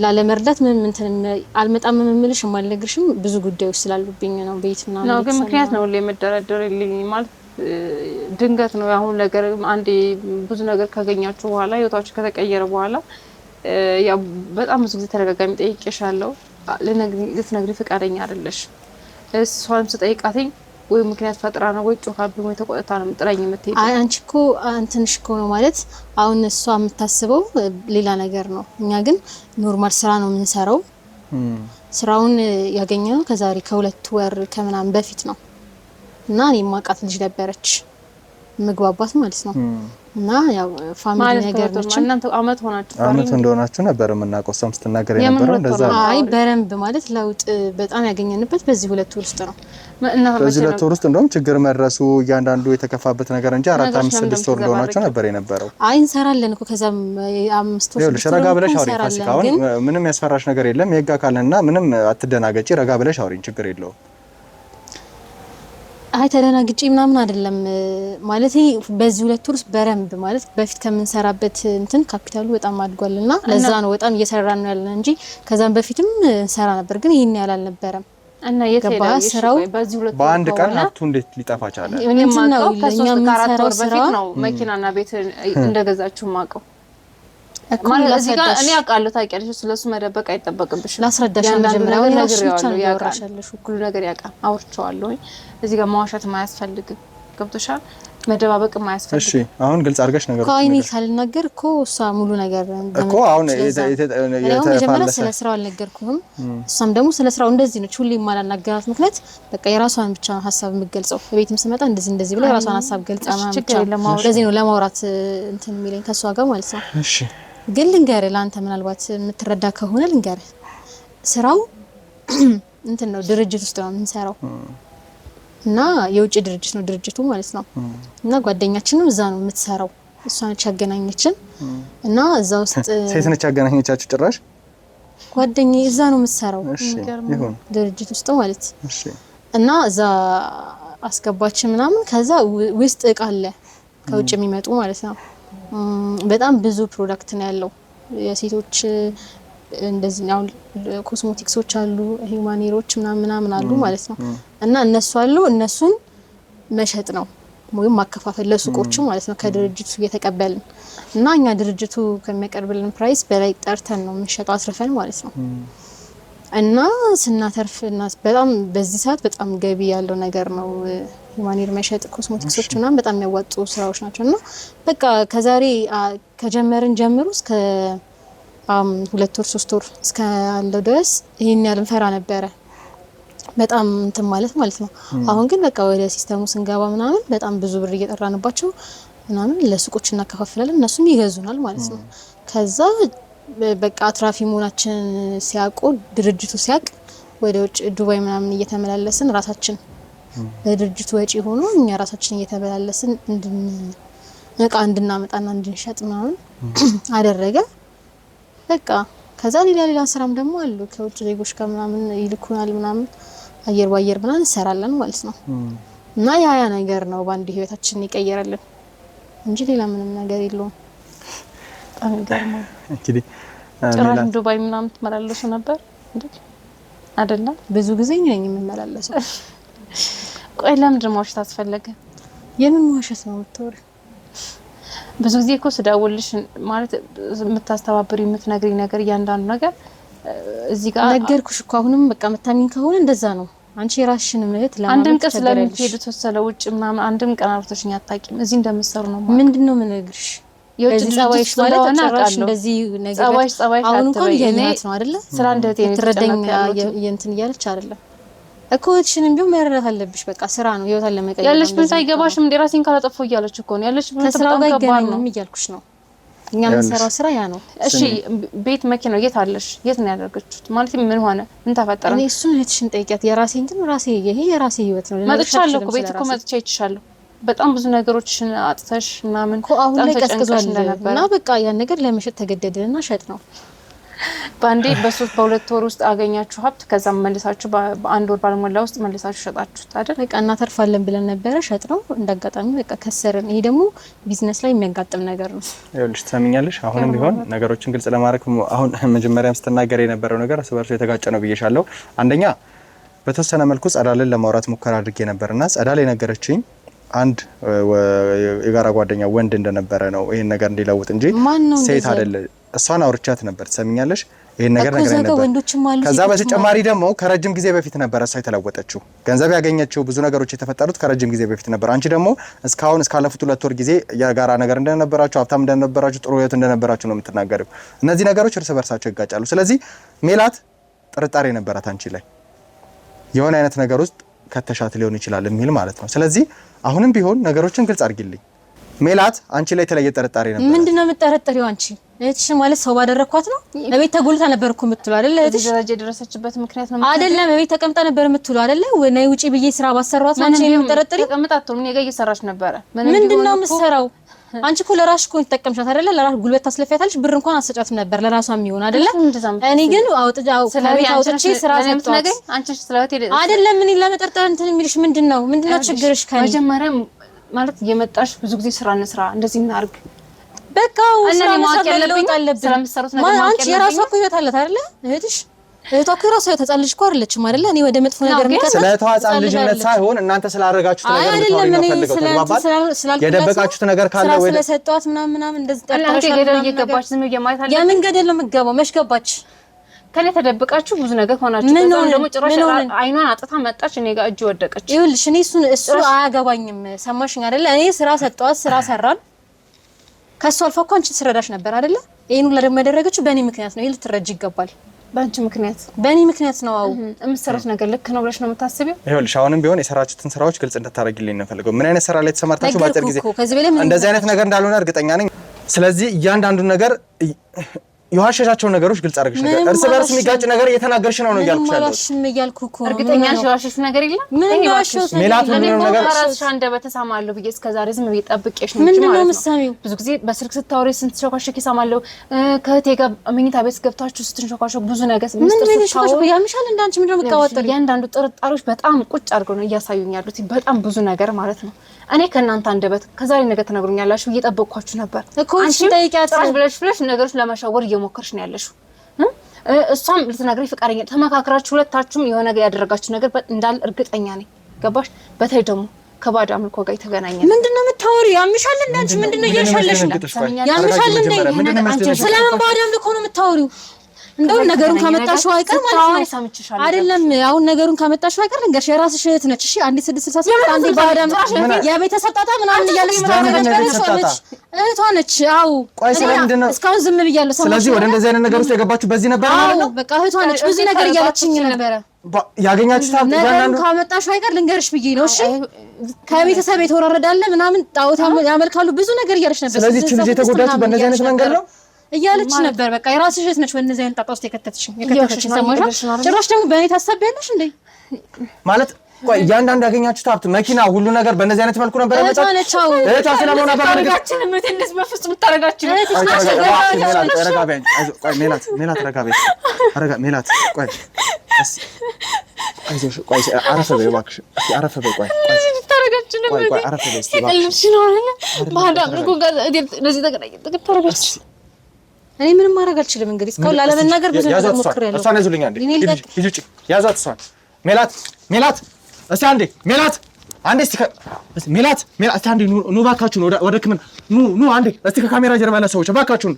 ላለመርዳት ምንም እንትን አልመጣም የምልሽ የማልነግርሽም ብዙ ጉዳዮች ስላሉብኝ ነው። ቤትና ነው ግን ምክንያት ነው ለመደረደርልኝ ማለት ድንገት ነው። አሁን ነገር አንዴ ብዙ ነገር ካገኛችሁ በኋላ ህይወታችሁ ከተቀየረ በኋላ ያው በጣም ብዙ ጊዜ ተደጋጋሚ ጠይቄሻለሁ። ልትነግሪ ፈቃደኛ አይደለሽ። እሷንም ስጠይቃትኝ ወይ ምክንያት ፈጥራ ነው ወይ ጮኻብኝ ወይ ተቆጥታ ነው ጥላኝ የምትሄድ። አይ አንቺ እኮ አንተንሽ እኮ ነው ማለት አሁን እሷ የምታስበው ሌላ ነገር ነው። እኛ ግን ኖርማል ስራ ነው የምንሰራው። ስራውን ያገኘነው ከዛሬ ከ2 ወር ከምናምን በፊት ነው እና እኔ ማቃት ልጅ ነበረች ምግባባት ማለት ነው እና ያው ፋሚሊ ነገር ነው። እናንተ አመት እንደሆናችሁ ነበር የምናውቀው። እሷም ስትናገር የነበረው እንደዛ ነው። አይ በረንብ ማለት ለውጥ በጣም ያገኘንበት በዚህ 2 ወር ውስጥ ነው። በዚህ 2 ወር ውስጥ እንደውም ችግር መድረሱ እያንዳንዱ የተከፋበት ነገር እንጂ 4 5 6 ወር እንደሆናችሁ ነበር የነበረው። አይ እንሰራለን እኮ ከዛም 5 ወር ይኸውልሽ፣ ረጋ ብለሽ አውሪኝ ፋሲካ። አሁን ምንም ያስፈራሽ ነገር የለም። የህግ አካልና ምንም አትደናገጪ። ረጋ ብለሽ አውሪኝ፣ ችግር የለውም። አይ ተደናግጬ ምናምን አይደለም ማለት በዚህ 2 ወር ውስጥ በረንብ ማለት በፊት ከምንሰራበት እንትን ካፒታሉ በጣም አድጓልና ለዛ ነው በጣም እየሰራን ነው ያለን እንጂ ከዛም በፊትም እንሰራ ነበር፣ ግን ይሄን ያህል አልነበረም። እና የተሰራው በዚህ 2 ወር በአንድ ቀን ሀብቱ እንዴት ሊጠፋ ቻለ? እኔም ማውቀው ከ3-4 ወር በፊት ነው መኪናና ቤት እንደገዛችሁ ማውቀው ማለት እዚህ ጋር እኔ አውቃለሁ። ታውቂያለሽ፣ ስለሱ መደበቅ አይጠበቅብሽም። ላስረዳሽ መጀመሪያው ነገር ያለው ሁሉ ነገር ያውቃል። አውርቼዋለሁ። እዚህ ጋር ማዋሻት ማያስፈልግም። ገብቶሻል መደባበቅ ማያስፈልግ እሺ አሁን ግልጽ አድርገሽ ነገር ኮይኒ ሳልናገር እኮ እሷ ሙሉ ነገር እኮ አሁን መጀመሪያ ስለ ስራው አልነገርኩም እሷም ደግሞ ስለ ስራው እንደዚህ ነች ሁሌ ማላናገራት ምክንያት በቃ የራሷን ብቻ ሐሳብ የምትገልጸው በቤትም ስመጣ እንደዚህ ብላ የራሷን ሐሳብ ገልጻ ማለት ለዚህ ነው ለማውራት እንትን የሚለኝ ከሷ ጋር ማለት ነው እሺ ግን ልንገር ለአንተ ምናልባት የምትረዳ ከሆነ ልንገር ስራው እንትን ነው ድርጅት ውስጥ ነው የምንሰራው እና የውጭ ድርጅት ነው ድርጅቱ ማለት ነው እና ጓደኛችንም እዛ ነው የምትሰራው እሷ ነች ያገናኘችን እና እዛ ውስጥ ሴት ነች ያገናኘቻችሁ ጭራሽ ጓደኛዬ እዛ ነው የምትሰራው ይሁን ድርጅት ውስጥ ማለት እሺ እና እዛ አስገባችን ምናምን ከዛ ውስጥ እቃ አለ ከውጭ የሚመጡ ማለት ነው በጣም ብዙ ፕሮዳክት ነው ያለው የሴቶች እንደዚህ ነው ኮስሞቲክሶች አሉ ሂውማኒሮች ምናምን አሉ ማለት ነው እና እነሱ አሉ እነሱን መሸጥ ነው ወይም ማከፋፈል ለሱቆቹ ማለት ነው ከድርጅቱ እየተቀበልን እና እኛ ድርጅቱ ከሚያቀርብልን ፕራይስ በላይ ጠርተን ነው የምንሸጠው አስረፈን ማለት ነው እና ስናተርፍና በጣም በዚህ ሰዓት በጣም ገቢ ያለው ነገር ነው ሂውማኒር መሸጥ ኮስሞቲክሶች ምናምን በጣም የሚያዋጡ ስራዎች ናቸው እና በቃ ከዛሬ ከጀመርን ጀምሮ እስከ 2 ወር 3 ወር እስከ አለው ድረስ ይሄን ያህል ፈራ ነበረ በጣም እንትን ማለት ነው አሁን ግን በቃ ወደ ሲስተሙ ስንገባ ምናምን በጣም ብዙ ብር እየጠራንባቸው ምናምን ለሱቆች እናከፋፍላለን እነሱም ይገዙናል ማለት ነው ከዛ በቃ አትራፊ መሆናችን ሲያውቁ ድርጅቱ ሲያውቅ ወደ ውጭ ዱባይ ምናምን እየተመላለስን ራሳችን በድርጅቱ ወጪ ሆኖ እኛ ራሳችን እየተመላለስን እቃ እንድናመጣና እንድንሸጥ ምናምን አደረገ በቃ ከዛ ሌላ ስራም ደግሞ አሉ ከውጭ ዜጎች ጋር ምናምን ይልኩናል ምናምን አየር ባየር ምናምን እንሰራለን ማለት ነው እና ያ ነገር ነው ባንዲ ህይወታችንን ይቀየራልን እንጂ ሌላ ምንም ነገር የለውም አንገርም እንግዲህ ጭራሽ ዱባይ ምናምን ተመላለሱ ነበር አይደለም ብዙ ጊዜ ነኝ የምመላለሰው ቆይ ለምንድን ነው ማውሸት አስፈለገ የምን ማውሸት ነው የምትወሪ ብዙ ጊዜ እኮ ስደውልሽ ማለት የምታስተባብሪ የምትነግሪ ነገር እያንዳንዱ ነገር እዚህ ጋር ነገርኩሽ እኮ አሁንም በቃ መታሚን ከሆነ እንደዛ ነው አንቺ ራስሽን ማለት ለማለት አንድም ቀን ስለምትሄዱ ተሰለው ውጭ ምናምን አንድም ቀን አውርተሽኝ አታውቂም እዚህ እንደምትሰሩ ነው ማለት ምንድነው ምንነግርሽ የውጭ ጸባይሽ ማለት ጭራሽ እንደዚህ ነገር ጸባይሽ አሁን እንኳን የኔት ነው አይደለ ስራ እንደቴ ነው ትረዳኝ እንትን እያለች አይደለም እኮ እትሽንም ቢሆን መረዳት አለብሽ በቃ ስራ ነው ህይወታን ለመቀየር ያለሽ ምን ሳይገባሽም እንደ ራሴን ካላጠፋው እያለች እኮ ነው ያለሽ ምን ተጣጣም ነው እያልኩሽ ነው እኛ የምንሰራው ስራ ያ ነው እሺ ቤት መኪናው የት አለሽ የት ነው ያደረገችሁት ማለት ምን ሆነ ምን ተፈጠረ እኔ እሱን እትሽን ጠይቂያት የራሴን ግን ራሴ ይሄ የራሴ ህይወት ነው መጥቻለሁ እኮ ቤት እኮ መጥቻ ይችላልው በጣም ብዙ ነገሮችን አጥተሽ ምናምን እኮ አሁን ላይ ቀዝቅዟል እና በቃ ያን ነገር ለመሸጥ ተገደድንና ሸጥ ነው ባንዴ በ2 ወር ውስጥ አገኛችሁ ሀብት ከዛም መልሳችሁ በአንድ ወር ባለሞላ ውስጥ መልሳችሁ ሸጣችሁት አይደል በቃ እናተርፋለን ብለን ነበር ሸጥ ነው እንዳጋጣሚ በቃ ከሰርን ይሄ ደግሞ ቢዝነስ ላይ የሚያጋጥም ነገር ነው ይኸውልሽ ትሰሚኛለሽ አሁንም ቢሆን ነገሮችን ግልጽ ለማድረግ አሁን መጀመሪያም ስትናገር የነበረው ነገር ስበርሶ የተጋጨ ነው ብዬሻለሁ አንደኛ በተወሰነ መልኩ ጸዳልን ለማውራት ሙከራ አድርጌ ነበርና ጸዳል የነገረችኝ አንድ የጋራ ጓደኛ ወንድ እንደነበረ ነው ይሄን ነገር እንዲለውጥ እንጂ ሴት አይደለ እሷን አውርቻት ነበር ትሰሚኛለሽ ይሄን ነገር ነበር ከዛ በተጨማሪ ደግሞ ከረጅም ጊዜ በፊት ነበር እሷ የተለወጠችው ገንዘብ ያገኘችው ብዙ ነገሮች የተፈጠሩት ከረጅም ጊዜ በፊት ነበር አንቺ ደግሞ እስካሁን እስካለፉት 2 ወር ጊዜ የጋራ ነገር እንደነበራችሁ ሀብታም እንደነበራችሁ ጥሩ ህይወት እንደነበራችሁ ነው የምትናገረው እነዚህ ነገሮች እርስ በርሳቸው ይጋጫሉ ስለዚህ ሜላት ጥርጣሬ ነበራት አንቺ ላይ የሆነ አይነት ነገር ውስጥ ከተሻት ሊሆን ይችላል የሚል ማለት ነው ስለዚህ አሁንም ቢሆን ነገሮችን ግልጽ አድርጊልኝ ሜላት አንቺ ላይ የተለየ ጥርጣሬ ነበር ምንድነው የምትጠረጠሪው አንቺ እህትሽ ማለት ሰው ባደረኳት ነው ለቤት ተጎልታ ነበርኩ የምትሉ አይደል እህትሽ ደረጃ የደረሰችበት ምክንያት ነው አይደለም ለቤት ተቀምጣ ነበር የምትሉ አይደል ወይ ውጪ ብዬ ስራ ባሰራዋት አንቺ የምትጠረጥሪ ተቀምጣት ነው እኔ ጋር እየሰራች ነበር ምንድነው የምትሰራው አንቺ እኮ ለራስሽ እኮ ተጠቀምሻት አይደል ለራስ ጉልበት ታስለፊያታልሽ ብር እንኳን አሰጫት ነበር ለራሷ የሚሆን አይደል እኔ ግን አውጥጃው ስለቤት ስራ ሰጥቷት አንቺ ስለህት አይደለም ምን ለመጠርጠር እንትን የሚልሽ ምንድነው ችግርሽ ከኔ መጀመሪያ ማለት የመጣሽ ብዙ ጊዜ ስራ እንስራ እንደዚህ እናርግ በቃ ስራ ማወቅ ያለብኝ ስለምትሰሩት ነገር ማወቅ አንቺ የራሷ እኮ ህይወት አላት አይደል እህቷ እኮ ራሷ ተጻልሽ እኮ አይደለችም አይደል እኔ ወደ መጥፎ ነገር ምከታ ስለ ተዋጻን ልጅነት ሳይሆን እናንተ ስላደረጋችሁት ነገር ነው ተፈልገው የደበቃችሁት ነገር ካለ ወይ ስለሰጧት ምናምን እንደዚህ ጠርጣሽ ገደል እየገባች ዝም እየማይታለ የምን ገደል ነው የምትገባው መሽ ገባች ከኔ ተደብቃችሁ ብዙ ነገር ሆናችሁ ከዛም ደግሞ ጭራሽ አይኗን አጥታ መጣች እኔ ጋር እጅ ወደቀች ይኸውልሽ እኔ እሱ አያገባኝም ሰማሽኝ አይደለ እኔ ስራ ሰጠዋት ስራ ሰራን ከሷ አልፎ እኮ አንቺ ትረዳሽ ነበር አይደለ ይሄን ሁሉ ደግሞ ያደረገችው በእኔ ምክንያት ነው ይሄ ልትረጂ ይገባል ባንቺ ምክንያት በእኔ ምክንያት ነው አው የምትሰሩት ነገር ልክ ነው ብለሽ ነው የምታስቢው ይኸውልሽ አሁንም ቢሆን የሰራችሁትን ስራዎች ግልጽ እንድታረጊልኝ ነው ፈልገው ምን አይነት ስራ ላይ ተሰማርታችሁ ባጭር ጊዜ እንደዚህ አይነት ነገር እንዳልሆነ እርግጠኛ ነኝ ስለዚህ እያንዳንዱን ነገር የዋሸሻቸውን ነገሮች ግልጽ አድርገሽ ነገር እርስ በርስ የሚጋጭ ነገር እየተናገርሽ ነው እያልኩሽ ያለው ማለሽም እያልኩ እኮ እርግጠኛ ነሽ የዋሸሽ ነገር የለም ምን ያዋሸሽ ሜላት ምን ነገር ራስሽ አንደበት ተሳማለሁ ብዬ እስከዛሬ ዝም ብዬ ጠብቄሽ ነው እንጂ ማለት ነው ብዙ ጊዜ በስልክ ስታወሪ ስንት ሾካሾክ ይሰማለሁ ከእቴ ጋር መኝታ ቤት ገብታችሁ ስትንሾካሾክ ብዙ ነገር ሚስጥር ስታወሪ ያምሻል እንዳንቺ ምንድነው የምትቀዋጠሪ ያንዳንዱ ጥርጣሬዎች በጣም ቁጭ አድርገው ነው እያሳዩኝ ያሉት በጣም ብዙ ነገር ማለት ነው እኔ ከናንተ አንደበት ከዛሬ ነገር ተነግሩኛላችሁ እየጠበቅኳችሁ ነበር እኮ አንቺ ጠይቂያት ብለሽ ነገሮች ለማሻወር እየሞከርሽ ነው ያለሽው እሷም ልትነግሪ ፍቃደኛ ተመካክራችሁ ሁለታችሁም የሆነ ነገር ያደረጋችሁ ነገር እንዳል እርግጠኛ ነኝ ገባሽ በተለይ ደግሞ ከባድ አምልኮ ጋር የተገናኘ ምንድነው የምታወሪው ያምሻል እንዳንቺ ምንድነው እየሻለሽ ያምሻል እንዴ ስለምን ባድ አምልኮ ነው የምታወሪው እንደው ነገሩን ካመጣሽው አይቀር ማለት ነው አይደለም አሁን ነገሩን ካመጣሽው አይቀር ልንገርሽ የራስሽ እህት ነች እሺ አንዴ 668 አንዴ ባዳም የቤተሰብ ጣጣ ምናምን እያለሽ እህቷ ነች አው ቆይ ስለምንድነው እስካሁን ዝም ብያለሁ ስለዚህ ወደ እንደዚህ አይነት ነገር ውስጥ የገባችሁ በዚህ ነበር ማለት ነው በቃ እህቷ ነች ብዙ ነገር እያለችኝ ነበር ያገኛችሁት ነገሩን ካመጣሽው አይቀር ልንገርሽ ብዬ ነው እሺ ከቤተሰብ የተወራረዳለ ምናምን ጣውታ ያመልካሉ ብዙ ነገር እያለሽ ነበር ስለዚህ እቺ ልጅ የተጎዳችሁ በእንደዚህ አይነት መንገድ ነው እያለች ነበር በቃ የራስሽ እህት ነች ወንዘ አይነት ጣጣ ውስጥ የከተትሽኝ ሰማሽ ጭራሽ ደግሞ በእኔ ታሰቢያለሽ እንዴ ማለት ቆይ እያንዳንዱ ያገኛችሁት ሀብት መኪና ሁሉ ነገር በእነዚህ አይነት መልኩ ነበር ያመጣው እህቷ ስለሆነ ነበር ታረጋችን ምትንስ በፍጹም ታረጋችን ቆይ ሜላት ረጋቤ ሜላት ቆይ አይዞሽ ቆይ አረፈ በይ እባክሽ አረፈ በይ ቆይ ታረጋችን ቆይ አረፈ በይ እባክሽ ነው ባዳም እኮ ለዚህ ታረጋችን እኔ ምንም ማድረግ አልችልም እንግዲህ እስካሁን ላለመናገር ብዙ ነገር ሞክሬያለሁ እሷን ያዙልኝ አንዴ ሂጂ ያዟት እሷን ሜላት እስቲ አንዴ ሜላት እስቲ ሜላት እስቲ አንዴ ኑ ባካችሁን ወደ ክምን ኑ አንዴ እስቲ ከካሜራ ጀርባ ያለ ሰዎች ባካችሁን